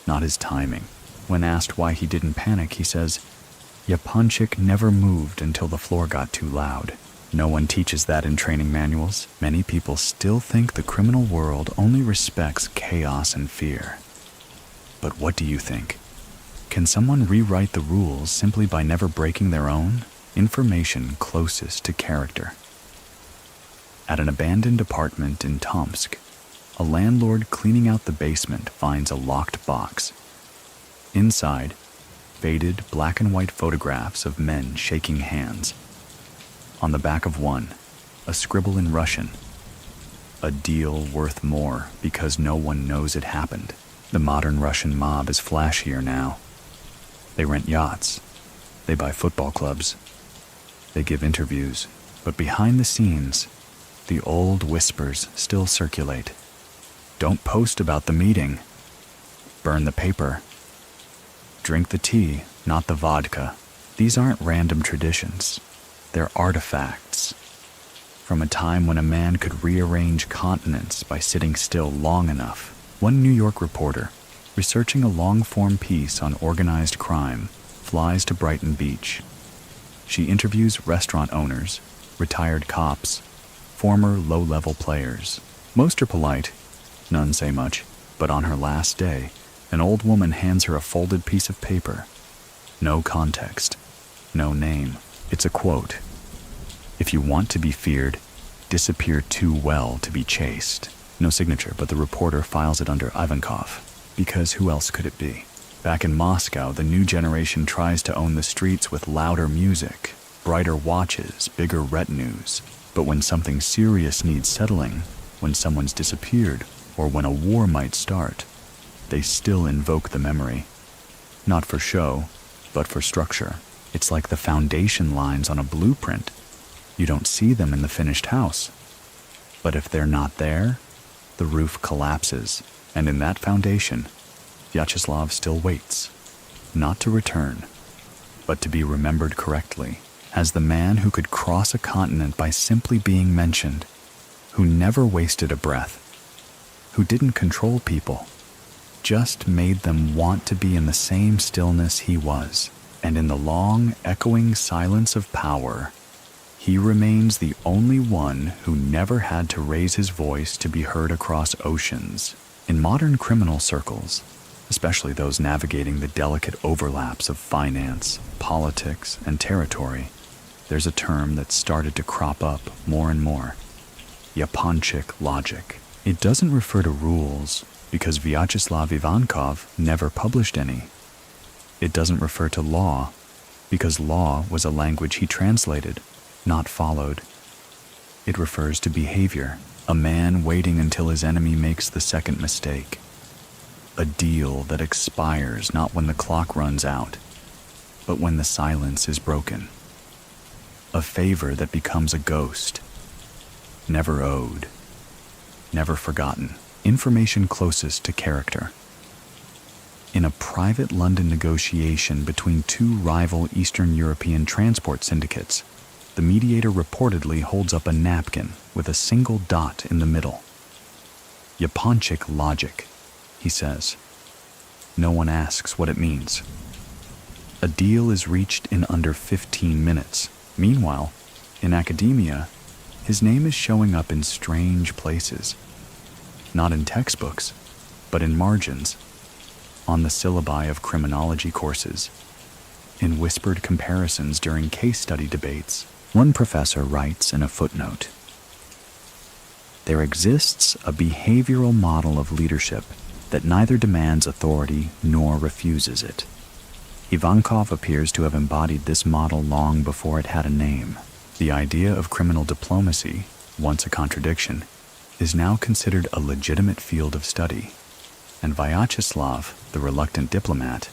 Speaker 1: not his timing. When asked why he didn't panic, he says, "Yaponchik never moved until the floor got too loud." No one teaches that in training manuals. Many people still think the criminal world only respects chaos and fear. But what do you think? Can someone rewrite the rules simply by never breaking their own? Information closest to character. At an abandoned apartment in Tomsk, a landlord cleaning out the basement finds a locked box. Inside, faded black and white photographs of men shaking hands. On the back of one, a scribble in Russian. A deal worth more because no one knows it happened. The modern Russian mob is flashier now. They rent yachts. They buy football clubs. They give interviews. But behind the scenes, the old whispers still circulate. Don't post about the meeting. Burn the paper. Drink the tea, not the vodka. These aren't random traditions. They're artifacts. From a time when a man could rearrange continents by sitting still long enough, one New York reporter, researching a long-form piece on organized crime, flies to Brighton Beach. She interviews restaurant owners, retired cops, former low-level players. Most are polite, none say much, but on her last day, an old woman hands her a folded piece of paper. No context, no name. It's a quote. "If you want to be feared, disappear too well to be chased." No signature, but the reporter files it under Ivankov, because who else could it be? Back in Moscow, the new generation tries to own the streets with louder music, brighter watches, bigger retinues. But when something serious needs settling, when someone's disappeared, or when a war might start, they still invoke the memory. Not for show, but for structure. It's like the foundation lines on a blueprint. You don't see them in the finished house. But if they're not there, the roof collapses, and in that foundation, Vyacheslav still waits, not to return, but to be remembered correctly, as the man who could cross a continent by simply being mentioned, who never wasted a breath, who didn't control people, just made them want to be in the same stillness he was, and in the long, echoing silence of power, he remains the only one who never had to raise his voice to be heard across oceans. In modern criminal circles, especially those navigating the delicate overlaps of finance, politics, and territory, there's a term that started to crop up more and more: Yaponchik logic. It doesn't refer to rules, because Vyacheslav Ivankov never published any. It doesn't refer to law, because law was a language he translated, not followed. It refers to behavior, a man waiting until his enemy makes the second mistake. A deal that expires not when the clock runs out, but when the silence is broken. A favor that becomes a ghost, never owed, never forgotten. Information closest to character. In a private London negotiation between two rival Eastern European transport syndicates, the mediator reportedly holds up a napkin with a single dot in the middle. Yaponchik logic, he says. No one asks what it means. A deal is reached in under 15 minutes. Meanwhile, in academia, his name is showing up in strange places. Not in textbooks, but in margins, on the syllabi of criminology courses, in whispered comparisons during case study debates. One professor writes in a footnote, "There exists a behavioral model of leadership that neither demands authority nor refuses it. Ivankov appears to have embodied this model long before it had a name. The idea of criminal diplomacy, once a contradiction, is now considered a legitimate field of study, and Vyacheslav, the reluctant diplomat,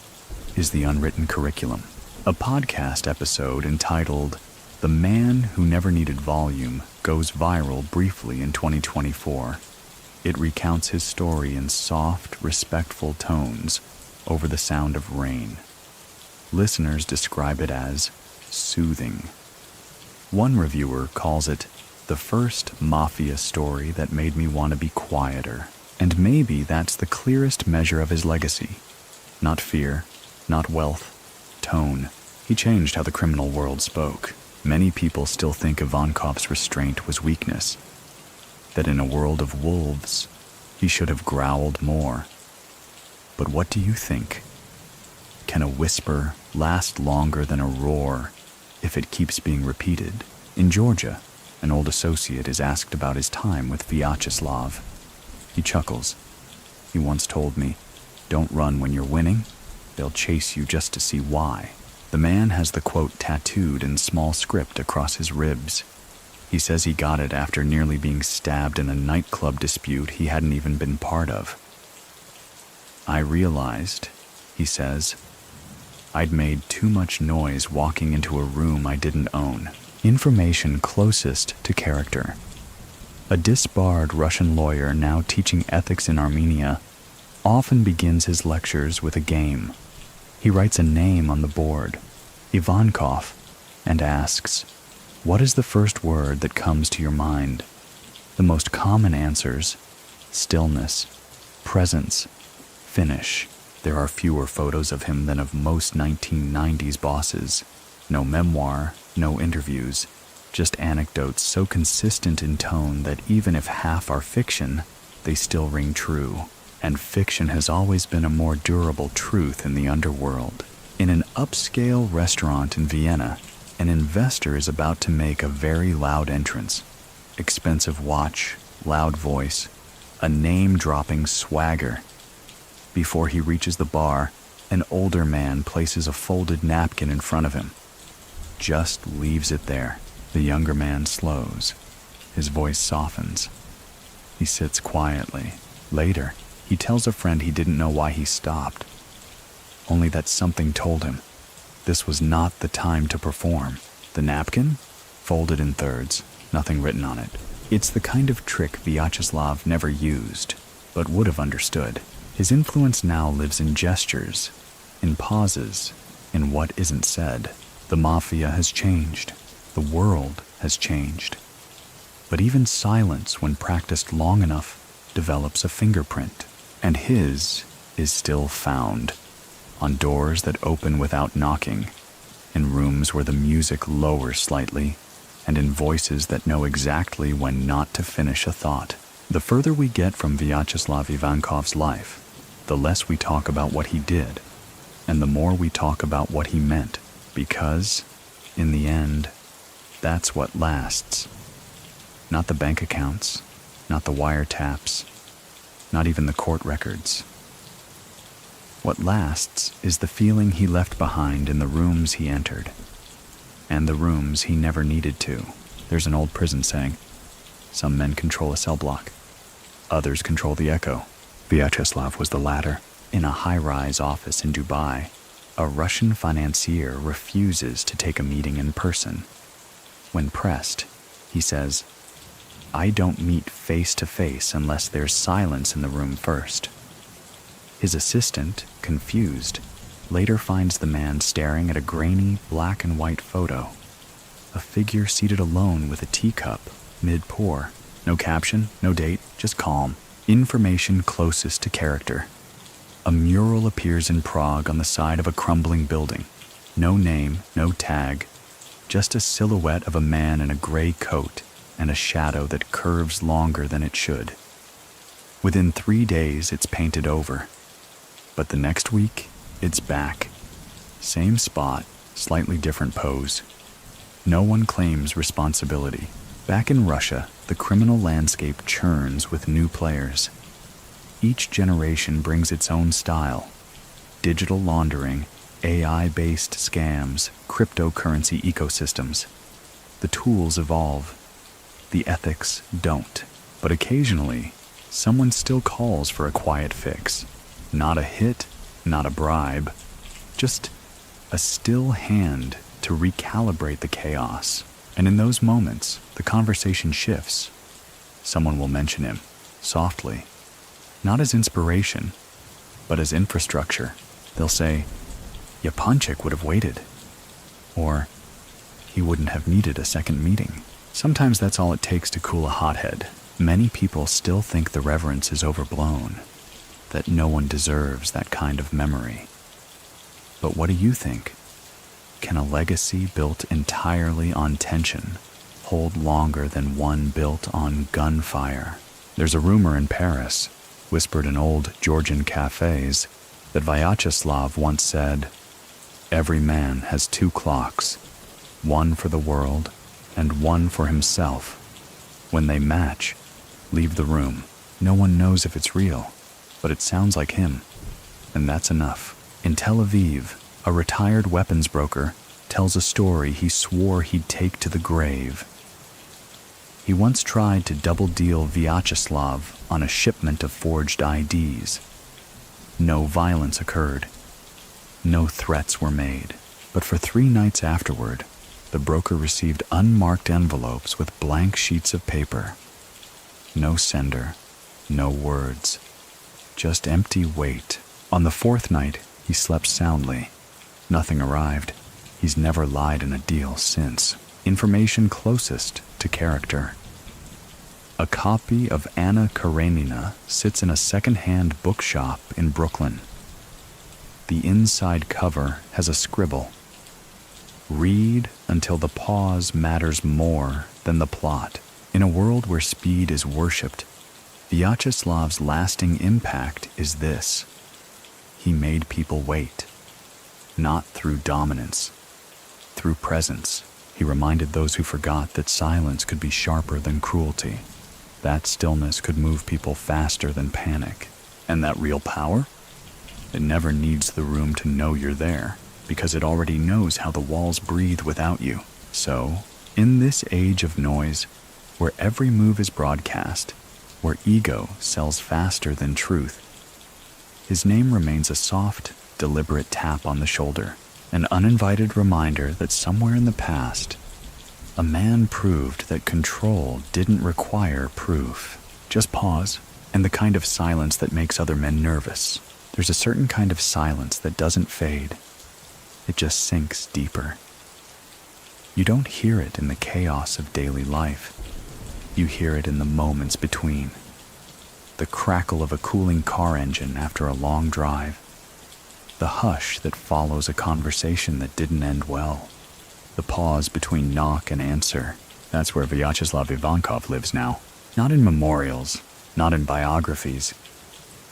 Speaker 1: is the unwritten curriculum." A podcast episode entitled "The Man Who Never Needed Volume" goes viral briefly in 2024. It recounts his story in soft, respectful tones over the sound of rain. Listeners describe it as soothing. One reviewer calls it the first Mafia story that made me want to be quieter. And maybe that's the clearest measure of his legacy. Not fear, not wealth, tone. He changed how the criminal world spoke. Many people still think Ivankov's restraint was weakness, that in a world of wolves, he should have growled more. But what do you think? Can a whisper last longer than a roar if it keeps being repeated? In Georgia, an old associate is asked about his time with Vyacheslav. He chuckles. He once told me, "Don't run when you're winning. They'll chase you just to see why." The man has the quote tattooed in small script across his ribs. He says he got it after nearly being stabbed in a nightclub dispute he hadn't even been part of. "I realized," he says, "I'd made too much noise walking into a room I didn't own." Information closest to character. A disbarred Russian lawyer now teaching ethics in Armenia often begins his lectures with a game. He writes a name on the board, Ivankov, and asks, "What is the first word that comes to your mind?" The most common answers: stillness, presence, finish. There are fewer photos of him than of most 1990s bosses. No memoir, no interviews, just anecdotes so consistent in tone that even if half are fiction, they still ring true. And fiction has always been a more durable truth in the underworld. In an upscale restaurant in Vienna, an investor is about to make a very loud entrance. Expensive watch, loud voice, a name-dropping swagger. Before he reaches the bar, an older man places a folded napkin in front of him. Just leaves it there. The younger man slows. His voice softens. He sits quietly. Later, he tells a friend he didn't know why he stopped. Only that something told him this was not the time to perform. The napkin? Folded in thirds, nothing written on it. It's the kind of trick Vyacheslav never used, but would have understood. His influence now lives in gestures, in pauses, in what isn't said. The Mafia has changed. The world has changed. But even silence, when practiced long enough, develops a fingerprint. And his is still found. On doors that open without knocking, in rooms where the music lowers slightly, and in voices that know exactly when not to finish a thought. The further we get from Vyacheslav Ivankov's life, the less we talk about what he did, and the more we talk about what he meant, because, in the end, that's what lasts. Not the bank accounts, not the wiretaps, not even the court records. What lasts is the feeling he left behind in the rooms he entered, and the rooms he never needed to. There's an old prison saying, some men control a cell block, others control the echo. Vyacheslav was the latter. In a high-rise office in Dubai, a Russian financier refuses to take a meeting in person. When pressed, he says, "I don't meet face-to-face unless there's silence in the room first." His assistant, confused, later finds the man staring at a grainy black and white photo. A figure seated alone with a teacup, mid-pour. No caption, no date, just calm. Information closest to character. A mural appears in Prague on the side of a crumbling building. No name, no tag, just a silhouette of a man in a gray coat and a shadow that curves longer than it should. Within 3 days, it's painted over. But the next week, it's back. Same spot, slightly different pose. No one claims responsibility. Back in Russia, the criminal landscape churns with new players. Each generation brings its own style. Digital laundering, AI-based scams, cryptocurrency ecosystems. The tools evolve. The ethics don't. But occasionally, someone still calls for a quiet fix. Not a hit, not a bribe, just a still hand to recalibrate the chaos. And in those moments, the conversation shifts. Someone will mention him, softly, not as inspiration, but as infrastructure. They'll say, Yapanchik would have waited, or he wouldn't have needed a second meeting. Sometimes that's all it takes to cool a hothead. Many people still think the reverence is overblown, that no one deserves that kind of memory. But what do you think? Can a legacy built entirely on tension hold longer than one built on gunfire? There's a rumor in Paris, whispered in old Georgian cafes, that Vyacheslav once said, "Every man has 2 clocks, one for the world and one for himself. When they match, leave the room. No one knows if it's real, but it sounds like him, and that's enough." In Tel Aviv, a retired weapons broker tells a story he swore he'd take to the grave. He once tried to double-deal Vyacheslav on a shipment of forged IDs. No violence occurred. No threats were made. But for 3 nights afterward, the broker received unmarked envelopes with blank sheets of paper. No sender, no words, just empty weight. On the 4th night, he slept soundly. Nothing arrived. He's never lied in a deal since. Information closest to character. A copy of Anna Karenina sits in a second-hand bookshop in Brooklyn. The inside cover has a scribble. Read until the pause matters more than the plot. In a world where speed is worshipped, Vyacheslav's lasting impact is this. He made people wait. Not through dominance, through presence. He reminded those who forgot that silence could be sharper than cruelty, That stillness could move people faster than panic. And that real power? It never needs the room to know you're there, because it already knows how the walls breathe without you. So, in this age of noise, where every move is broadcast, where ego sells faster than truth, his name remains a soft, deliberate tap on the shoulder, an uninvited reminder that somewhere in the past, a man proved that control didn't require proof. Just pause, and the kind of silence that makes other men nervous. There's a certain kind of silence that doesn't fade. It just sinks deeper. You don't hear it in the chaos of daily life. You hear it in the moments between. The crackle of a cooling car engine after a long drive. The hush that follows a conversation that didn't end well. The pause between knock and answer. That's where Vyacheslav Ivankov lives now. Not in memorials, not in biographies,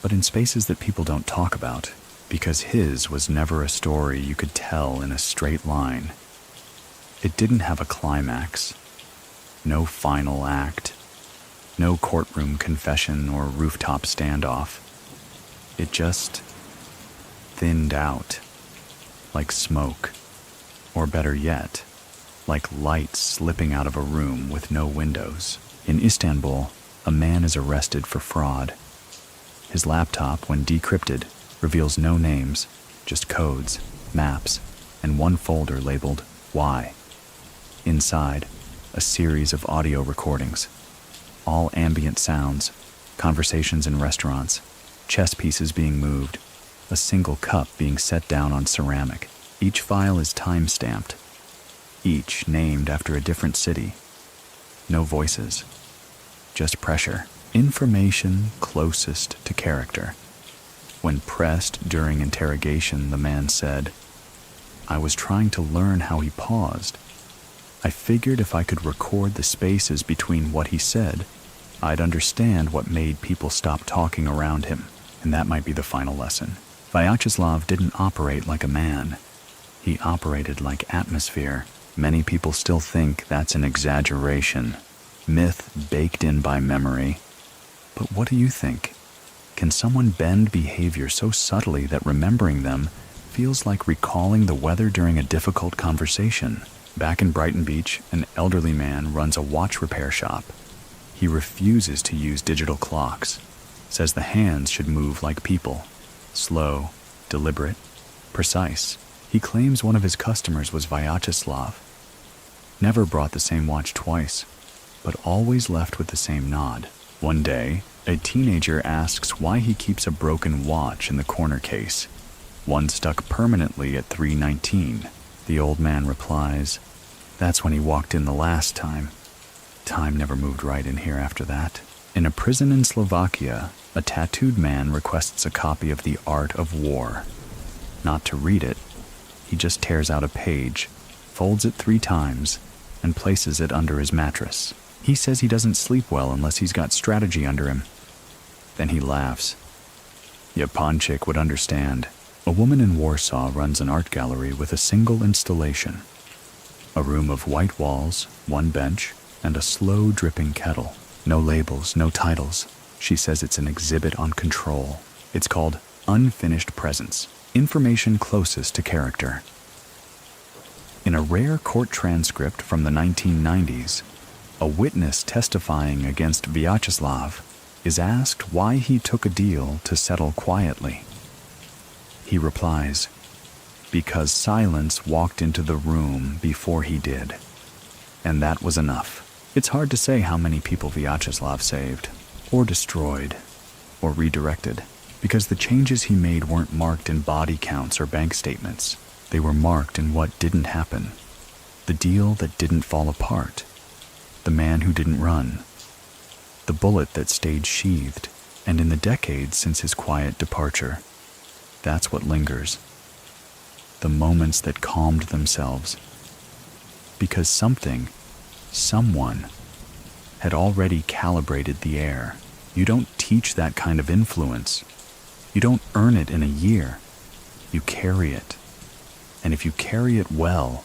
Speaker 1: but in spaces that people don't talk about, because his was never a story you could tell in a straight line. It didn't have a climax, no final act, no courtroom confession or rooftop standoff. It just thinned out, like smoke, or better yet, like light slipping out of a room with no windows. In Istanbul, a man is arrested for fraud. His laptop, when decrypted, reveals no names, just codes, maps, and one folder labeled Why. Inside, a series of audio recordings, all ambient sounds, conversations in restaurants, chess pieces being moved, a single cup being set down on ceramic. Each file is time-stamped, each named after a different city. No voices, just pressure. Information closest to character. When pressed during interrogation, the man said, "I was trying to learn how he paused. I figured if I could record the spaces between what he said, I'd understand what made people stop talking around him." And that might be the final lesson. Vyacheslav didn't operate like a man. He operated like atmosphere. Many people still think that's an exaggeration, myth baked in by memory. But what do you think? Can someone bend behavior so subtly that remembering them feels like recalling the weather during a difficult conversation? Back in Brighton Beach, an elderly man runs a watch repair shop. He refuses to use digital clocks, says the hands should move like people, slow, deliberate, precise. He claims one of his customers was Vyacheslav. Never brought the same watch twice, but always left with the same nod. One day, a teenager asks why he keeps a broken watch in the corner case, one stuck permanently at 3:19. The old man replies, "That's when he walked in the last time. Time never moved right in here after that." In a prison in Slovakia, a tattooed man requests a copy of The Art of War. Not to read it, he just tears out a page, folds it 3 times, and places it under his mattress. He says he doesn't sleep well unless he's got strategy under him. Then he laughs. Japonchik would understand. A woman in Warsaw runs an art gallery with a single installation. A room of white walls, 1 bench, and a slow dripping kettle. No labels, no titles. She says it's an exhibit on control. It's called Unfinished Presence, information closest to character. In a rare court transcript from the 1990s, a witness testifying against Vyacheslav is asked why he took a deal to settle quietly. He replies, "Because silence walked into the room before he did. And that was enough." It's hard to say how many people Vyacheslav saved, or destroyed, or redirected, because the changes he made weren't marked in body counts or bank statements. They were marked in what didn't happen. The deal that didn't fall apart. The man who didn't run. The bullet that stayed sheathed, and in the decades since his quiet departure, that's what lingers. The moments that calmed themselves. Because someone, had already calibrated the air. You don't teach that kind of influence. You don't earn it in a year. You carry it. And if you carry it well,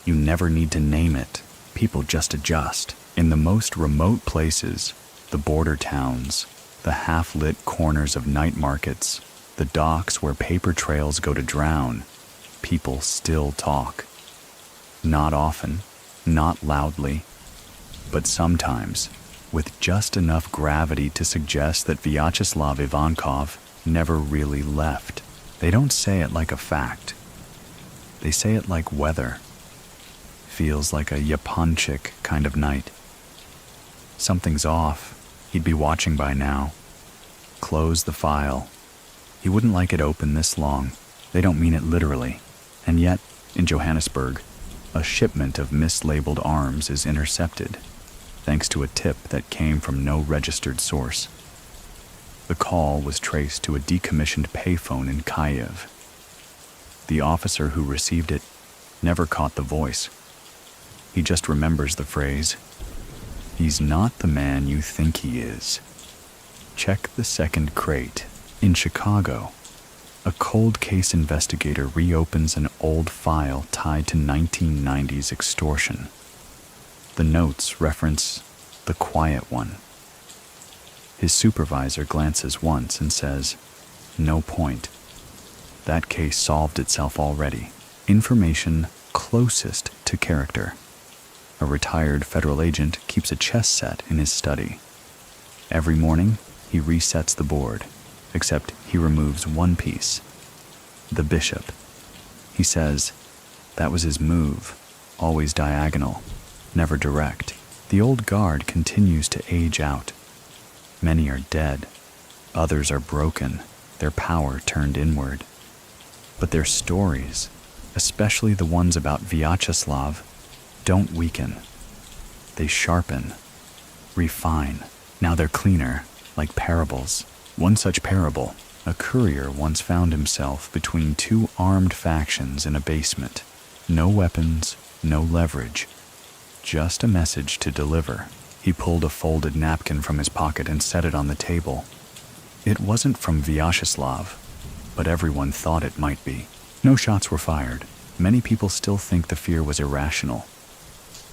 Speaker 1: you never need to name it. People just adjust. In the most remote places, The border towns, the half-lit corners of night markets, the docks where paper trails go to drown, people still talk. Not often, not loudly, but sometimes, with just enough gravity to suggest that Vyacheslav Ivankov never really left. They don't say it like a fact. They say it like weather. Feels like a Yapanchik kind of night. Something's off. He'd be watching by now. Close the file. He wouldn't like it open this long. They don't mean it literally. And yet, in Johannesburg, a shipment of mislabeled arms is intercepted, thanks to a tip that came from no registered source. The call was traced to a decommissioned payphone in Kyiv. The officer who received it never caught the voice. He just remembers the phrase, "He's not the man you think he is." Check the second crate. In Chicago, a cold case investigator reopens an old file tied to 1990s extortion. The notes reference the quiet one. His supervisor glances once and says, "No point. That case solved itself already. Information closest to character." A retired federal agent keeps a chess set in his study. Every morning, he resets the board, except he removes one piece, the bishop. He says that was his move, always diagonal, never direct. The old guard continues to age out. Many are dead, others are broken, their power turned inward. But their stories, especially the ones about Vyacheslav, don't weaken. They sharpen, refine. Now they're cleaner, like parables. One such parable, a courier once found himself between two armed factions in a basement. No weapons, no leverage, just a message to deliver. He pulled a folded napkin from his pocket and set it on the table. It wasn't from Vyacheslav, but everyone thought it might be. No shots were fired. Many people still think the fear was irrational,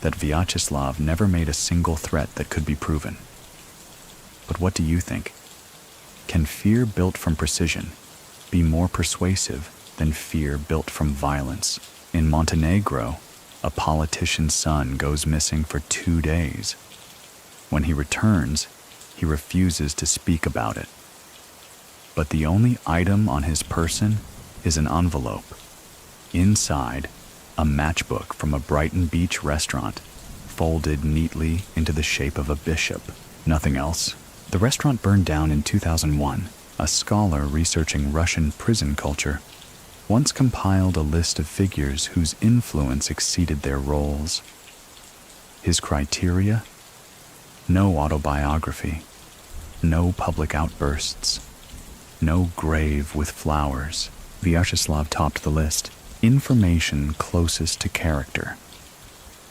Speaker 1: that Vyacheslav never made a single threat that could be proven. But what do you think? Can fear built from precision be more persuasive than fear built from violence? In Montenegro, a politician's son goes missing for 2 days. When he returns, he refuses to speak about it. But the only item on his person is an envelope. Inside, a matchbook from a Brighton Beach restaurant, folded neatly into the shape of a bishop. Nothing else. The restaurant burned down in 2001. A scholar researching Russian prison culture once compiled a list of figures whose influence exceeded their roles. His criteria? No autobiography, no public outbursts, no grave with flowers. Vyacheslav topped the list. Information closest to character.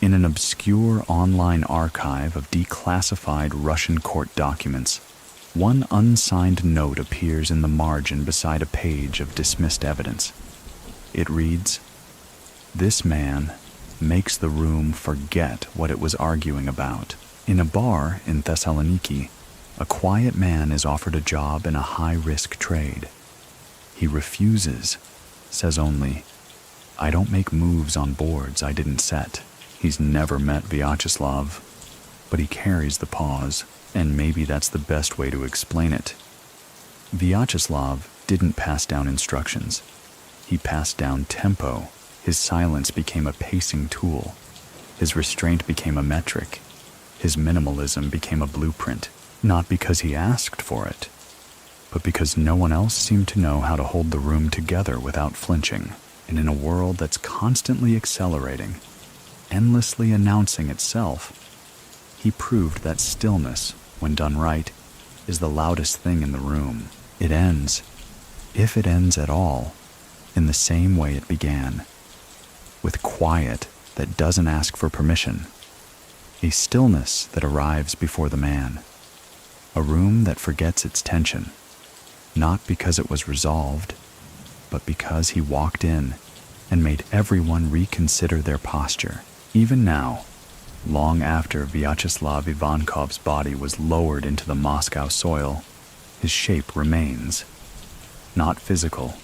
Speaker 1: In an obscure online archive of declassified Russian court documents, one unsigned note appears in the margin beside a page of dismissed evidence. It reads, "This man makes the room forget what it was arguing about." In a bar in Thessaloniki, a quiet man is offered a job in a high-risk trade. He refuses, says only, "I don't make moves on boards I didn't set." He's never met Vyacheslav, but he carries the pause, and maybe that's the best way to explain it. Vyacheslav didn't pass down instructions. He passed down tempo. His silence became a pacing tool. His restraint became a metric. His minimalism became a blueprint, not because he asked for it, but because no one else seemed to know how to hold the room together without flinching. And in a world that's constantly accelerating, endlessly announcing itself, he proved that stillness, when done right, is the loudest thing in the room. It ends, if it ends at all, in the same way it began, with quiet that doesn't ask for permission, a stillness that arrives before the man, a room that forgets its tension, not because it was resolved, but because he walked in and made everyone reconsider their posture. Even now, Long after Vyacheslav Ivankov's body was lowered into the Moscow soil, his shape remains. Not physical,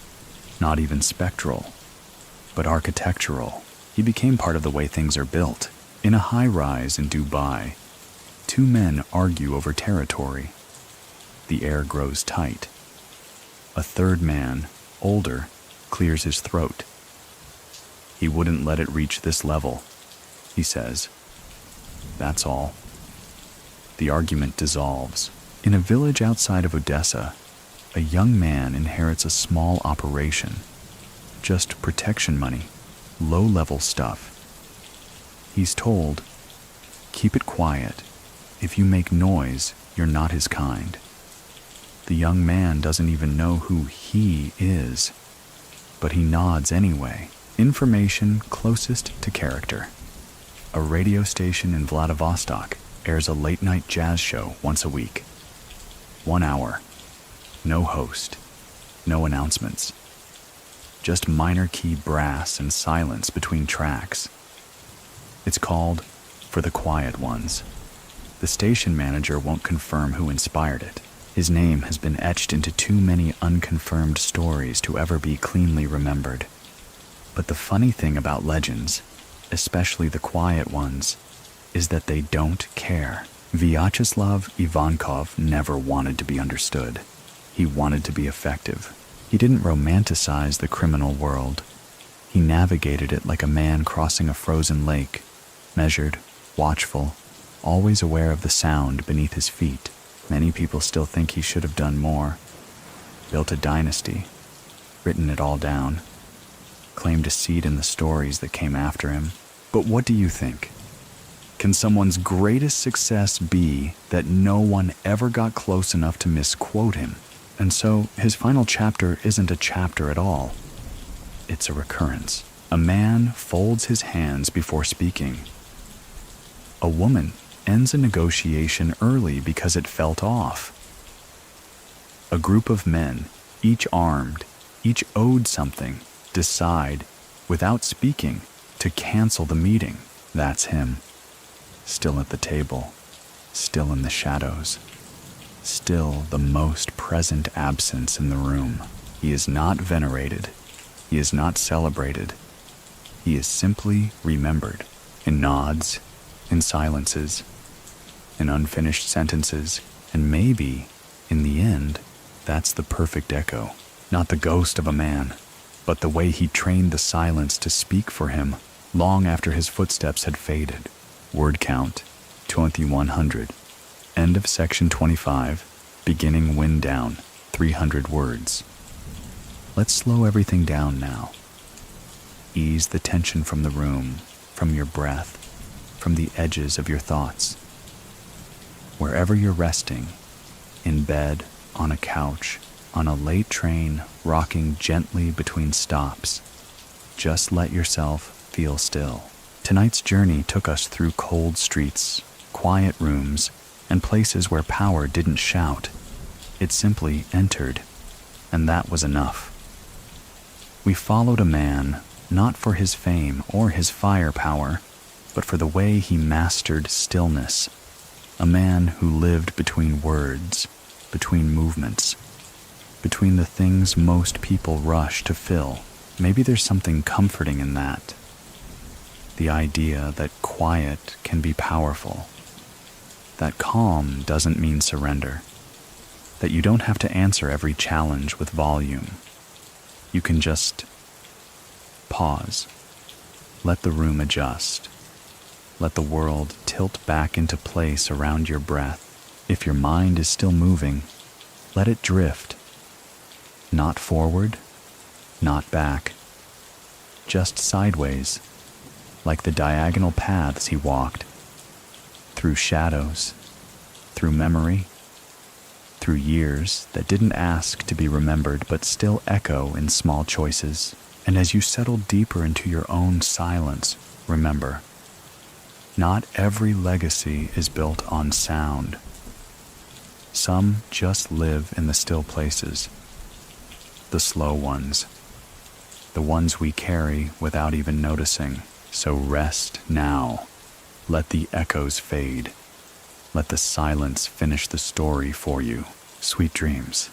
Speaker 1: not even spectral, but architectural. He became part of the way things are built. In a high-rise in Dubai, two men argue over territory. The air grows tight. A third man, older, clears his throat. He wouldn't let it reach this level, he says. That's all. The argument dissolves. In a village outside of Odessa, a young man inherits a small operation. Just protection money, low-level stuff. He's told, keep it quiet. If you make noise, you're not his kind. The young man doesn't even know who he is, but he nods anyway. Information closest to character. A radio station in Vladivostok airs a late-night jazz show once a week. 1 hour. No host. No announcements. Just minor key brass and silence between tracks. It's called For the Quiet Ones. The station manager won't confirm who inspired it. His name has been etched into too many unconfirmed stories to ever be cleanly remembered. But the funny thing about legends, especially the quiet ones, is that they don't care. Vyacheslav Ivankov never wanted to be understood. He wanted to be effective. He didn't romanticize the criminal world. He navigated it like a man crossing a frozen lake, measured, watchful, always aware of the sound beneath his feet. Many people still think he should have done more. Built a dynasty, written it all down, claimed a seat in the stories that came after him. But what do you think? Can someone's greatest success be that no one ever got close enough to misquote him? And so his final chapter isn't a chapter at all. It's a recurrence. A man folds his hands before speaking. A woman ends a negotiation early because it felt off. A group of men, each armed, each owed something, decide, without speaking, to cancel the meeting. That's him. Still at the table, still in the shadows, still the most present absence in the room. He is not venerated. He is not celebrated. He is simply remembered in nods, in silences, in unfinished sentences, and maybe, in the end, that's the perfect echo. Not the ghost of a man, but the way he trained the silence to speak for him long after his footsteps had faded. Word count, 2100. End of section 25, beginning wind down, 300 words. Let's slow everything down now. Ease the tension from the room, from your breath, from the edges of your thoughts. Wherever you're resting, in bed, on a couch, on a late train, rocking gently between stops, just let yourself feel still. Tonight's journey took us through cold streets, quiet rooms, and places where power didn't shout. It simply entered, and that was enough. We followed a man, not for his fame or his firepower, but for the way he mastered stillness. A man who lived between words, between movements, between the things most people rush to fill. Maybe there's something comforting in that. The idea that quiet can be powerful. That calm doesn't mean surrender. That you don't have to answer every challenge with volume. You can just pause. Let the room adjust. Let the world tilt back into place around your breath. If your mind is still moving, let it drift. Not forward, not back. Just sideways, like the diagonal paths he walked. Through shadows, through memory, through years that didn't ask to be remembered but still echo in small choices. And as you settle deeper into your own silence, remember, not every legacy is built on sound. Some just live in the still places, the slow ones, the ones we carry without even noticing. So rest now. Let the echoes fade. Let the silence finish the story for you. Sweet dreams.